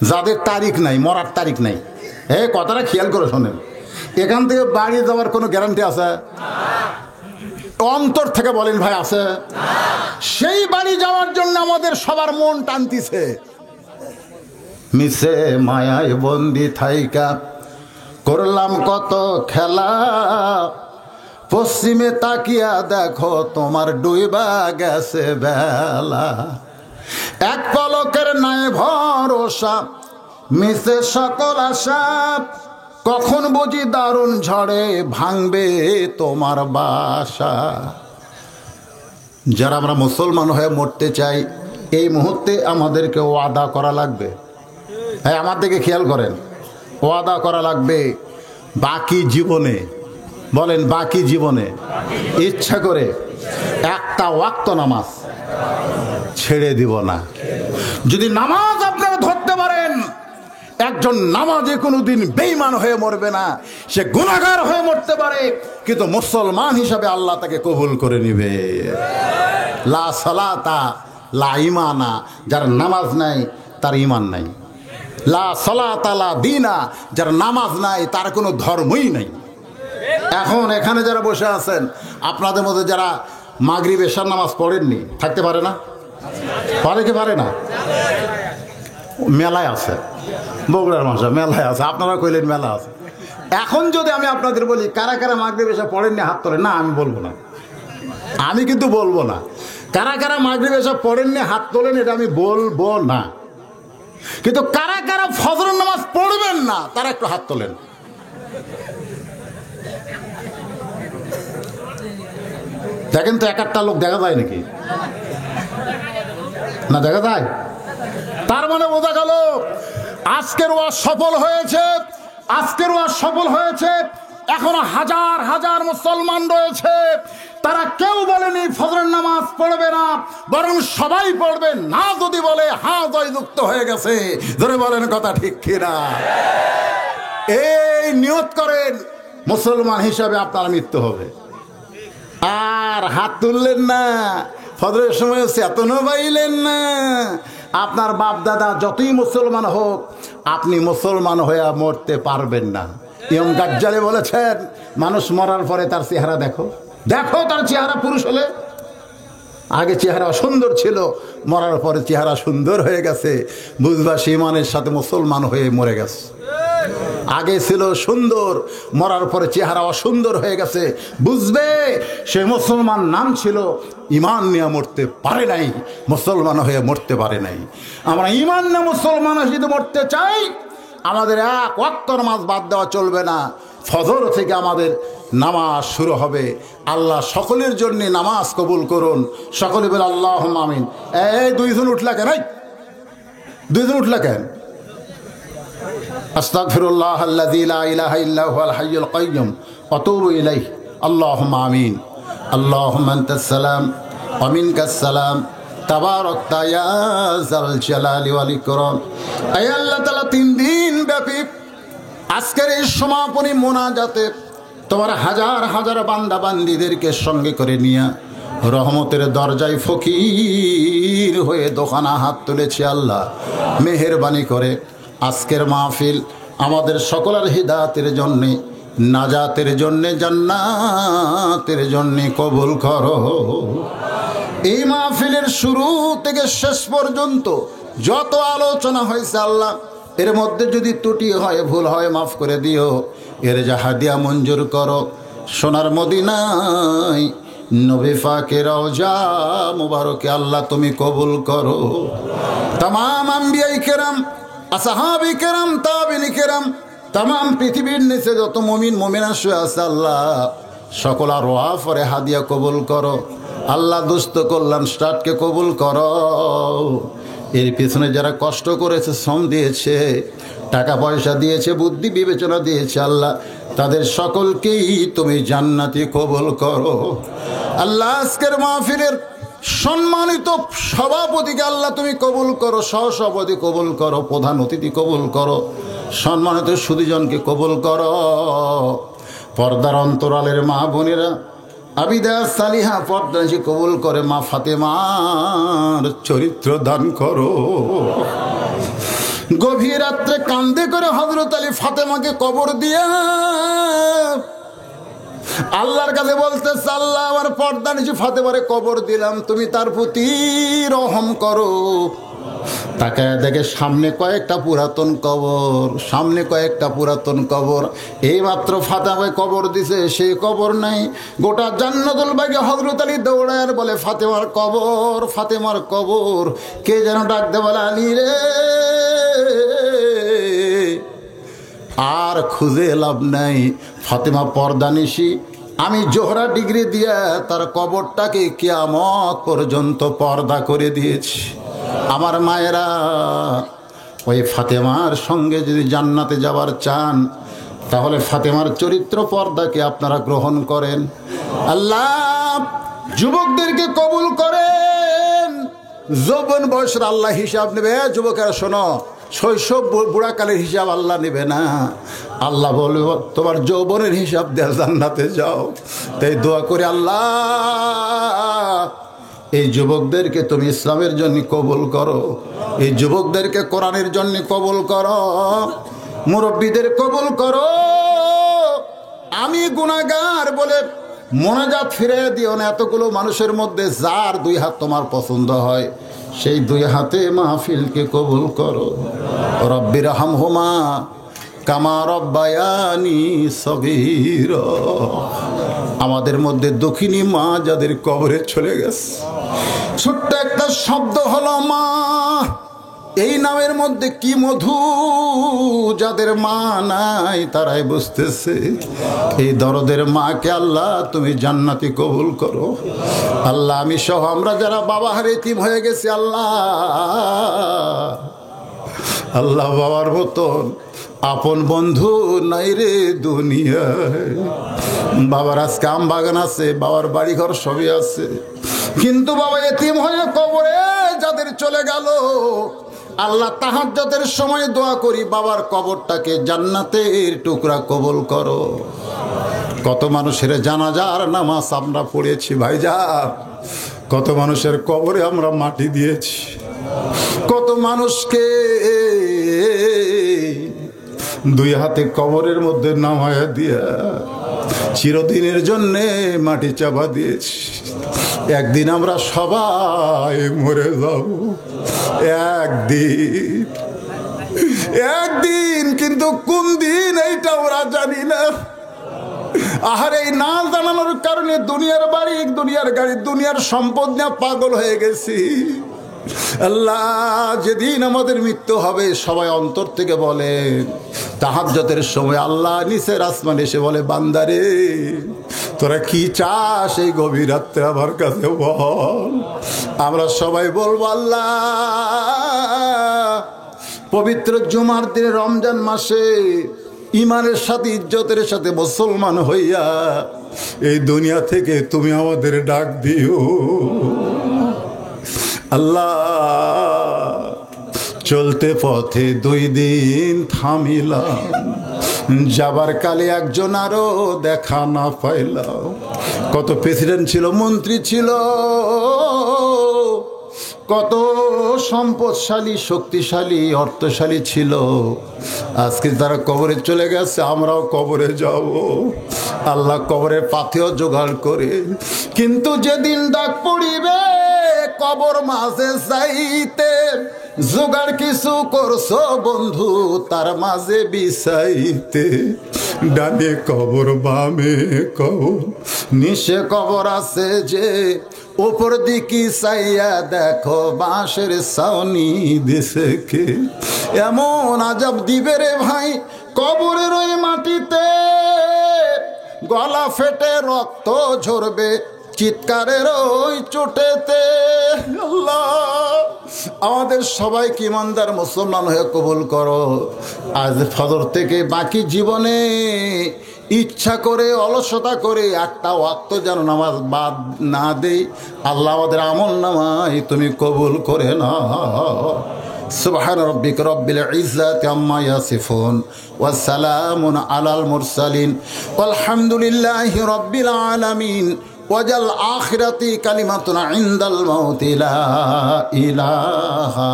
Speaker 1: যাদের তারিখ নাই, মরার তারিখ নাই, এই কথাটা খেয়াল করে শোনেন, এখান থেকে বাড়ি যাওয়ার কোনো গ্যারান্টি আছে? অন্তর থেকে বলেন ভাই, আছে? সেই বাড়ি যাওয়ার জন্য আমাদের সবার মন টানতিছে। মিশে মায়ায় বন্দি থাইকা করলাম কত খেলা, পশ্চিমে তাকিয়া দেখো তোমার ডুইবা গেছে বেলা, এক পলকের নাই ভরসা মিশে সকল আশা, কখন বুঝি দারুণ ঝড়ে ভাঙবে তোমার বাসা। যারা আমরা মুসলমান হয়ে মরতে চাই এই মুহূর্তে আমাদেরকে ওয়াদা করা লাগবে। হ্যাঁ, আমার দিকে খেয়াল করেন, ওয়াদা করা লাগবে বাকি জীবনে, বলেন বাকি জীবনে ইচ্ছা করে একটা ওয়াক্ত নামাজ ছেড়ে দিব না। যদি নামাজ আপনারা ধরতে পারেন, একজন নামাজে কোনোদিন বেঈমান হয়ে মরবে না, সে গুনাহগার হয়ে মরতে পারে কিন্তু মুসলমান হিসাবে আল্লাহ তাকে কবুল করে নিবে। লা সালাতা লা ঈমানা, যার নামাজ নাই তার ঈমান নাই। লা সালাতা লা দীনা, যার নামাজ নাই তার কোনো ধর্মই নাই। এখন এখানে যারা বসে আছেন আপনাদের মধ্যে যারা মাগরিব এশার নামাজ পড়েননি থাকতে পারে না? পারে কি পারে না? মেলায় আছে, বগুড়ার মাসে মেলায় আছে, আপনারা কইলেন মেলা আছে। এখন যদি আমি আপনাদের বলি কারা কারা মাগরিব এশা পড়েননি হাত তোলেন, না আমি বলবো না, আমি কিন্তু বলবো না। কারা কারা মাগরিব এসা পড়েননি হাত তোলেন, এটা আমি বলবো না। কিন্তু কারা কারা ফজরের নামাজ পড়বেন না তারা একটু হাত তোলেন। দেখেন তো এক একটা লোক দেখা যায় নাকি? না দেখা যায়। তার মানে বোঝা গেল আজকের ওয়াজ সফল হয়েছে, আজকের ওয়াজ সফল হয়েছে। এখনো হাজার হাজার মুসলমান রয়েছে, তারা কেউ বলেনি ফজরের নামাজ পড়বে না, বরং সবাই পড়বে না। যদি বলে হ্যাঁ জয়যুক্ত হয়ে গেছে, ধরে বলেন কথা ঠিক কিনা? এই নিয়ত করেন মুসলমান হিসাবে আপনার মৃত্যু হবে। আর হাত তুললেন না, ফজরের সময় চেতনও পাইলেন না। আপনার বাপ দাদা যতই মুসলমান হোক, আপনি মুসলমান হয়ে মরতে পারবেন না। ইমাম গাজ্জালি বলেছেন, মানুষ মরার পরে তার চেহারা দেখো, দেখো তার চেহারা। পুরুষ হলে আগে চেহারা সুন্দর ছিল, মরার পরে চেহারা সুন্দর হয়ে গেছে, বুঝবা সে ইমানের সাথে মুসলমান হয়ে মরে গেছে। আগে ছিল সুন্দর, মরার পরে চেহারা অসুন্দর হয়ে গেছে, বুঝবে সে মুসলমান নাম ছিল, ইমান নিয়ে মরতে পারে নাই, মুসলমান হয়ে মরতে পারে নাই। আমরা ইমান নিয়ে মুসলমান যদি মরতে চাই, আমাদের এক ওয়াক্ত নামাজ বাদ দেওয়া চলবে না। ফজর থেকে আমাদের নামাজ শুরু হবে। আল্লাহ সকলের জন্য নামাজ কবুল করুন। সকলে বলে আল্লাহুম্মা আমিন। এই দুইজন উঠলা কেন? দুইজন উঠলা কেন? আস্তাগফিরুল্লাহ আল্লাযী লা ইলাহা ইল্লা হুয়াল হাইয়ুল কাইয়্যুম ওয়া আতুবু ইলাইহি। আল্লাহুম্মা আমিন। আল্লাহুম্মা আনতাস সালাম ওয়া মিনকাস সালাম তাবারাকতা ইয়া যাল জালালি ওয়াল ইকরাম। আয় আল্লাহ তাআলা 3 দিন ব্যাপী আজকের এই সমাপনী মোনাজাতে তোমার হাজার হাজার বান্দা বান্দীদেরকে সঙ্গে করে নিয়ে রহমতের দরজায় ফকির হয়ে দোকানা হাত তুলেছি। আল্লাহ মেহেরবানি করে আজকের মাহফিল আমাদের সকলের হিদায়াতের জন্যে, নাজাতের জন্যে, জান্নাতের জন্যে কবুল করো। এই মাহফিলের শুরু থেকে শেষ পর্যন্ত যত আলোচনা হয়েছে আল্লাহ, এর মধ্যে যদি ত্রুটি হয়, ভুল হয়, মাফ করে দিও। এর যা হাদিয়া মঞ্জুর করো। সোনার মদিনায় নবী পাকের রওজা মুবারকে আল্লাহ তুমি কবুল করো। तमाम আম্বিয়ায়ে কেরাম, আসহাবে কেরাম, তাবিঈন কেরাম, तमाम পৃথিবীর নিচে যত মুমিন মুমিনা শুয়ে আছে আল্লাহ সকল রোয়া পরে হাদিয়া কবুল করো। আল্লাহ দুস্থ কল্যাণ স্টার্টকে কবুল করো। এর পিছনে যারা কষ্ট করেছে, শ্রম দিয়েছে, টাকা পয়সা দিয়েছে, বুদ্ধি বিবেচনা দিয়েছে আল্লাহ, তাদের সকলকেই তুমি জান্নাতি কবুল করো। আল্লাহ আজকের মাহফিলের সম্মানিত সভাপতিকে আল্লাহ তুমি কবুল করো, সহসভাপতি কবুল করো, প্রধান অতিথি কবুল করো, সম্মানিত সুধীজনকে কবুল করো। পর্দার অন্তরালের মা বোনেরা আবিদা সালিহা পর্দাজি কবুল করে। মা ফাতেমার চরিত্র দান করো। গভীর রাত্রে কান্দে করে হযরত আলী ফাতেমাকে কবর দিয়ে আল্লাহর কাছে বলতেছে, আল্লাহ আমার পর্দা নিচে ফাতেমারে কবর দিলাম, তুমি তার প্রতি রহম করো। তাকায় দেখে সামনে কয়েকটা পুরাতন কবর, সামনে কয়েকটা পুরাতন কবর। এই মাত্র ফাতেমায় কবর দিছে, সেই কবর নাই। গোটা জান্নাতুল বাগে হযরত আলী দৌড়ায় আর বলে, ফাতেমার কবর, ফাতেমার কবর। কে যেন ডাক দে বলে, আলী রে। আর খুঁজে লাভ নাই। ফাতেমা পর্দানিশি, আমি জোহরা ডিগ্রি দিয়া তার কবরটাকে কিয়ামত পর্যন্ত পর্দা করে দিয়েছি। আমার মায়েরা, ওই ফাতেমার সঙ্গে যদি জান্নাতে যাবার চান, তাহলে ফাতেমার চরিত্র পর্দাকে আপনারা গ্রহণ করেন। আল্লাহ যুবকদেরকে কবুল করেন। যৌবন বয়সের আল্লাহ হিসাব নেবে। যুবকেরা শোনো, শৈশব বুড়াকালের হিসাব আল্লাহ নেবে না। আল্লাহ বলবে তোমার যৌবনের হিসাব দেয়া জান্নাতে যাও। তাই দোয়া করে, আল্লাহ এই যুবকদেরকে তুমি ইসলামের জন্য কবুল করো, এই যুবকদেরকে কোরআনের জন্য কবুল করো, মুরব্বীদের কবুল করো। আমি গুনাহগার বলে মোনাজাত ফিরে দিও না। এতগুলো মানুষের মধ্যে যার 2 হাত তোমার পছন্দ হয়, সেই 2 হাতে মাহফিলকে কবুল করো। রব্বির হামহুমা কামা রব্বায়ানি সগীরা। আমাদের মধ্যে দক্ষিণী মা যাদের কবরে চলে গেছে, ছোট্ট একটা শব্দ হলো মা, এই নামের মধ্যে কি মধু, যাদের মা নাই তারাই বুঝতেছে। এই দরদের মাকে আল্লাহ তুমি জান্নাতি কবুল করো। আল্লাহ আমি সহ আমরা যারা বাবা হারে এতিম হয়ে গেছি, আল্লাহ আল্লাহ বাবার মতন আপন বন্ধু নাই রে দুনিয়ায়। বাবার আজকে আম বাগান আছে, বাবার বাড়ি ঘর সবই আছে, কিন্তু বাবা এতিম হয়ে কবরে যাদের চলে গেল, আল্লাহ তাহাজ্জুদের সময় দোয়া করি বাবার কবরটাকে জান্নাতের টুকরা কবুল করো। কত মানুষের জানাজার নামাজ আমরা পড়েছি ভাইজান, কত মানুষের কবরে আমরা মাটি দিয়েছি, কত মানুষকে দুই হাতে কবরের মধ্যে নামায়া দিয়া চিরদিনের জন্যে মাটি চাপা দিয়েছি। একদিন আমরা সবাই মরে যাব, একদিন, কিন্তু কোন দিন এইটা ওরা জানি না। আহার এই না জানানোর কারণে দুনিয়ার বাড়ি, দুনিয়ার গাড়ি, দুনিয়ার সম্পদ নিয়ে পাগল হয়ে গেছি। আল্লাহ যেদিন আমাদের মৃত্যু হবে সবাই অন্তর থেকে বলে তাহাজ্জুদের সময় আল্লাহ নিচের আসমান এসে বলে বান্দারে তোরা কি চাস এই গভীর রাত্রে আমার কাছে বল। আমরা সবাই বলবো আল্লাহ পবিত্র জুমার দিনে রমজান মাসে ইমানের সাথে ইজ্জতের সাথে মুসলমান হইয়া এই দুনিয়া থেকে তুমি আমাদের ডাক দিও। আল্লাহ চলতে পথে 2 দিন থামিলাম, যাবার কালে একজন আরো দেখা না পাইলাম। কত প্রেসিডেন্ট ছিল, মন্ত্রী ছিল, কত সম্পদশালী, শক্তিশালী, অর্থশালী ছিল, আজকে তারা কবরে চলে গেছে, আমরাও কবরে যাব। আল্লাহ কবরের পাথেও জোগাড় করে, কিন্তু যেদিন ডাক পড়িবে কবর মাঝে যাইতে, জোগাড় কিছু করছো বন্ধু তার মাঝে বিছাইতে। ডানে কবর বামে কবর, নিচে কবর আছে যে, উপর দিকে চাইয়া দেখো বাঁশের ছাউনি দিছে কে। এমন আজাব দিবে রে ভাই কবরের ওই মাটিতে, গলা ফেটে রক্ত ঝরবে চিৎকারের ওই চোটেতে। আল্লাহ আমাদের সবাইকে ইমানদার মুসলমান হয়ে কবুল করো। আজ ফজর থেকে বাকি জীবনে ইচ্ছা করে অলসতা করে একটা ওয়াক্ত যেন নামাজ বাদ না দেই। আল্লাহ আমাদের আমল নামায় তুমি কবুল করে নাও। সুবহান রাব্বিকা রব্বিল ইজ্জাতি আম্মা ইয়াসিফুন ওয়া সালামুন আলাল মুরসালিন ওয়ালহামদুলিল্লাহি রব্বিল আলামিন। ওয়াজাল আখিরাতি কালিমাতুন ইনদাল মাউতি লা ইলাহা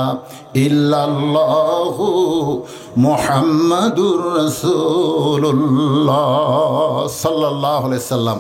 Speaker 1: ইল্লাল্লাহু মুহাম্মাদুর রাসূলুল্লাহ সাল্লাল্লাহু আলাইহি সাল্লাম।